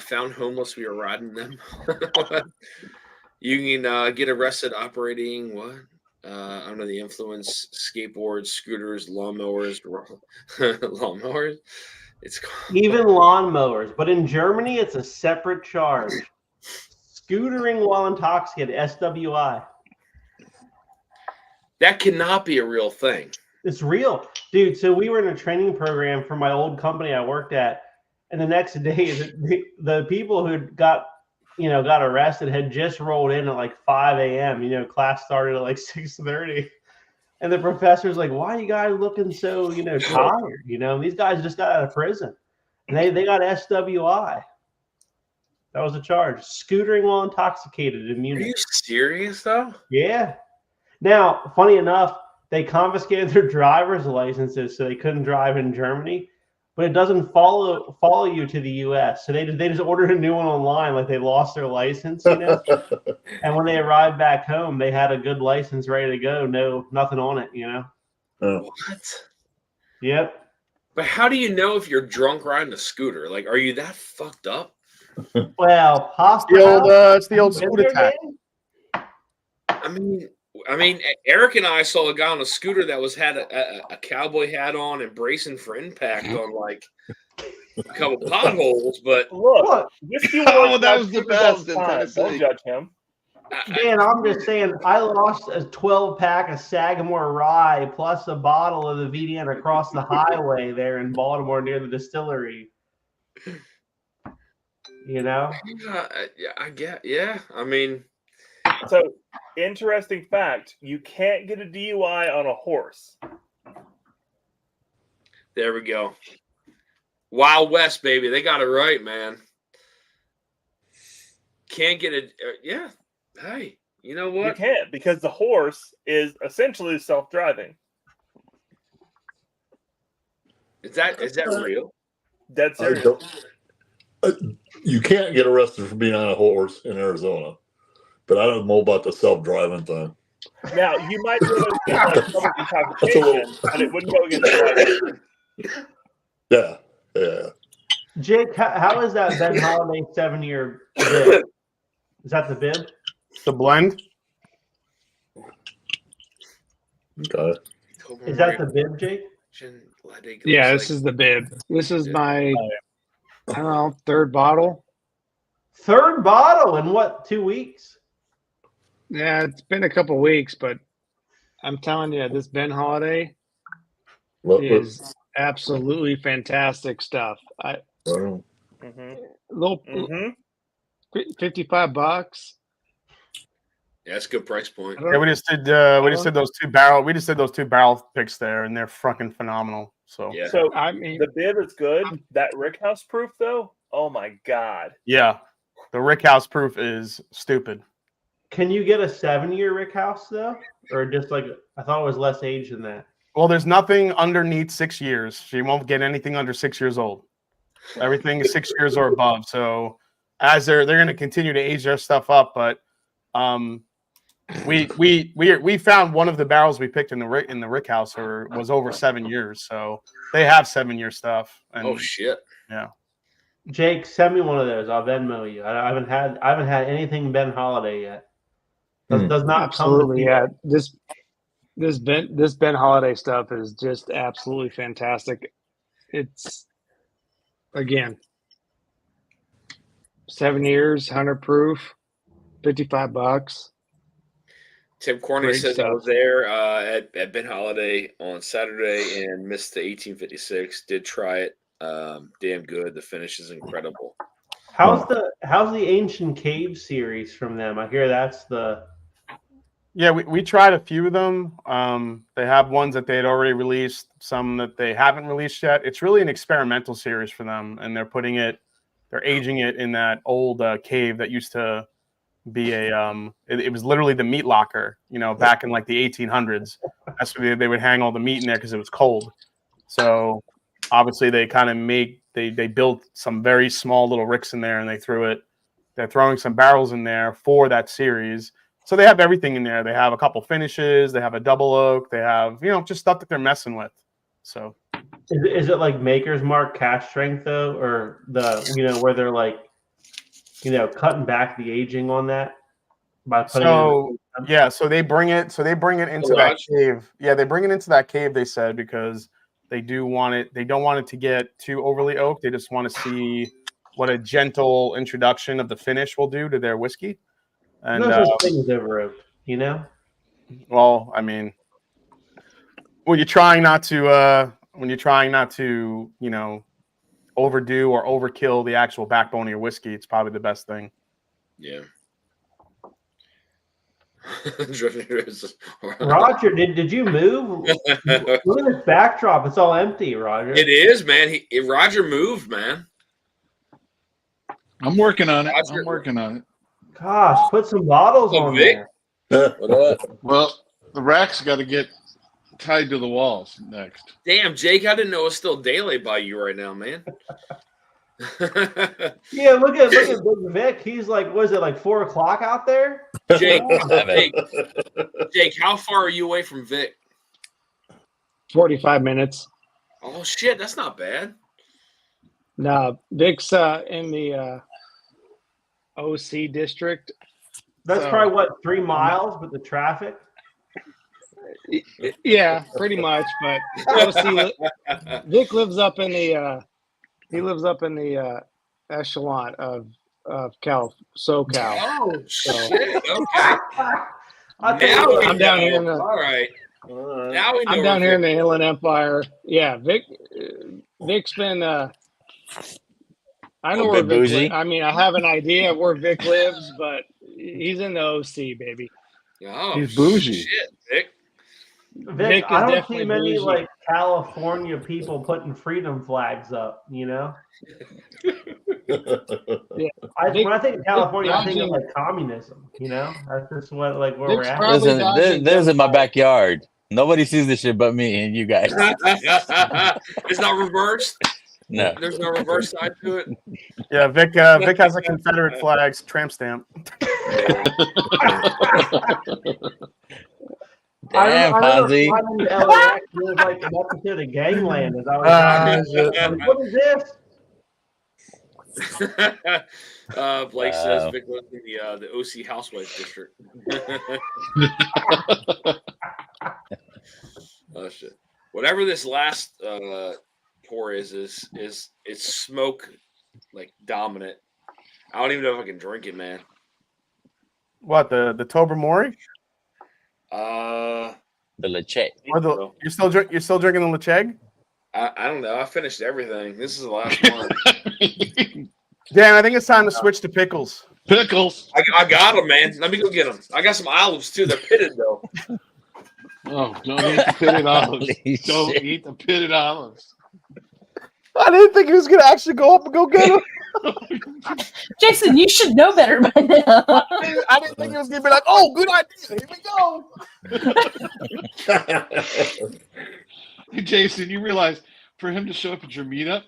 Found homeless. We are riding them. You can get arrested operating what? Under the influence, skateboards, scooters, lawnmowers, lawnmowers. It's Even lawnmowers, but in Germany, it's a separate charge. Scootering while intoxicated, SWI. That cannot be a real thing. It's real, dude. So we were in a training program for my old company I worked at, and the next day, the people who got arrested had just rolled in at like 5 a.m. Class started at like 6:30. And the professor's like, why are you guys looking so, tired? These guys just got out of prison. And they got SWI. That was a charge. Scootering while intoxicated in Munich. Are you serious, though? Yeah. Now, funny enough, they confiscated their driver's licenses so they couldn't drive in Germany. But it doesn't follow you to the U.S. So they just ordered a new one online, like they lost their license, And when they arrived back home, they had a good license ready to go. No, nothing on it, What? Yep. But how do you know if you're drunk riding a scooter? Like, are you that fucked up? Well, It's the old scooter attack. I mean, Eric and I saw a guy on a scooter that had a cowboy hat on and bracing for impact on like a couple potholes. But look, that was the best in Tennessee. Don't judge him. Dan, I'm just saying, I lost a 12-pack of Sagamore Rye plus a bottle of the VDN across the highway there in Baltimore near the distillery. Yeah, I get. Yeah, I mean. So, interesting fact: you can't get a DUI on a horse. There we go. Wild West, baby. They got it right, man. Can't get it. Yeah. Hey, you know what? You can't because the horse is essentially self-driving. Is that real? Dead serious. You can't get arrested for being on a horse in Arizona, but I don't know about the self-driving thing. Now you might be able to get like public intoxication, but it wouldn't go against the law. Yeah. Jake, how is that Ben Holiday 7-year bib? Is that the bib? The blend. Okay. Is that the bib, Jake? Yeah, this is the bib. This is my, I don't know, third bottle. Third bottle in what, 2 weeks? Yeah, it's been a couple weeks, but I'm telling you, this Ben Holiday is absolutely fantastic stuff. $55. Yeah, that's a good price point. Yeah, we just did those two barrel picks there, and they're fucking phenomenal. So yeah. So I mean, the bib is good. That Rickhouse proof though, oh my god. Yeah, the Rickhouse proof is stupid. Can you get a 7-year Rickhouse though, or just like I thought it was less age than that? Well, there's nothing underneath 6 years. So you won't get anything under 6 years old. Everything is 6 years or above. So as they're going to continue to age their stuff up, but we found one of the barrels we picked in the Rickhouse was over 7 years. So they have 7-year stuff. And, oh shit! Yeah. Jake, send me one of those. I'll Venmo you. I haven't had anything Ben Holiday yet. Does not absolutely yeah. This Ben Holiday stuff is just absolutely fantastic. It's again 7 years, 100 proof, $55. Tim Corney Great says stuff. I was there at Ben Holiday on Saturday and missed the 1856. Did try it. Damn good. The finish is incredible. How's the Ancient Cave series from them? I hear that's the. Yeah, we tried a few of them. They have ones that they had already released, some that they haven't released yet. It's really an experimental series for them, and they're aging it in that old cave that used to be it was literally the meat locker, back in like the 1800s. That's where they would hang all the meat in there because it was cold. So obviously they kind of make they built some very small little ricks in there, and they threw it. They're throwing some barrels in there for that series. So they have everything in there. They have a couple finishes. They have a double oak. They have, just stuff that they're messing with. So is it like Maker's Mark cash strength though, or where they're like, cutting back the aging on that by putting so they bring it into that cave. Yeah, they bring it into that cave, they said, because they don't want it to get too overly oaked. They just want to see what a gentle introduction of the finish will do to their whiskey. And no such thing as over oaked, Well, I mean, when you're trying not to overdo or overkill the actual backbone of your whiskey, it's probably the best thing. Yeah. Roger, did you move? Look at this backdrop; it's all empty, Roger. It is, man. Roger moved, man. I'm working on it. Gosh, put some bottles on Vic. there. Well, the racks got to get tied to the walls next. Damn, Jake, I didn't know it was still daylight by you right now, man. Yeah, look at Big Vic. He's like, what is it, like 4 o'clock out there? Jake, how far are you away from Vic? 45 minutes. Oh shit, that's not bad. No, Vic's in the OC district. That's probably what, 3 miles with the traffic. Yeah, pretty much. But Vic lives up in the echelon of SoCal. Oh So, shit! Okay. I'm down here in the. All right. Now we know I'm down here in the Inland Empire. Yeah, Vic's been. I know where Vic lives. I mean, I have an idea of where Vic lives, but he's in the OC, baby. Oh, he's bougie. Shit, Vic. Vic, I don't see many like California people putting freedom flags up. Yeah. When I think of California, I think of like communism. That's just what where we're at. Listen, there's in my backyard. Nobody sees this shit but me and you guys. It's not reversed. No, there's no reverse side to it. Yeah, Vic has a Confederate flag's tramp stamp. Damn, Fonzie. I LAX, it was like an episode of Gangland as I was what is this? Blake says Vic lives in the OC housewife district. Oh shit! Whatever this last pour is it's smoke like dominant. I don't even know if I can drink it, man. What, the Tobermory? The Leche. Or you're still drinking the Lecheg? I don't know. I finished everything. This is the last one. Dan, I think it's time to switch to pickles. Pickles. I got them, man. Let me go get them. I got some olives too. They're pitted though. Oh, don't eat the pitted olives. Don't eat the pitted olives. I didn't think he was gonna actually go up and go get them. Jason, you should know better by now. I didn't think he was gonna be like, "Oh, good idea. Here we go." Hey, Jason, you realize for him to show up at your meetup,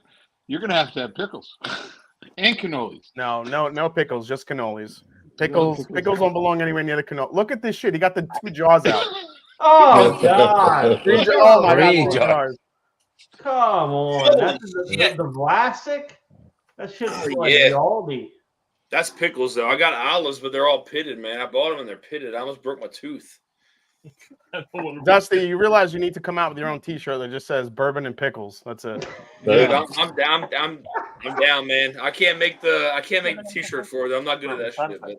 you're gonna have to have pickles and cannolis. No pickles, just cannolis. Pickles don't belong anywhere near the cannoli. Look at this shit. He got the 2 jaws out. Oh God! Oh my God! Jars. Come on, that's the Vlasic. That shit's like Aldi. That's pickles though. I got olives, but they're all pitted, man. I bought them and they're pitted. I almost broke my tooth. Dusty, you realize you need to come out with your own T-shirt that just says "bourbon and pickles." That's it. Dude, I'm down. I'm down, man. I can't make the T-shirt for it. I'm not good at that shit. But...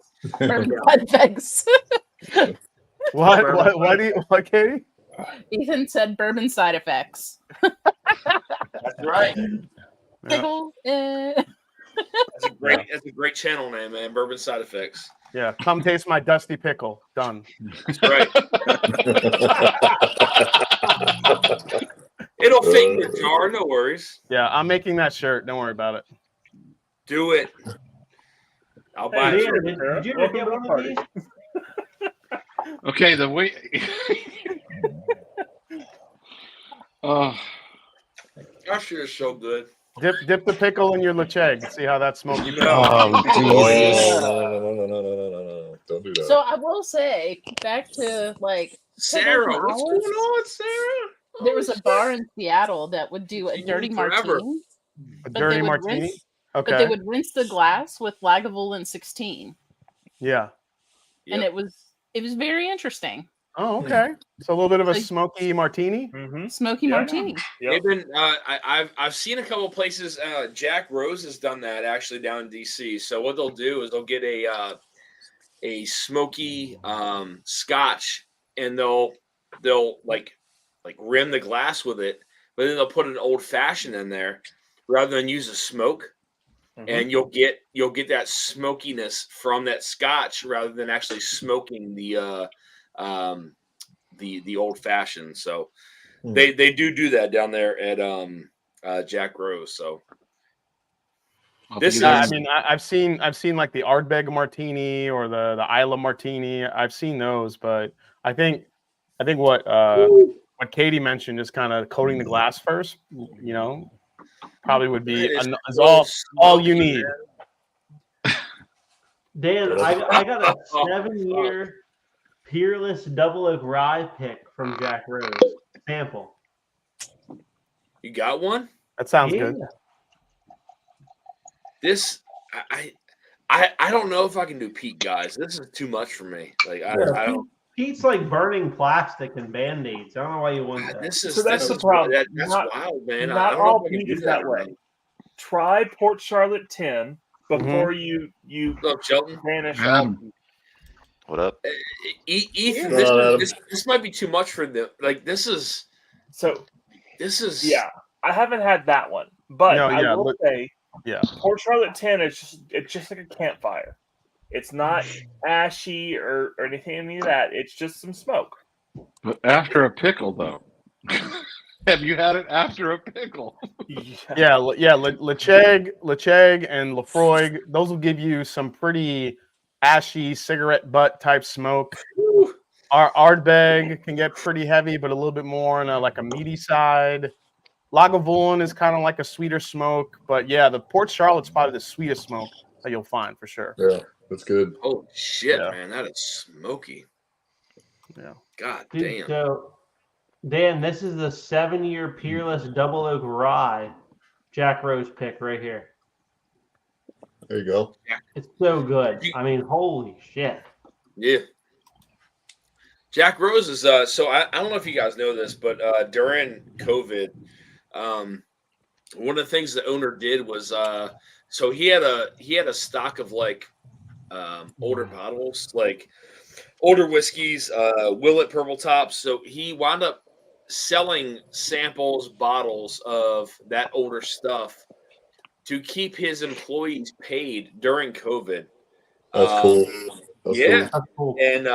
Thanks. What, Katie? Ethan said bourbon side effects. That's right. Pickle. That's a great channel name, man. Bourbon side effects. Yeah, come taste my dusty pickle. Done. That's right. It'll fit in your jar, no worries. Yeah, I'm making that shirt. Don't worry about it. Do it. I'll buy it. Did you ever get one of these? Okay, the way. That shit is so good. Dip the pickle in your lecheg. See how that smoky. Oh, Jesus. No. Don't do that. So I will say, back to like Sarah, some what's hours, going on, Sarah? there was a bar in Seattle that would do a dirty forever. martini. A But they dirty would martini. rinse, Okay. but they would rinse the glass with Lagavulin 16, Yeah. and it was very interesting. Oh, okay. So a little bit of a So- smoky martini. Smoky martini. They've been. I've seen a couple places. Jack Rose has done that actually down in DC. So what they'll do is they'll get a smoky Scotch, and they'll like rim the glass with it, but then they'll put an old fashioned in there rather than use a smoke. And you'll get that smokiness from that Scotch rather than actually smoking the old fashioned. So they do that down there at Jack Rose. So this is. I mean, I've seen like the Ardbeg martini or the Isla martini. I've seen those, but I think what Katie mentioned is kind of coating the glass first. You know, probably would be is all you need. Dan, I got a 7-year Peerless Double Oak Rye pick from Jack Rose. Sample. You got one? That sounds good. This I don't know if I can do Pete, guys. This is too much for me. Like I don't. Pete's like burning plastic and Band-Aids. I don't know why you want that. This is So that's the problem. That's Not- wild, man. Not I don't all know if I can Pete do is that way. right. Try Port Charlotte 10 before you Look, Shelton. vanish all Adam. Pete. What up? Ethan, Yeah. this might be too much for them. Like this is. Yeah, I haven't had that one, but No, I yeah, will look- say Yeah. Port Charlotte 10 is just like a campfire. It's not ashy or anything like that. It's just some smoke. But after a pickle, though. Have you had it after a pickle? Yeah. Lecheg and Lefroy. Those will give you some pretty ashy cigarette butt type smoke. Our Ardbeg can get pretty heavy, but a little bit more on a meaty side. Lagavulin is kind of like a sweeter smoke, but yeah, the Port Charlotte's probably the sweetest smoke that you'll find for sure. Yeah, that's good. Oh shit, Yeah. man, that is smoky. Yeah. God Dude, damn. so, Dan, this is the 7-year Peerless Double Oak Rye Jack Rose pick right here. There you go. It's so good. I mean, holy shit. Yeah. Jack Rose is so I don't know if you guys know this, but during COVID, one of the things the owner did was so he had a stock of older bottles, like older whiskeys, Willet Purple Tops. So he wound up selling samples, bottles of that older stuff to keep his employees paid during COVID. That's cool. That's Yeah, cool. And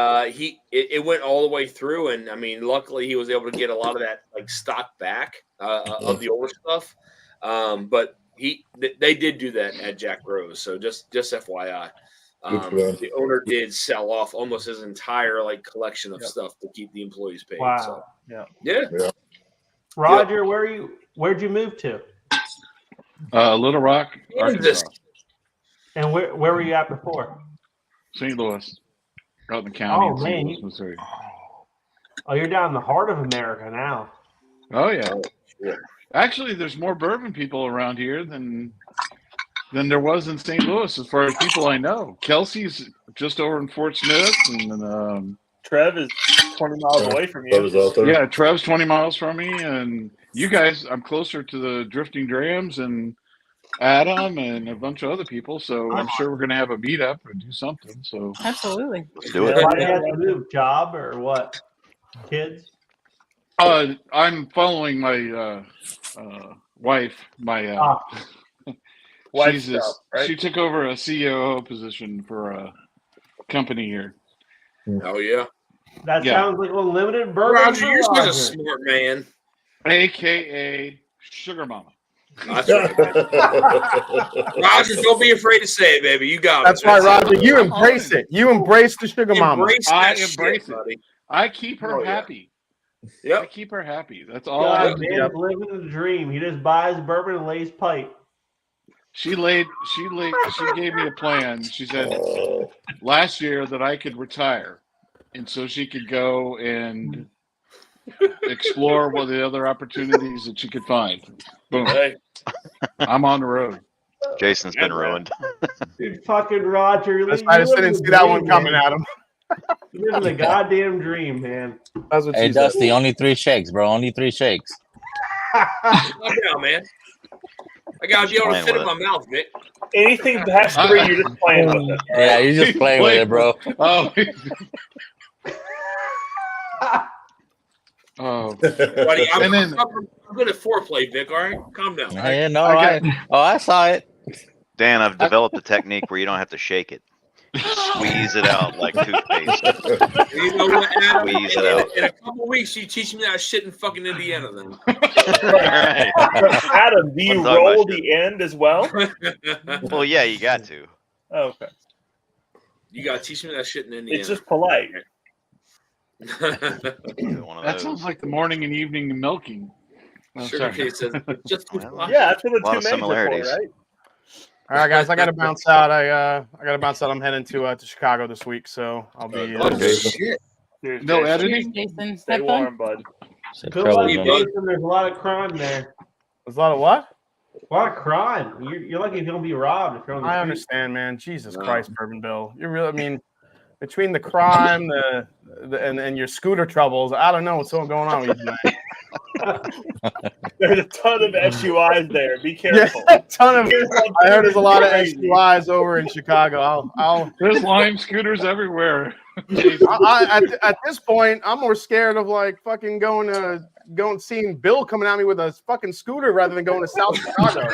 it went all the way through, and I mean, luckily he was able to get a lot of that stock back of the older stuff. But they did do that at Jack Rose, so just FYI, the owner did sell off almost his entire collection of stuff to keep the employees paid. Wow. So, Yeah. Roger, where'd you move to? Little Rock, Arkansas. And where were you at before? St. Louis. Out in the county Oh, in St. man, Louis, Missouri. Oh, you're down in the heart of America now. Oh, yeah. Actually, there's more bourbon people around here than there was in St. Louis as far as people I know. Kelsey's just over in Fort Smith, and Trev is 20 miles away from you. Trevor's out there. yeah, Trev's 20 miles from me, and you guys, I'm closer to the Drifting Drams and Adam and a bunch of other people, so I'm sure we're going to have a meetup and do something. So Absolutely. Let's do it. Why do you have to move? Job or what? Kids? I'm following my wife. Wife She's stuff, right? She took over a COO position for a company here. oh yeah, That Yeah. sounds like unlimited bourbon. Roger, for you're such a Roger. smart man. AKA Sugar Mama. That's right. Roger, don't be afraid to say it, baby. You got That's it. right, Roger. You embrace it. You embrace the sugar mama. Embrace I that embrace shit, it. buddy. I keep her Oh, yeah. happy. I keep her happy. That's all I have God, to do. man's living the dream. He just buys bourbon and lays pipe. She gave me a plan. She said last year that I could retire, and so she could go and explore what the other opportunities that she could find. Boom. Hey. I'm on the road. Jason's been ruined. Dude, fucking Roger. I just didn't see that one coming at him. You're living the goddamn dream, man. That's what Hey, she said. Dusty, only 3 shakes, bro. Only 3 shakes. Calm down, man. I gotta be able to playing fit with in my mouth, Vic. Anything past 3, you're just playing with it. Yeah, you're just playing with it, bro. Oh. Oh. Buddy, I'm And then- good at foreplay, Vic. All right, calm down. Yeah, no, I saw it. Dan, I've developed a technique where you don't have to shake it. Squeeze it out like toothpaste. You know what, Adam? Squeeze it out. In a couple weeks, you teach me that shit in fucking Indiana, then. Right. Adam, do you I'm talking roll about the end as well? Well, yeah, you got to. Oh, okay. You gotta teach me that shit in Indiana. It's just polite. That sounds like the morning and evening milking. Oh, Sugar sorry. Case says just Yeah, that's what the A lot two of maids are similarities. for, right? All right, guys, I got to bounce out. I got to bounce out. I'm heading to Chicago this week, so I'll be. Oh shit! Cheers, No Jason. editing. Jason, Stay have fun. warm, bud. Good luck, Jason. There's a lot of crime there. There's a lot of what? A lot of crime. You're lucky if you don't be robbed if you're on the I street. understand, man. Jesus No. Christ, Bourbon Bill. You really, I mean, between the crime, and your scooter troubles, I don't know what's going on with you tonight. There's a ton of SUIs there. Be careful. Yeah, a ton of. I heard there's a lot of SUIs over in Chicago. There's Lime scooters everywhere. At this point, I'm more scared of like fucking going seeing Bill coming at me with a fucking scooter rather than going to South Chicago.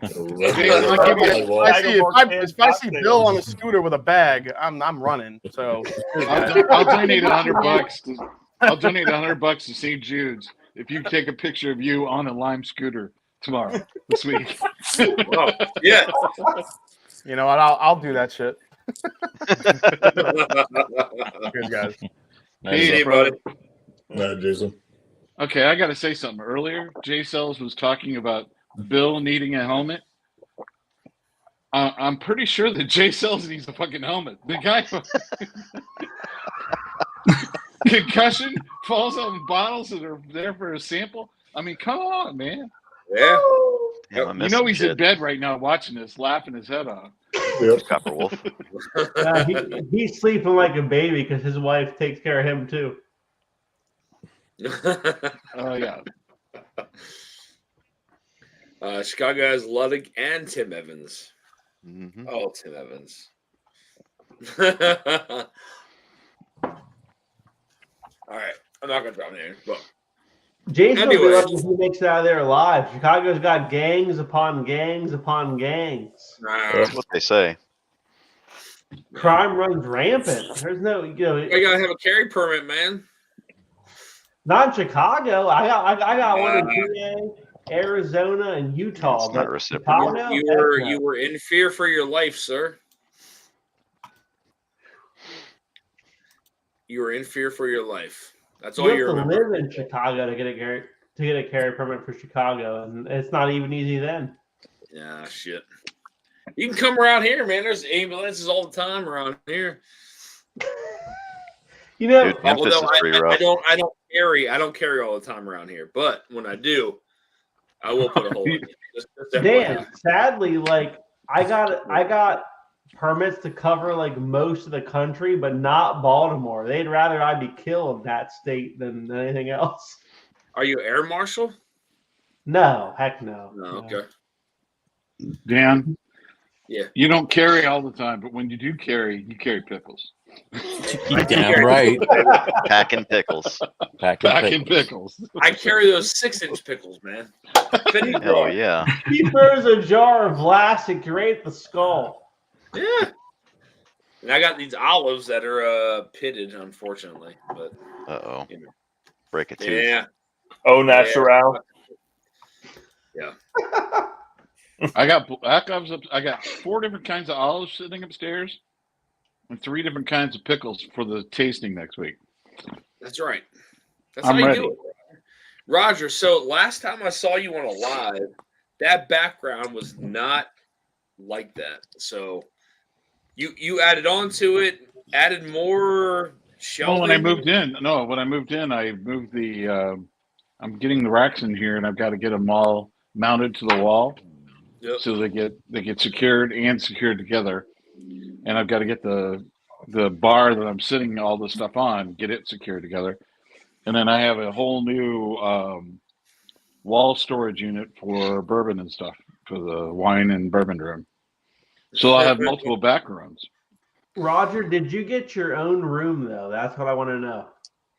If I see Bill on a scooter with a bag, I'm running. So I'll donate $100. I'll donate $100 to St. Jude's if you take a picture of you on a Lime scooter this week. Oh, yeah. You know what? I'll do that shit. Good guys. Hey, buddy. Nah, Jason. Okay, I got to say something. Earlier, Jay Sells was talking about Bill needing a helmet. I'm pretty sure that Jay Sells needs a fucking helmet. The guy, concussion, falls on bottles that are there for a sample. I mean, come on, man. Yeah. Damn, You know he's in bed right now watching this, laughing his head off. Yep. Copper Wolf. He's sleeping like a baby because his wife takes care of him too. Oh yeah. Chicago has Ludwig and Tim Evans. Mm-hmm. Oh, Tim Evans. All right, I'm not gonna drop names, but Jason will be Anyway. lucky if he makes it out of there alive. Chicago's got gangs upon gangs upon gangs. That's what they say. Crime runs rampant. There's no, I gotta have a carry permit, man. not in Chicago. I got one in PA, Arizona, and Utah. It's not but reciprocal. Chicago, You were in fear for your life, sir. You were in fear for your life. That's all you you have to remember. live in Chicago to get a carry permit for Chicago, and it's not even easy then. Yeah, shit. You can come around here, man. There's ambulances all the time around here. You know, Dude, Memphis Although is pretty rough. I don't carry all the time around here. But when I do, I will put a hole in it. Just Dan, sadly, like I got permits to cover like most of the country, but not Baltimore. They'd rather I be killed in that state than anything else. Are you air marshal? No, heck no. No, okay. Dan, Yeah. you don't carry all the time, but when you do carry, you carry pickles. Damn right. Packing pickles. Packing pickles. I carry those 6-inch pickles, man. Hell yeah. He throws a jar of Vlasic right at the skull. Yeah. And I got these olives that are pitted, unfortunately. But Uh-oh. you know. Break a tooth. Yeah. Oh, natural. Yeah. I got 4 different kinds of olives sitting upstairs, and 3 different kinds of pickles for the tasting next week. That's right. That's I'm how you ready. do it, Roger. So last time I saw you on a live, that background was not like that. So you added on to it, added more shelving. Well, when I moved in, I moved the. I'm getting the racks in here, and I've got to get them all mounted to the wall, so they get secured together. And I've got to get the bar that I'm sitting all this stuff on, get it secured together. And then I have a whole new wall storage unit for bourbon and stuff, for the wine and bourbon room. So I'll have multiple back rooms. Roger, did you get your own room though? That's what I want to know.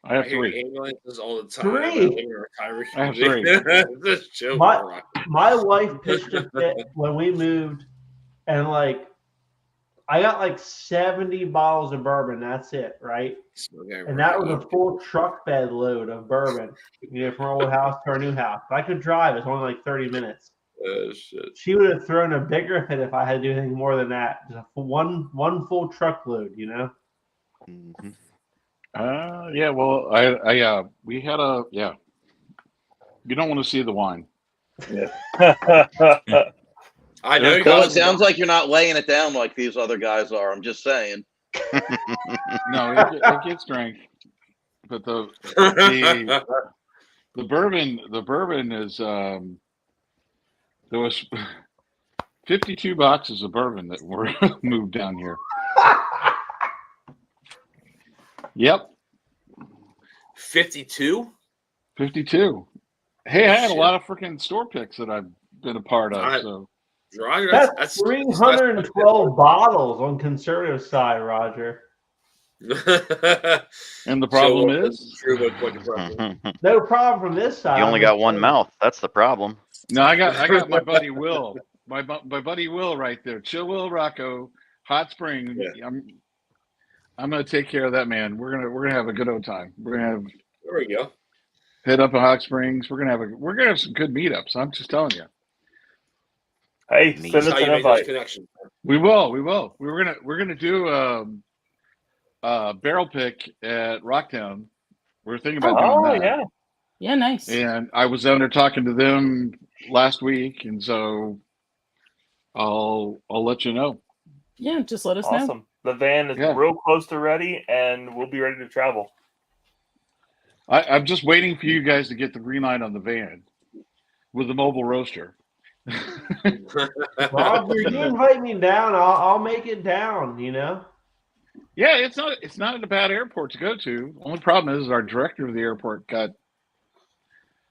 I have hear 3. ambulances all the time. Three? I have 3. Just chill, My wife pitched a fit when we moved, and like I got like 70 bottles of bourbon. That's it, right? And that was a full truck bed load of bourbon, from our old house to our new house. But I could drive. It's only like 30 minutes. Shit. She would have thrown a bigger fit if I had to do anything more than that. Just one full truckload, Mm-hmm. Yeah. Well, I we had a You don't want to see the wine. Yeah. I know. Well, it sounds like you're not laying it down like these other guys are. I'm just saying. No, it gets drank, but the bourbon is there was 52 boxes of bourbon that were moved down here. Yep. 52? 52. Hey, I had a lot of freaking store picks that I've been a part of. So Roger, that's 312 bottles on conservative side, Roger. And the problem is no problem from this side. You only got one mouth. That's the problem. No, I got my buddy Will, my buddy Will right there. Chill Will Rocco, Hot Spring. Yeah. I'm gonna take care of that man. We're gonna have a good old time. There we go. Head up to Hot Springs. We're gonna have some good meetups. I'm just telling you. Hey, send us an invite. We will. We're gonna do a barrel pick at Rocktown. We're thinking about doing that. Yeah, nice. And I was down there talking to them last week, and so I'll let you know. Yeah, just let us know. know. The van is real close to ready, and we'll be ready to travel. I'm just waiting for you guys to get the green light on the van with the mobile roaster. Roger, you invite me down, I'll make it down. Yeah, it's not a bad airport to go to. Only problem is our director of the airport got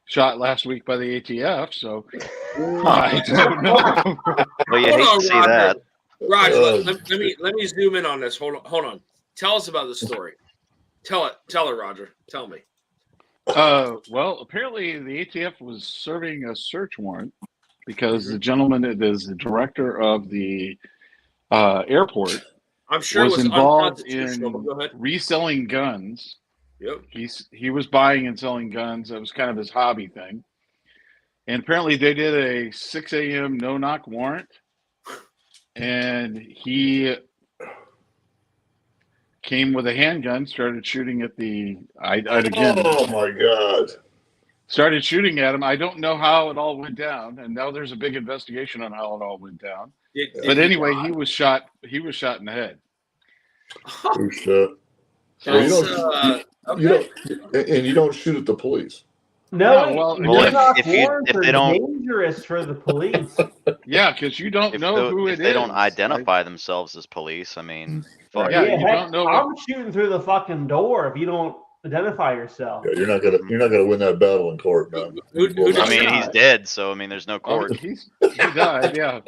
shot last week by the ATF. So I don't know. Well, you hate to see that. Roger, let me zoom in on this. Hold on. Tell us about the story. Tell it, Roger. Tell me. Well, apparently the ATF was serving a search warrant because the gentleman that is the director of the airport, I'm sure was it was involved unconstitutional, but go in ahead. reselling guns. Yep. He was buying and selling guns. That was kind of his hobby thing. And apparently they did a 6 a.m. no-knock warrant. And he came with a handgun, started shooting at Oh my God. Started shooting at him. I don't know how it all went down. And now there's a big investigation on how it all went down. But anyway, he was shot in the head. Oh shit. Well, you don't shoot at the police. No, if they don't, dangerous for the police. Yeah, because you don't know who it is. If they don't identify themselves as police, I mean, fuck. Yeah, you don't know. I'm shooting through the fucking door if you don't identify yourself. Yeah, you're not gonna win that battle in court, man. I mean, he's dead, so I mean, there's no court. He died. Yeah.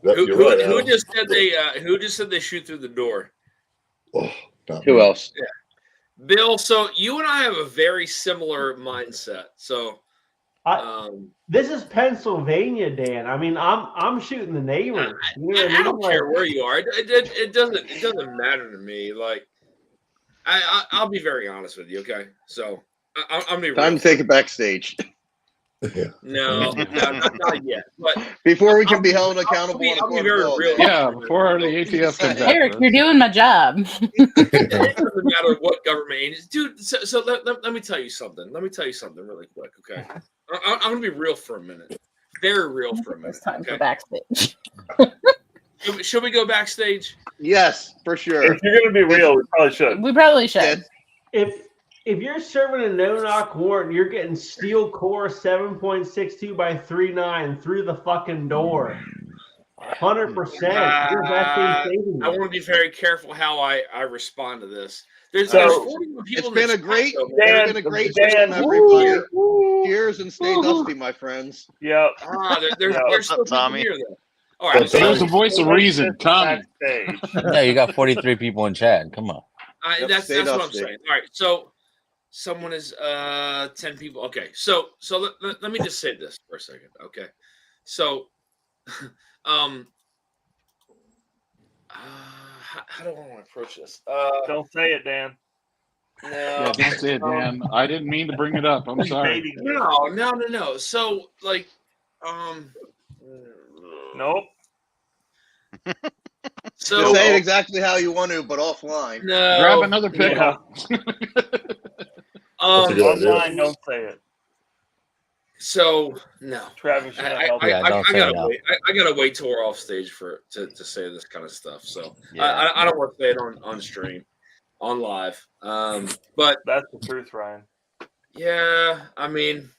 Who just said they shoot through the door? Who else? Yeah. Bill, so you and I have a very similar mindset. So this is Pennsylvania, Dan. I mean, I'm shooting the neighbors. I don't care where you are. It doesn't matter to me. Like, I'll be very honest with you. Okay, so I'm time to take it backstage. No, not yet. But before we can be held accountable in a I'll be court of very law, real. man. Yeah, before the ATF comes after Eric, us. you're doing my job. It doesn't matter what government agency, dude. So let me tell you something. Let me tell you something really quick, okay? I'm gonna be real for a minute, very real for a minute. It's time okay? for backstage. Should we go backstage? Yes, for sure. If you're gonna be real, we probably should. We probably should. If you're serving a no-knock warrant, you're getting steel core 7.62 by 3.9 through the fucking door. 100%. I want to be very careful how I respond to this. There's So, 41 people. It's been a great, Dan, it's been a great Dan, stream, everybody. Cheers and stay dusty, my friends. Yep. There's What's still up, Tommy? people here, though. All right, There's the voice of reason, Tommy. Yeah, you got 43 people in chat. Come on. that's stay what I'm dusty. saying. All right, so someone is 10 people. Okay, so let me just say this for a second. Okay, so how do I want to approach this? Don't say it, Dan. No, Yeah, don't say it, Dan. I didn't mean to bring it up. I'm sorry. No. So like, nope. So So say it exactly how you want to, but offline. no, Grab another pickle. Yeah. That's a good idea. Online, don't say it. So no, Travis should not help. Yeah, don't say it now. I gotta wait till we're off stage to say this kind of stuff. So Yeah. I don't want to say it on stream, on live. But That's the truth, Ryan. yeah, I mean,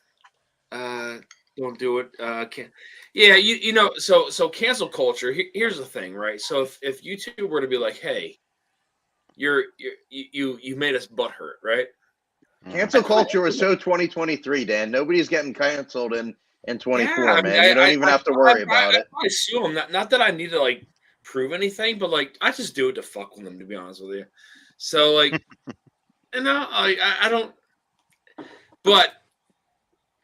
don't do it. Yeah, you know. So cancel culture. Here's the thing, right? So if you two were to be like, hey, you made us butthurt, right? Cancel culture is so 2023, Dan. Nobody's getting canceled in 24, Yeah, I mean, man. You don't even have to worry about it. I assume not that I need to like prove anything, but like I just do it to fuck with them, to be honest with you. So like, and I don't. But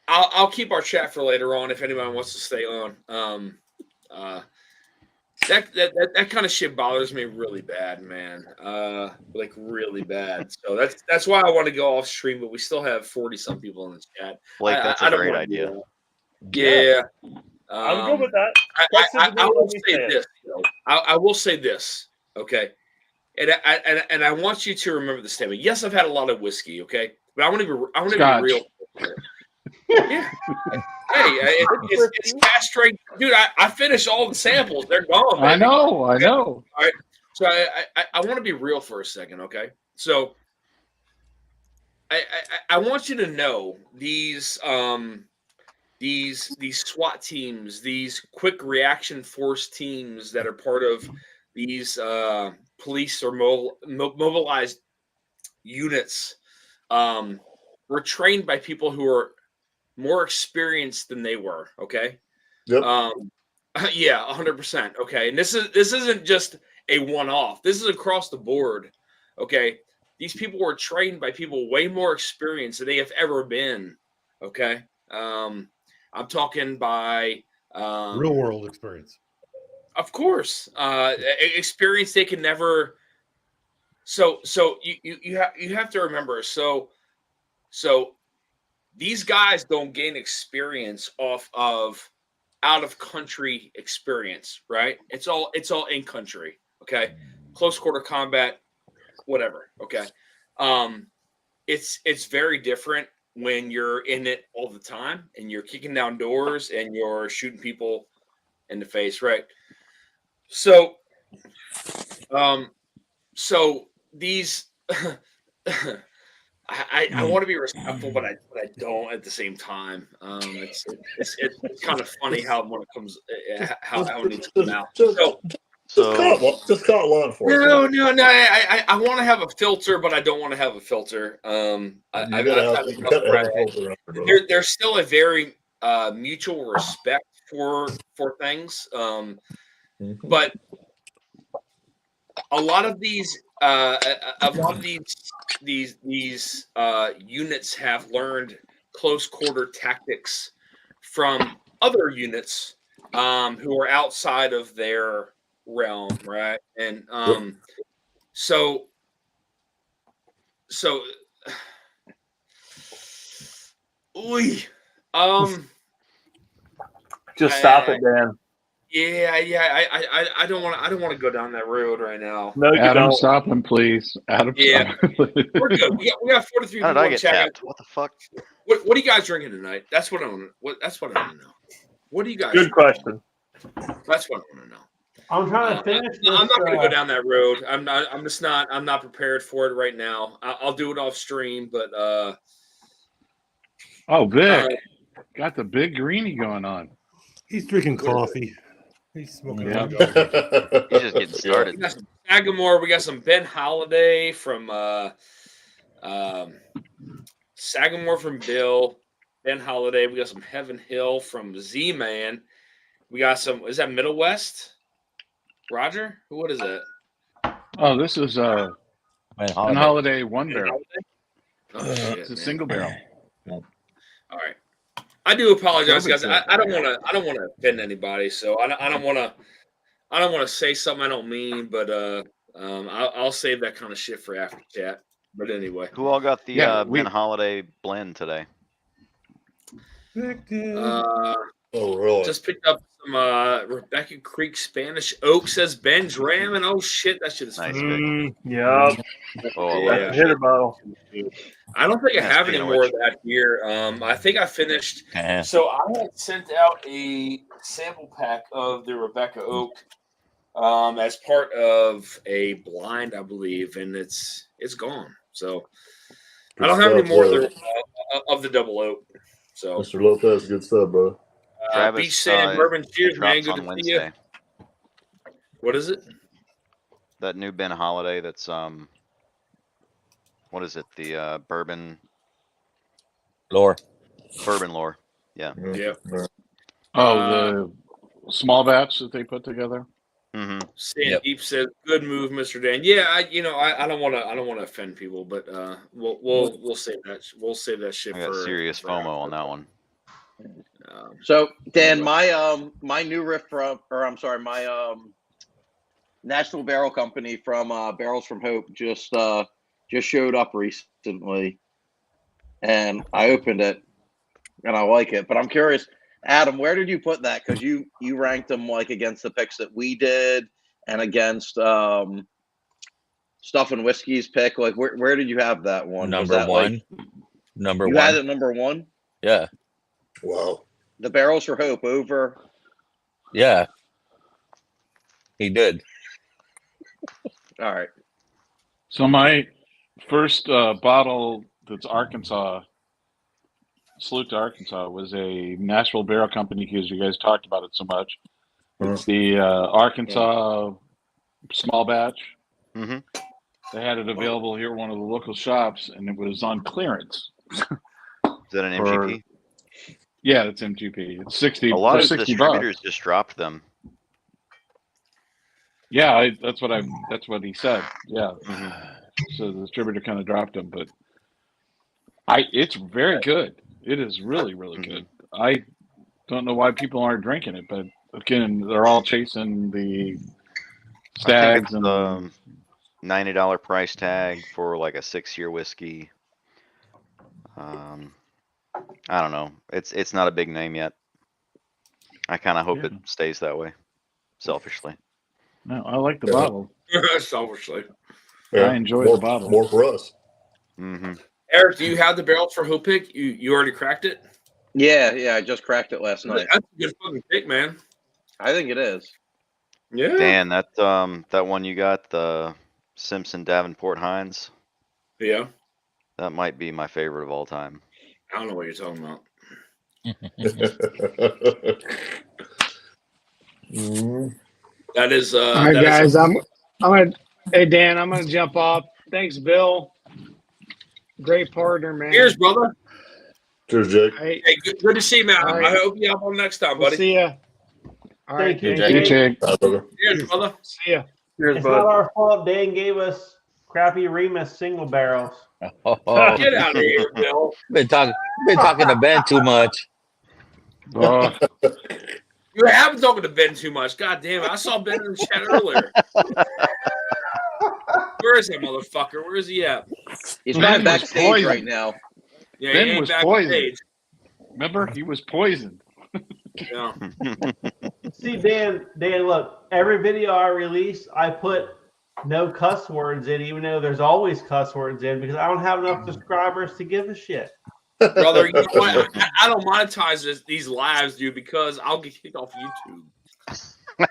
I'll keep our chat for later on if anyone wants to stay on. That kind of shit bothers me really bad, man. Like really bad. So that's why I want to go off stream, but we still have 40-some people in the chat. Blake, that's I a don't great wanna do idea. that. Yeah. I'm good with that. I will say this. Though. I will say this. Okay. And I want you to remember the statement. Yes, I've had a lot of whiskey. Okay, but I want to be real. Yeah. Hey, it's castrate, dude. I finished all the samples. They're gone. Baby. I know. All right. So I want to be real for a second. Okay. So I want you to know these SWAT teams, these quick reaction force teams that are part of these police or mobilized units were trained by people who are more experienced than they were. Okay. Yep. Yeah, 100%. Okay. And this isn't just a one-off. This is across the board. Okay. These people were trained by people way more experienced than they have ever been. Okay. I'm talking by real world experience. Of course. Experience they can never. So you have to remember. So these guys don't gain experience off of out of country experience, right? It's all in country. Okay. Close quarter combat, whatever. Okay. It's very different when you're in it all the time and you're kicking down doors and you're shooting people in the face, right? So these I want to be respectful, but I don't at the same time. It's kind of funny how when it comes how it needs to come out. Just call it law enforcement. No. I want to have a filter, but I don't want to have a filter. There's still a very mutual respect for things, but a lot of these units have learned close quarter tactics from other units who are outside of their realm, right? And so Just stop it, Dan. Yeah. I don't want to go down that road right now. No, you Adam, don't. stop him, please. Adam, Yeah. stop him. We're good. We got 43 How did people I in get chat. tapped? What the fuck? What are you guys drinking tonight? That's what I want. That's what I want to know. What do you guys? Good question. That's what I want to know. I'm trying to finish this. I'm not going to go down that road. I'm not. I'm just not. I'm not prepared for it right now. I'll do it off stream, but Oh, Vic. Got the big greenie going on. He's drinking coffee. He's smoking. Yeah. He's just getting started. we got some Sagamore. We got some Ben Holiday from Sagamore from Bill. Ben Holiday. We got some Heaven Hill from Z-Man. We got some. Is that Middle West? Roger? What is that? Oh, this is Ben Holiday one barrel. Oh, shit, It's a man. single barrel. All right. I do apologize, guys. I don't want to. I don't want to offend anybody. So I don't want to. I don't want to say something I don't mean. But I'll save that kind of shit for after chat. But anyway, Who all got the we- Ben Holiday blend today? Oh, really? just picked up some Rebecca Creek Spanish Oak. Says Ben Dramming. Oh shit, that shit is Nice. fun. Yep. Oh, I Yeah. love that Hit it, bottle. I don't think I Yeah, have speaking any of more which. of that here. I think I finished. Yeah. So I had sent out a sample pack of the Rebecca Oak as part of a blind, I believe, and it's gone. So I don't have any more of the double oak. So Mr. Lopez, good stuff, bro. Travis, Beach Sand Bourbon, cheers, man. drops Good on to see Wednesday. you. What is it? That new Ben Holiday. That's what is it? The bourbon Lore. lore. Yeah. Yeah. Oh, the small batch that they put together. Mm-hmm. Sandeep says, "Good move, Mr. Dan." Yeah, I don't want to offend people, but we'll save that. We'll save that shit I got for serious for FOMO after. on that one. So Dan, my new riff from, or I'm sorry, my National Barrel Company from Barrels from Hope just showed up recently, and I opened it, and I like it. But I'm curious, Adam, where did you put that? Because you ranked them like against the picks that we did, and against Stuff and Whiskey's pick. Like, where did you have that one? Was Number that, one. like, Number you one. had it number one. Yeah. Wow. The Barrels for Hope over. Yeah. He did. All right. So my first bottle that's Arkansas, salute to Arkansas, was a Nashville Barrel Company because you guys talked about it so much. It's the Arkansas small batch. Mm-hmm. They had it available here at one of the local shops, and it was on clearance. Is that an MGP? Yeah, it's MGP. It's 60. A lot of 60 distributors bucks. just dropped them. Yeah, that's what he said. Yeah. Mm-hmm. So the distributor kind of dropped them, but it's very good. It is really, really good. I don't know why people aren't drinking it, but again, they're all chasing the stags and the $90 price tag for like a 6-year whiskey. I don't know. It's not a big name yet. I kind of hope it stays that way. Selfishly. No, I like the bottle. Selfishly. I enjoy the bottle. More for us. Mm-hmm. Eric, do you have the Barrels for Hope pick? You already cracked it? Yeah, I just cracked it last night. That's a good fucking pick, man. I think it is. Yeah. Dan, that one you got, the Simpson Davenport Hines. Yeah. That might be my favorite of all time. I don't know what you're talking about. That is all right, guys. I'm gonna. Hey Dan, I'm gonna jump off. Thanks, Bill. Great partner, man. Cheers, brother. Cheers, Jake. Hey, good to see you, man. All I right. hope you have on next time, We'll buddy. see ya. All right, Thank you, thank Jake. Cheers, brother. See ya. Cheers, It's bud. not our fault Dan gave us crappy Remus single barrels. Oh, Get out of here, Bill. been talking to Ben too much. Oh, You haven't talking to Ben too much. God damn it. I saw Ben in the chat earlier. Where is that motherfucker? Where is he at? He's Ben not was backstage poisoned. right now. Yeah, Ben he ain't was backstage. Remember, he was poisoned. Yeah. See, Dan, look, every video I release, I put no cuss words in, even though there's always cuss words in, because I don't have enough subscribers to give a shit. Brother, you know what? I don't monetize these lives, dude, because I'll get kicked off YouTube.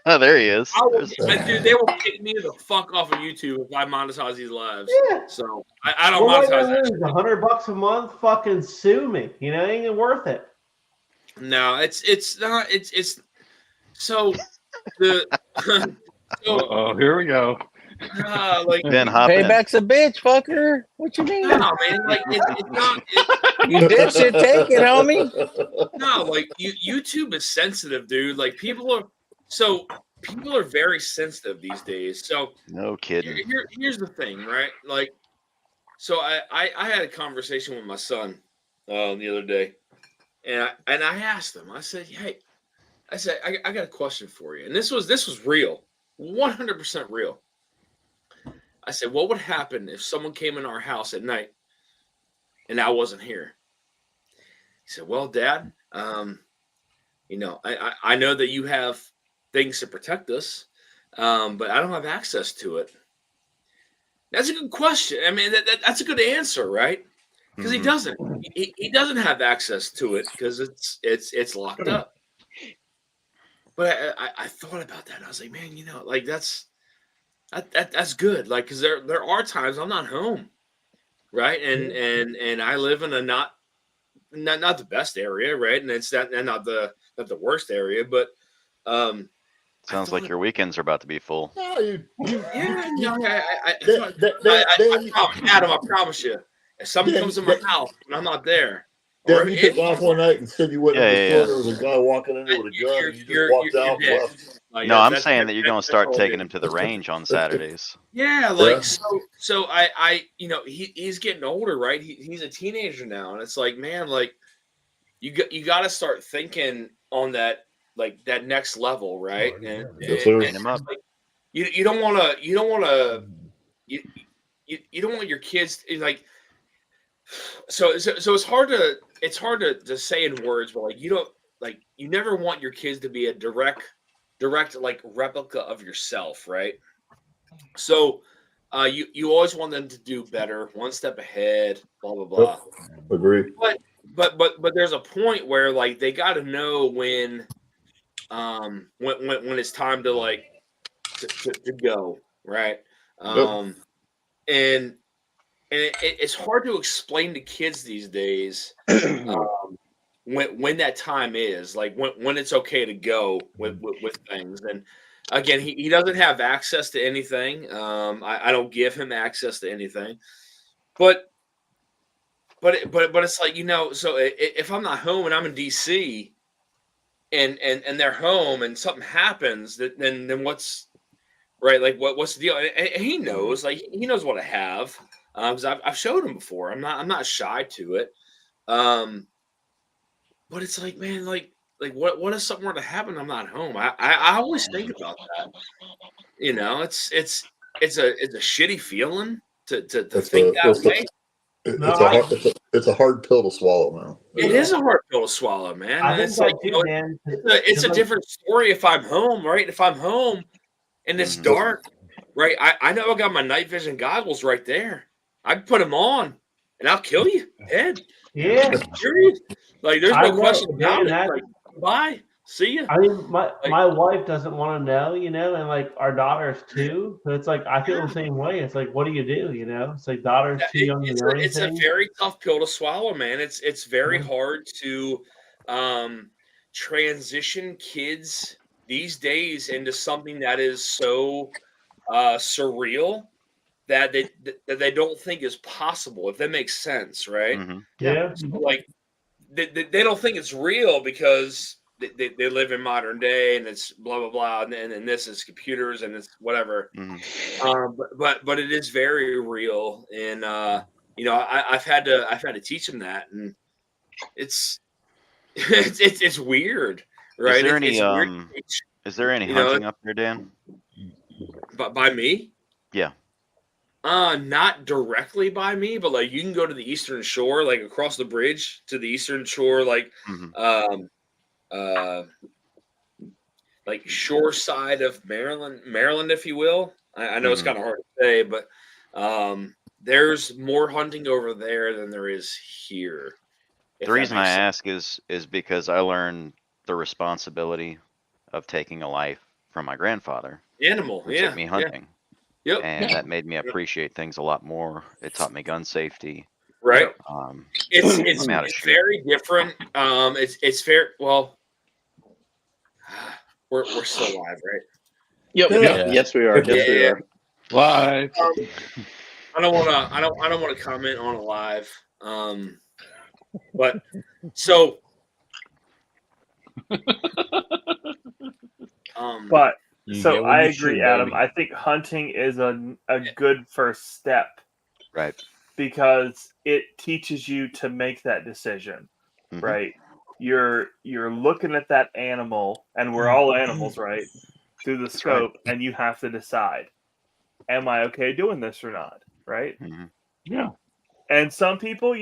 There he is. Dude, they will kick me the fuck off of YouTube if I monetize these lives. Yeah. So I don't What am I monetize gonna that. lose? $100 a month? Fucking sue me. You know, it ain't even worth it. No, it's not. It's so the. Oh, here we go. Like Ben, hop in. Payback's a bitch, fucker. What you mean? No, man. Like it's not. You ditch it, take it, homie. No, like YouTube is sensitive, dude. Like people are very sensitive these days. So No kidding. here's the thing, right? Like, so I had a conversation with my son the other day, and I asked him. I said, "Hey," I said, I got a question for you," and this was real, 100% real. I said, "What would happen if someone came in our house at night and I wasn't here?" He said, "Well, Dad, you know, I know that you have things to protect us, but I don't have access to it." That's a good question. I mean, that's a good answer, right? Because he doesn't. He doesn't have access to it because it's locked up. But I thought about that. I was like, man, you know, like that's good. Like, because there are times I'm not home, right? And I live in a not the best area, right? And it's not the worst area, but Sounds like your weekends are about to be full. Adam, I promise you, if someone comes in my house and I'm not there, Then you took off one night and said you went in the store. There was a guy walking in there with a gun. And you just walked out and left. Like, No, I'm saying that you're going to start taking him to the range on Saturdays. Yeah, like so I you know, he's getting older, right? He's a teenager now, and it's like, man, like you got to start thinking on that, like that next level, right? And him up. Like, you don't want your kids like. So it's hard to say in words, but like you never want your kids to be a direct like replica of yourself, right? So you always want them to do better, one step ahead, blah blah blah. Agree. But there's a point where like they got to know when it's time to like to go, right? And it's hard to explain to kids these days when that time is, like when it's okay to go with things. And again, he doesn't have access to anything. I don't give him access to anything, but it's like, you know, so if I'm not home and I'm in DC and they're home and something happens, then what's right? Like what's the deal? And he knows, like he knows what I have. Because I've showed him before. I'm not shy to it. But it's like, man, like what if something were to happen? I'm not home. I always think about that. You know, it's a shitty feeling to think that way. It's a hard pill to swallow, man. It is a hard pill to swallow, man. And it's like, you know, it's a different story if I'm home, right? If I'm home and it's dark, right? I know I got my night vision goggles right there. I can put them on, and I'll kill you dead. Yeah, serious. Like there's no question about it. That, like, bye, see ya. I mean, my wife doesn't want to know, you know, and like our daughters too. So it's like I feel the same way. It's like, what do you do? You know, it's like daughter's too young to know anything. It's a very tough pill to swallow, man. It's very hard to transition kids these days into something that is so surreal that they don't think is possible, if that makes sense, right? Yeah. So, like they don't think it's real because they live in modern day and it's blah blah blah, and this is computers and it's whatever. But it is very real, and you know, I've had to teach them that, and it's weird, right? Is there any hunting up there, Dan? But by me? Yeah. Not directly by me, but like you can go to the Eastern Shore, like across the bridge to the Eastern Shore, like like shore side of Maryland, if you will. I know it's kind of hard to say, but there's more hunting over there than there is here. The reason I ask is because I learned the responsibility of taking a life from my grandfather. Animal, who yeah, took me yeah. hunting. Yep. And that made me appreciate things a lot more. It taught me gun safety. Right. It's taught me how to shoot. very different. It's fair. Well, we're still live, right? Yep. Yes, we are. Yes, we are. Live. I don't want to comment on a live. But so. But You so get what I you agree, shoot, Adam. baby. I think hunting is a good first step. Right. Because it teaches you to make that decision. Right. You're looking at that animal, and we're all animals, right? Through the scope, and you have to decide, am I okay doing this or not? Right? Yeah. And some people,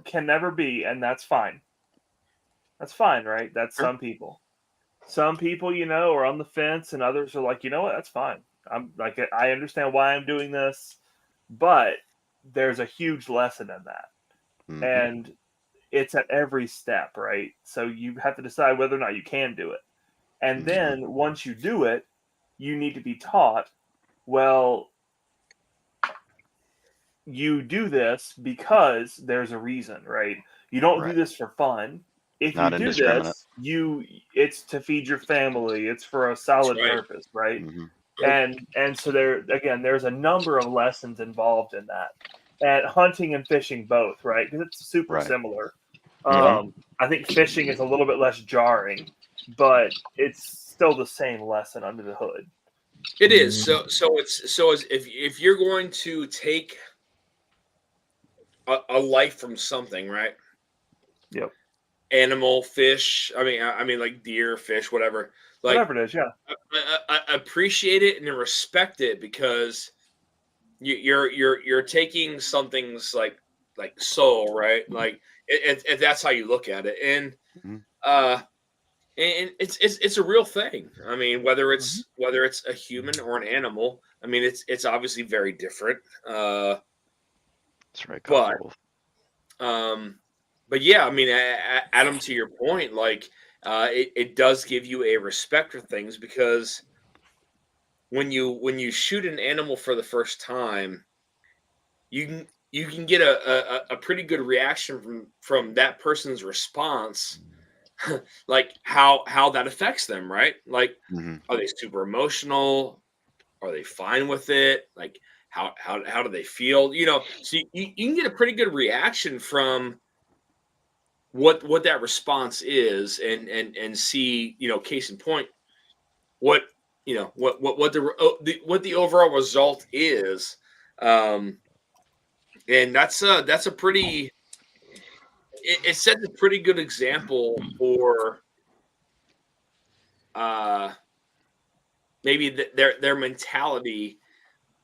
can never be, and that's fine. That's fine, right? That's some people. Some people, are on the fence, and others are like, you know what? That's fine. I'm like, I understand why I'm doing this, but there's a huge lesson in that. And it's at every step, right? So you have to decide whether or not you can do it. And then once you do it, you need to be taught, well, you do this because there's a reason, right? You don't do this for fun. If Not you do indiscriminate. this, it's to feed your family. It's for a solid purpose, right? And so there's a number of lessons involved in that. And hunting and fishing both, right? Because it's super similar. I think fishing is a little bit less jarring, but it's still the same lesson under the hood. It is. So if you're going to take a life from something, right? Yep. Animal, fish. I mean, like deer, fish, whatever. Like, whatever it is, yeah. I appreciate it and respect it because you're taking something's like soul, right? Like if that's how you look at it, and it's a real thing. I mean, whether it's a human or an animal, I mean, it's obviously very different. That's right. But yeah, I mean, Adam, to your point, like it does give you a respect for things because when you shoot an animal for the first time, you can get a pretty good reaction from that person's response, like how that affects them, right? Like, are they super emotional? Are they fine with it? Like, how do they feel? So you can get a pretty good reaction from what that response is, and see, case in point, what the overall result is, and that's a pretty. It sets a pretty good example for maybe their mentality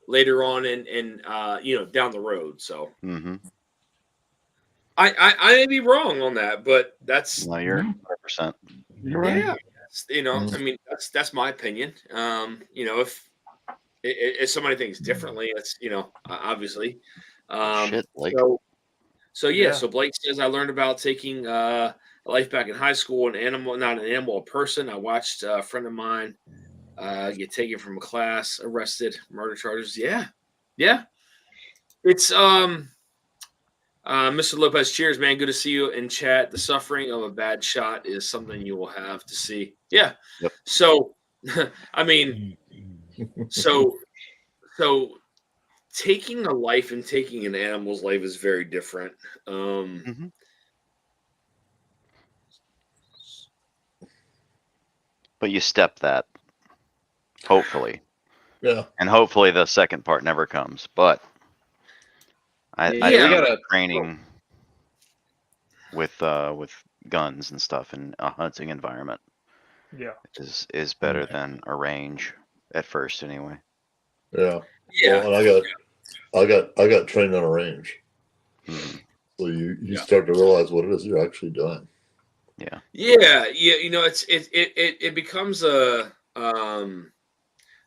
later on in down the road. So I may be wrong on that, but that's no, you're 100%. You're right. Yeah, I mean that's my opinion. If somebody thinks differently, it's obviously. Shit, Blake. So Blake says I learned about taking life back in high school. Not an animal, a person. I watched a friend of mine get taken from a class, arrested, murder charges. Yeah. It's Mr. Lopez, cheers, man. Good to see you in chat. The suffering of a bad shot is something you will have to see. Yeah. Yep. So, I mean, so taking a life and taking an animal's life is very different. But you step that, hopefully. Yeah. And hopefully the second part never comes. But I think training with guns and stuff in a hunting environment is better than a range at first anyway. Yeah. Yeah. Well, and I got trained on a range. So you start to realize what it is you're actually doing. Yeah. It becomes a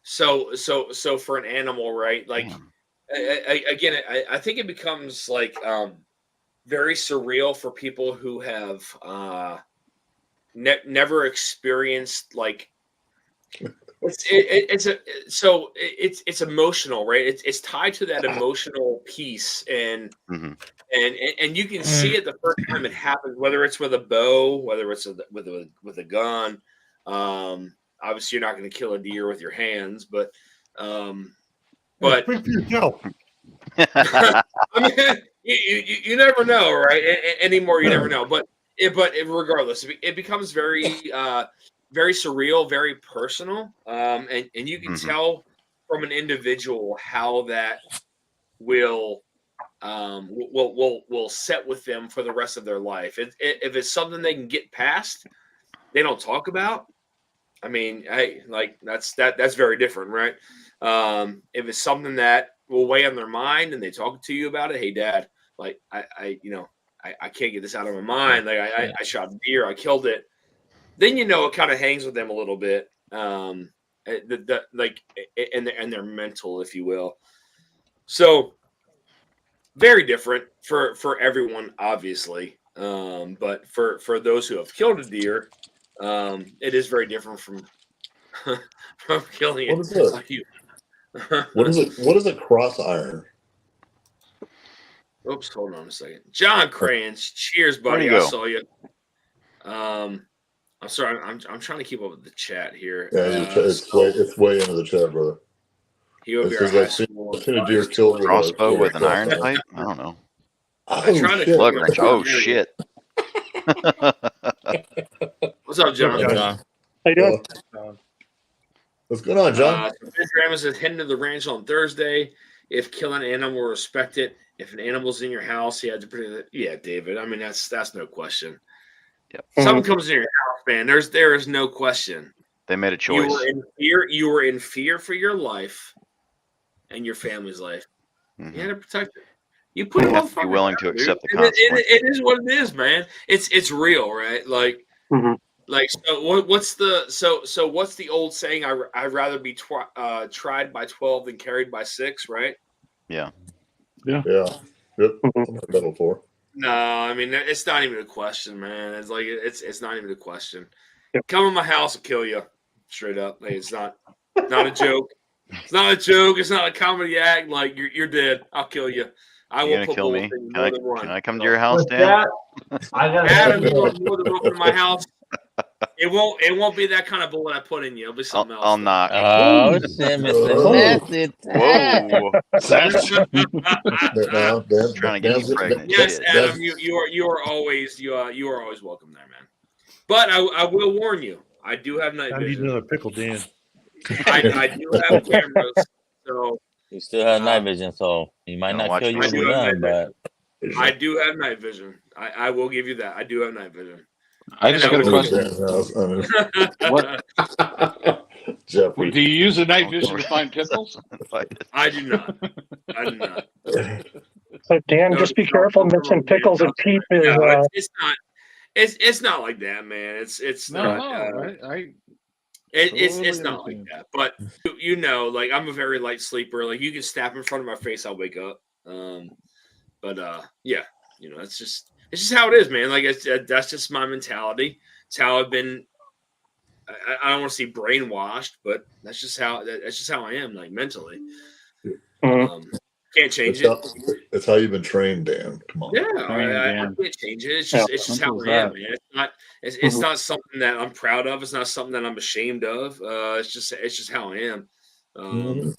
so for an animal, right? Like again, I think it becomes like very surreal for people who have never experienced like it's emotional, right? It's tied to that emotional piece, and you can see it the first time it happens, whether it's with a bow, whether it's with a gun. Obviously, you're not going to kill a deer with your hands, but Speak for yourself. I mean, you never know, right? Anymore, you never know. But regardless, it becomes very very surreal, very personal, and you can tell from an individual how that will set with them for the rest of their life. If it's something they can get past, they don't talk about. I mean, hey, like that's very different, right? If it's something that will weigh on their mind and they talk to you about it, hey, Dad, like I can't get this out of my mind. Like I shot a deer, I killed it. Then it kind of hangs with them a little bit, like and their mental, if you will. So very different for everyone, obviously. But for those who have killed a deer, it is very different from killing it. What is this? What is it? What is a cross iron? Oops, hold on a second. John Crayons, cheers, buddy. Where'd he I go? saw you. I'm sorry. I'm trying to keep up with the chat here. Yeah, it's way into the chat, brother. He would be our high school. I've seen a deer killed with Crossbow with an cross iron sight? I don't know. I'm trying to Slug wrench. Oh shit. What's up, John? John. How you doing? What's going on, John? Ramos is heading to the ranch on Thursday. If killing an animal, will respect it. If an animal's in your house, he had to protect it. Yeah, David. I mean, that's no question. Yep. Something comes in your house, man. There is no question. They made a choice. You were in fear for your life and your family's life. You had to protect it. You put You have to be willing to accept the consequences. It is what it is, man. It's real, right? Like, so what's the old saying? I'd rather be tried by 12 than carried by 6, right? Yeah. Yep. I've heard that before. No, I mean it's not even a question, man. It's like it's not even a question. Come in my house, I'll kill you, straight up. Like, it's not a joke. It's not a joke. It's not a comedy act. Like you're dead. I'll kill you. I will put kill me. bullets in more than one. Can I come to your house, Dan? Adam, you want more than welcome to my house. It won't be that kind of bullet I put in you. It'll be something else. I'll knock. Oh, shit, Mr. Nasty. Whoa. Trying to get you pregnant. Yes, Shit. Adam, you are always welcome there, man. But I will warn you, I do have night I need vision. another pickle, Dan. I do have cameras, so You still have night vision, so he might not kill you when you're done, but I do have night vision. I will give you that. I do have night vision. I just got a question. What? Jeffrey. Do you use the night vision to find pickles? I do not. I do not. So Dan, just be careful mixing pickles and peep. No, it's not. It's not like that, man. It's No, not. totally It's not like understand. that. But like I'm a very light sleeper. Like you can snap in front of my face, I'll wake up. Yeah, it's just how it is, man. Like that's just my mentality. It's how I've been. I don't want to say brainwashed, but that's just how I am, like mentally. Can't change it. That's how you've been trained, Dan. Come on. Yeah, I can't change it. It's just how I am, man. It's not something that I'm proud of. It's not something that I'm ashamed of. It's just how I am. And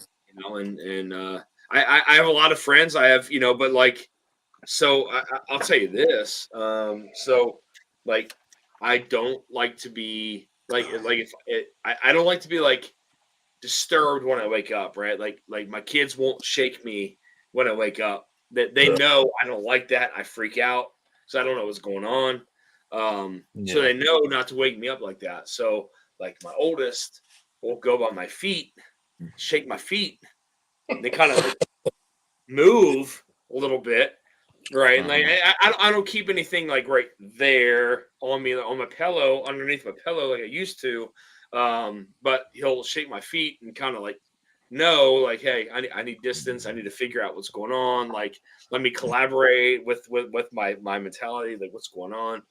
I have a lot of friends. I have, but like, so I'll tell you this. So like, I don't like to be I don't like to be like disturbed when I wake up, right? Like my kids won't shake me when I wake up. That they know I don't like that. I freak out, so I don't know what's going on. So they know not to wake me up like that. So like my oldest will go by my feet, shake my feet. They kind of move a little bit, right? And like I don't keep anything like right there on me on my pillow, underneath my pillow like I used to. But he'll shake my feet and kind of like know, like, hey, I need distance. I need to figure out what's going on. Like, let me collaborate with my mentality, like what's going on.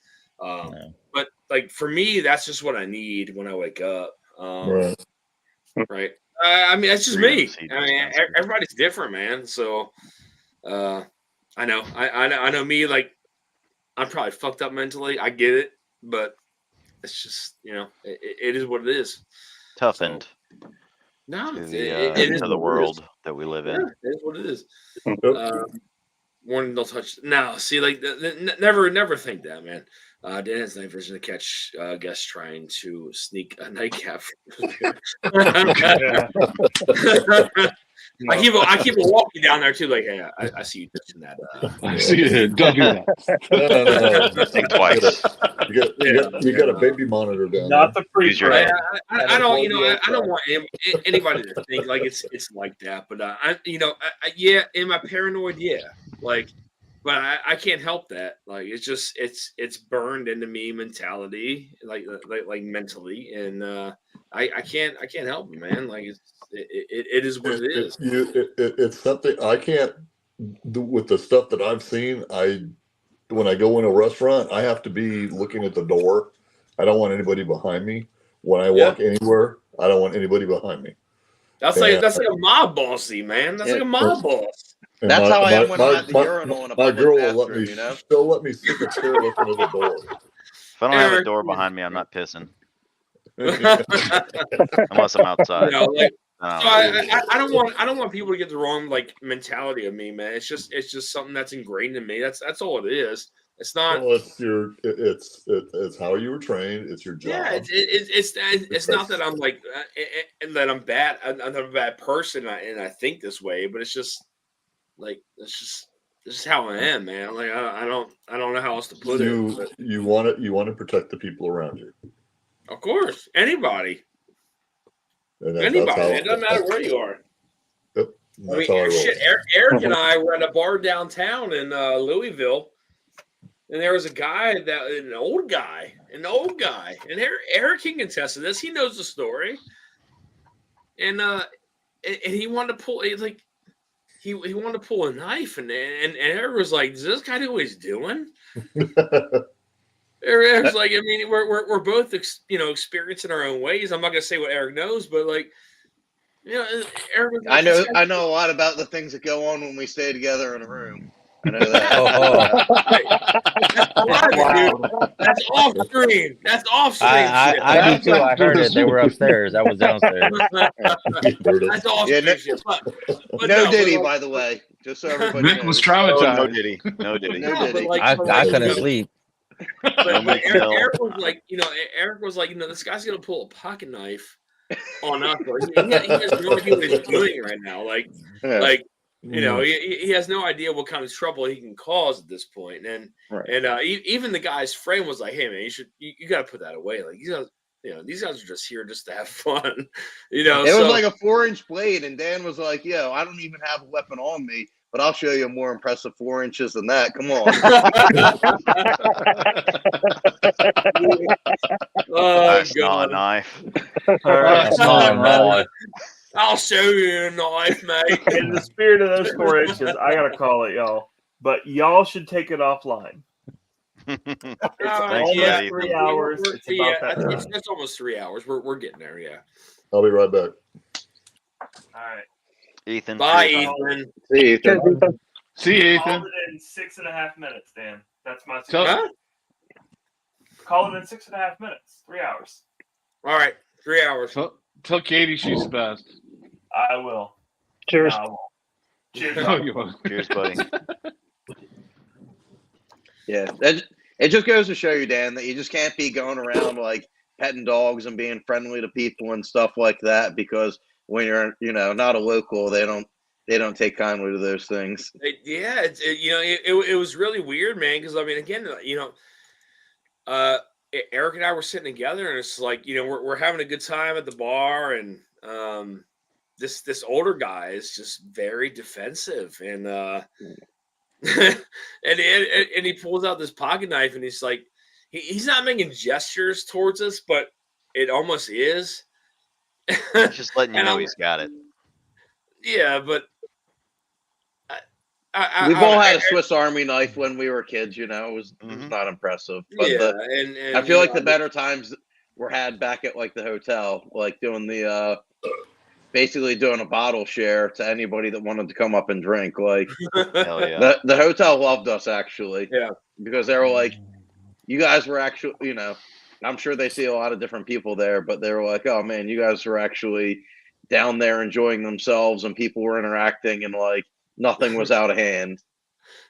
But like for me, that's just what I need when I wake up. Right. Right. I mean, that's just me. I mean, everybody's different, man. So, I know, I know me. Like, I'm probably fucked up mentally. I get it, but it's just, you know, it is what it is. Toughened. No, to it is the what it is. world that we live in. Yeah, it is what it is. Warning, don't touch. No, see, like, never think that, man. Dan has night vision to catch guests trying to sneak a nightcap. I keep walking down there too. Like, hey, I see you touching that. I see you. Don't do that. No. Think twice. You got a baby monitor down Not there. the pre. I don't, you know, I don't want anybody to think like it's like that. But yeah, am I paranoid? Yeah, like, but I can't help that. Like, it's just it's burned into me mentality, like mentally, and I can't help it, man. Like it is what it is. It's something I can't do with the stuff that I've seen. When I go in a restaurant, I have to be looking at the door. I don't want anybody behind me. When I walk anywhere, I don't want anybody behind me. That's like a mob bossy, man. That's like a mob boss. That's how I am when I'm at the urinal in a public girl bathroom, will let me. you know? She'll let me sit in the chair looking at the door. If I don't have a door behind me, I'm not pissing. Unless I'm outside. You know, like, I don't want people to get the wrong like mentality of me, man. It's just something that's ingrained in me. That's all it is. It's not. Well, it's how you were trained. It's your job. Yeah, it's not that I'm like and that I'm bad. I'm not a bad person, and I think this way. But it's just like this is how I am, man. Like I don't know how else to put it. But You want to protect the people around you. of course, anybody. That's It doesn't matter where you are. Yep. I mean, shit. Eric and I were at a bar downtown in Louisville, and there was a guy an old guy, and Eric can contest to this. He knows the story, and he wanted to pull like he wanted to pull a knife, and Eric was like, "Does this guy know what he's doing?" Eric's like, I mean, we're both experienced in our own ways. I'm not gonna say what Eric knows, but like, you know, Eric. I know a lot about the things that go on when we stay together in a room. I know that. That's off screen. That's off screen. I do too. I heard it. They were upstairs. I was downstairs. That's off screen shit. But no Diddy, by the way. Just so everybody knows. Nick was traumatized. No Diddy. No Diddy. No Diddy. I couldn't sleep. But Eric was like, this guy's gonna pull a pocket knife on us. He has no idea what he's doing right now. Like, he has no idea what kind of trouble he can cause at this point. And even the guy's friend was like, "Hey man, you got to put that away. Like, these guys are just here just to have fun." It was like a 4-inch blade, and Dan was like, "Yo, I don't even have a weapon on me, but I'll show you a more impressive 4 inches than that. Come on." That's not a knife. That's not a knife. I'll show you a knife, mate. In the spirit of those 4 inches, I gotta call it, y'all. But y'all should take it offline. It's 3 hours. It's almost 3 hours. We're getting there. Yeah. I'll be right back. All right. Ethan. Bye, Ethan. See you, Ethan. See you, Call Ethan. it in 6.5 minutes, Dan. That's my Tell- suggestion. Call it in 6.5 minutes. 3 hours. All right. 3 hours. Tell Katie she's the best. I will. Cheers. No, I won't. Cheers. Oh, you won't. Cheers, buddy. Yeah, it just goes to show you, Dan, that you just can't be going around like petting dogs and being friendly to people and stuff like that, because when you're not a local, they don't take kindly to those things. Yeah, it was really weird, man. Because I mean, again, Eric and I were sitting together, and it's like we're having a good time at the bar, and this older guy is just very defensive, and and he pulls out this pocket knife, and he's like, he's not making gestures towards us, but it almost is. He's just letting you know he's got it. Yeah, but we've all had a Swiss Army knife when we were kids. It was not impressive. But yeah, I feel like the better times were had back at like the hotel, like doing the basically doing a bottle share to anybody that wanted to come up and drink. Like, hell yeah. The hotel loved us actually. Yeah, because they were like, you guys were actually, I'm sure they see a lot of different people there, but they were like, oh man, you guys were actually down there enjoying themselves, and people were interacting, and like nothing was out of hand.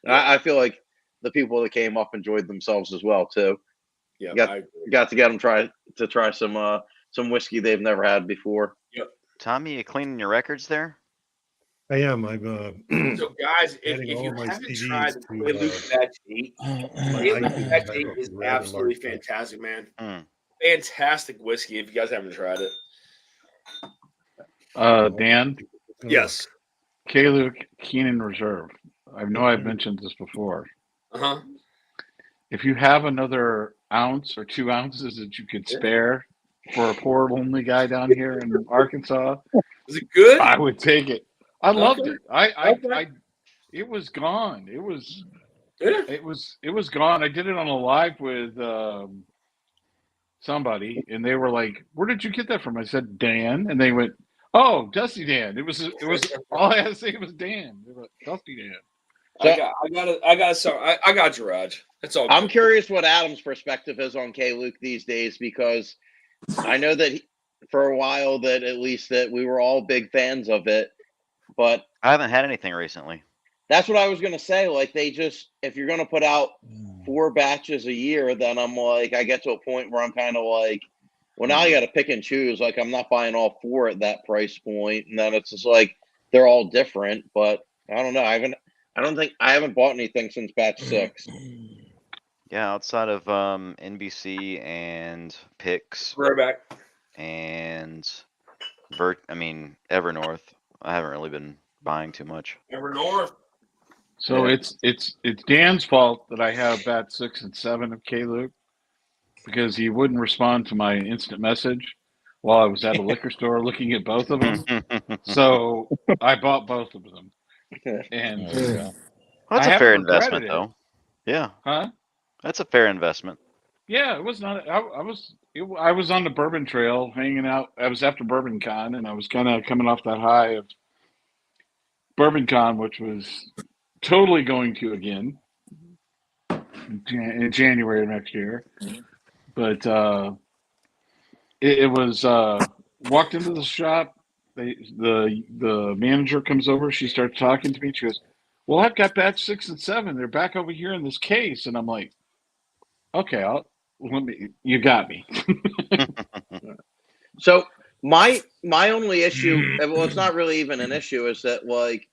Yeah. I feel like the people that came up enjoyed themselves as well too. Yeah, got to get them try some whiskey they've never had before. Yep. Tommy, you cleaning your records there? I am. I'm so guys, if you haven't tried Quaalude Batch 8, Quaalude Batch 8 is absolutely fantastic, man. Fantastic whiskey if you guys haven't tried it. Dan? Yes. Quaalude Keenan Reserve. I know I've mentioned this before. Uh-huh. If you have another ounce or 2 ounces that you could spare for a poor lonely guy down here in Arkansas, is it good? I would take it. I loved it. It was gone. It was gone. I did it on a live with somebody, and they were like, "Where did you get that from?" I said, "Dan," and they went, "Oh, Dusty Dan." It was all I had to say was Dan. They were like, Dusty Dan. So, I got you, Raj. That's all. I'm curious what Adam's perspective is on Quaalude these days, because I know that for a while that at least that we were all big fans of it, but I haven't had anything recently. That's what I was gonna say. Like, they just, if you're gonna put out 4 batches a year, then I'm like, I get to a point where I'm kind of like, well, now you got to pick and choose. Like, I'm not buying all 4 at that price point, and then it's just like they're all different. But I don't know. I haven't bought anything since batch 6. Yeah, outside of NBC and Pix, and Evernorth, I haven't really been buying too much. Evernorth. So it's Dan's fault that I have batch 6 and 7 of Quaalude, because he wouldn't respond to my instant message while I was at a liquor store looking at both of them. So I bought both of them. And well, that's a fair investment, though. Yeah. Huh? That's a fair investment. Yeah, it was not. I was on the Bourbon Trail hanging out. I was after Bourbon Con, and I was kind of coming off that high of Bourbon Con, which was totally going to again in January of next year. But it was walked into the shop. The manager comes over. She starts talking to me. She goes, "Well, I've got batch 6 and 7. They're back over here in this case." And I'm like, "Okay, you got me." So my only issue, well, it's not really even an issue, is that like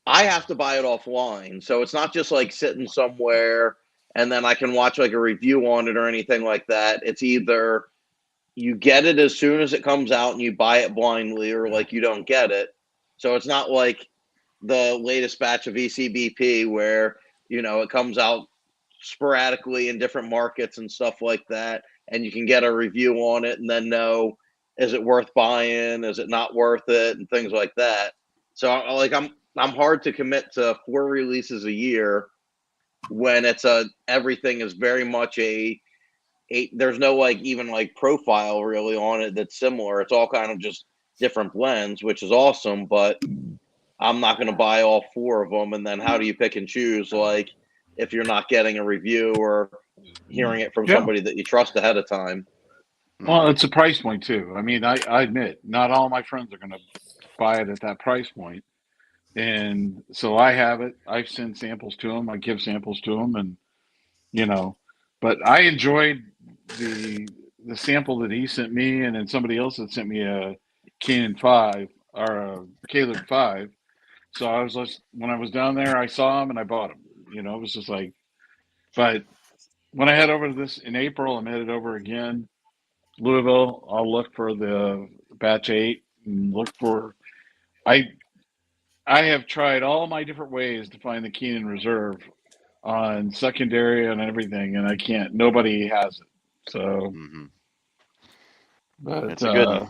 I have to buy it offline. So it's not just like sitting somewhere and then I can watch like a review on it or anything like that. It's either you get it as soon as it comes out and you buy it blindly, or like you don't get it. So it's not like the latest batch of ECBP where, it comes out sporadically in different markets and stuff like that, and you can get a review on it and then know, is it worth buying? Is it not worth it? And things like that. So like I'm hard to commit to 4 releases a year when everything is very much there's no like even like profile really on it that's similar. It's all kind of just different blends, which is awesome, but I'm not going to buy all 4 of them. And then how do you pick and choose, like, if you're not getting a review or hearing it from somebody that you trust ahead of time? Well, it's a price point too. I mean, I admit not all my friends are going to buy it at that price point. And so I have it. I send samples to them. I give samples to them, and but I enjoyed the sample that he sent me, and then somebody else that sent me a Canon 5 or a Quaalude 5. So I was just, when I was down there, I saw them and I bought them. It was just like, but when I head over to this in April, I'm headed over again, Louisville. I'll look for the batch 8 and look for. I have tried all my different ways to find the Keenan Reserve on secondary and everything, and I can't. Nobody has it. So, but It's a good one.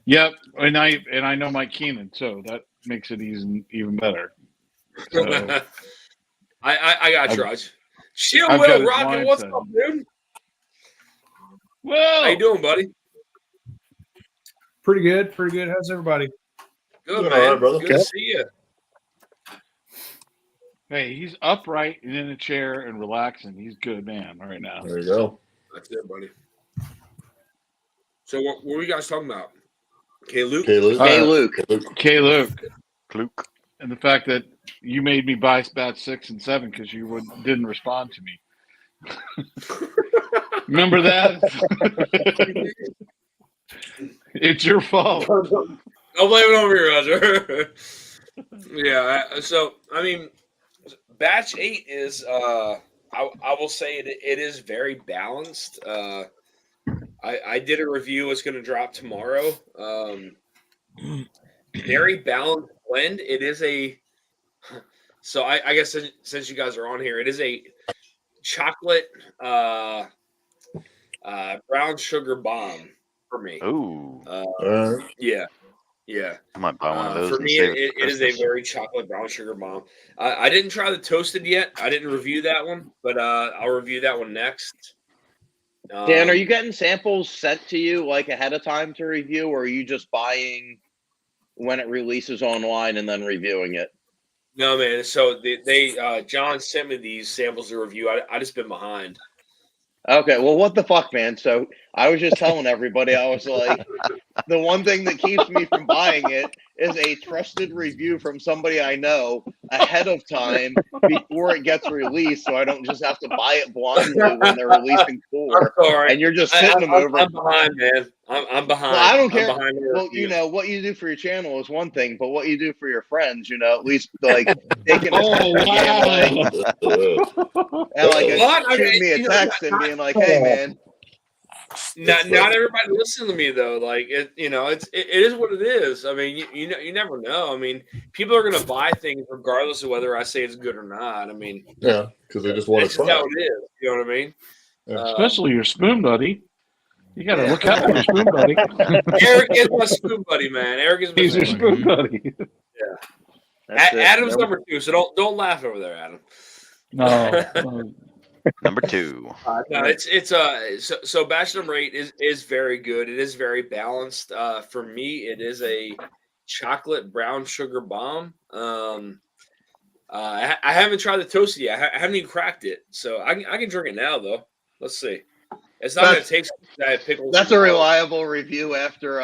Yep, and I know Mike Keenan, so that makes it even better. So, I got you, Raj. Chill, I've got Will his Rockin', what's mindset. up, dude? Well, how you doing, buddy? Pretty good. How's everybody? Good, Doing man. all right, brother. Good to see you. hey, he's upright and in a chair and relaxing. He's a good man right now. There you go. That's it, buddy. So what were you guys talking about? K-Luke? Luke. And the fact that you made me buy batch 6 and 7 because you didn't respond to me. Remember that? It's your fault. Don't blame it over here, Roger. Yeah. So I mean, batch 8 is. I will say it is very balanced. I did a review. It's going to drop tomorrow. Very balanced blend. It is a. So I guess since you guys are on here, it is a chocolate brown sugar bomb for me. Ooh. Yeah. I might buy one of those. For me, it is a very chocolate brown sugar bomb. I didn't try the toasted yet. I didn't review that one, but I'll review that one next. Dan, are you getting samples sent to you like ahead of time to review, or are you just buying when it releases online and then reviewing it? No, man. So they John sent me these samples to review. I just been behind. Okay, well, what the fuck, man? So I was just telling everybody, I was like, the one thing that keeps me from buying it is a trusted review from somebody I know ahead of time before it gets released, so I don't just have to buy it blindly when they're releasing 4. And you're just sitting them over. I'm behind, man. I'm behind. Well, I don't care. I'm behind Well, you know, what you do for your channel is one thing, but what you do for your friends, you know, at least like taking a shooting me a text and being like, "Hey, man." Not everybody listen to me though. Like it is what it is. I mean, you never know. I mean, people are gonna buy things regardless of whether I say it's good or not. I mean, yeah, because they just want to that's try. how it is. You know what I mean? Especially your spoon buddy. You got to look out for your spoon buddy. Eric is my spoon buddy, man. Eric is my He's your spoon buddy. Yeah. Nope. Adam's number 2, so don't laugh over there, Adam. No. Number 2. No, it's so batch number 8 is very good. It is very balanced. For me, it is a chocolate brown sugar bomb. I haven't tried the toasted yet. I haven't even cracked it, so I can drink it now though. Let's see. It's not going to taste like pickles. That's a reliable review after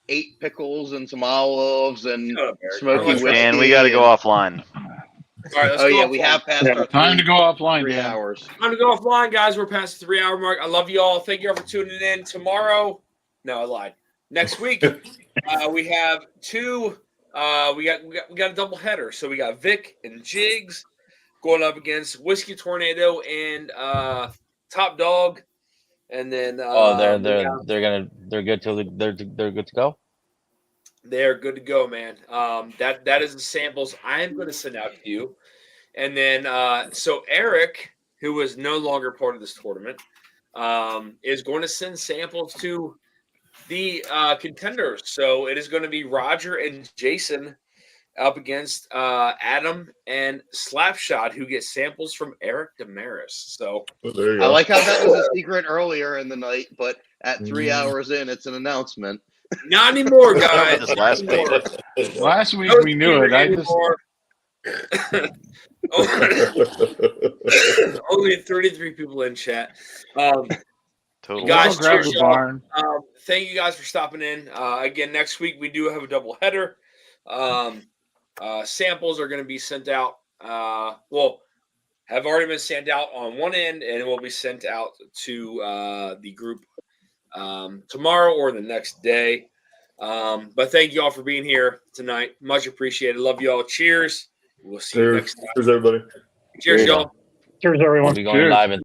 8 pickles and some olives and smoky whiskey. And we got to go offline. All right, let's Oh go yeah, offline. we have passed our Time to go offline, 3 Dan. hours. Time to go offline, guys. We're past the 3-hour mark. I love you all. Thank you all for tuning in. Tomorrow, no, I lied. Next week, we have 2. We got a double header. So we got Vic and Jigs going up against Whiskey Tornado and Top Dog, and then they're good till they're good to go. They're good to go, man. That is the samples I am going to send out to you, and then so Eric, who was no longer part of this tournament, is going to send samples to the contenders. So it is going to be Roger and Jason up against Adam and Slapshot, who get samples from Eric Damaris. So I like how that was a secret earlier in the night, but at 3 hours in, it's an announcement. Not anymore, guys. Last week we knew it. I just only 33 people in chat. Total. Guys, grab cheers, the y'all. barn. Thank you guys for stopping in. Again, next week we do have a double header. Samples are going to be sent out. Have already been sent out on one end, and it will be sent out to the group tomorrow or the next day. But thank you all for being here tonight. Much appreciated. Love you all. Cheers. We'll see you next time. Cheers, everybody. Cheers, y'all. Cheers, everyone. We'll be going live in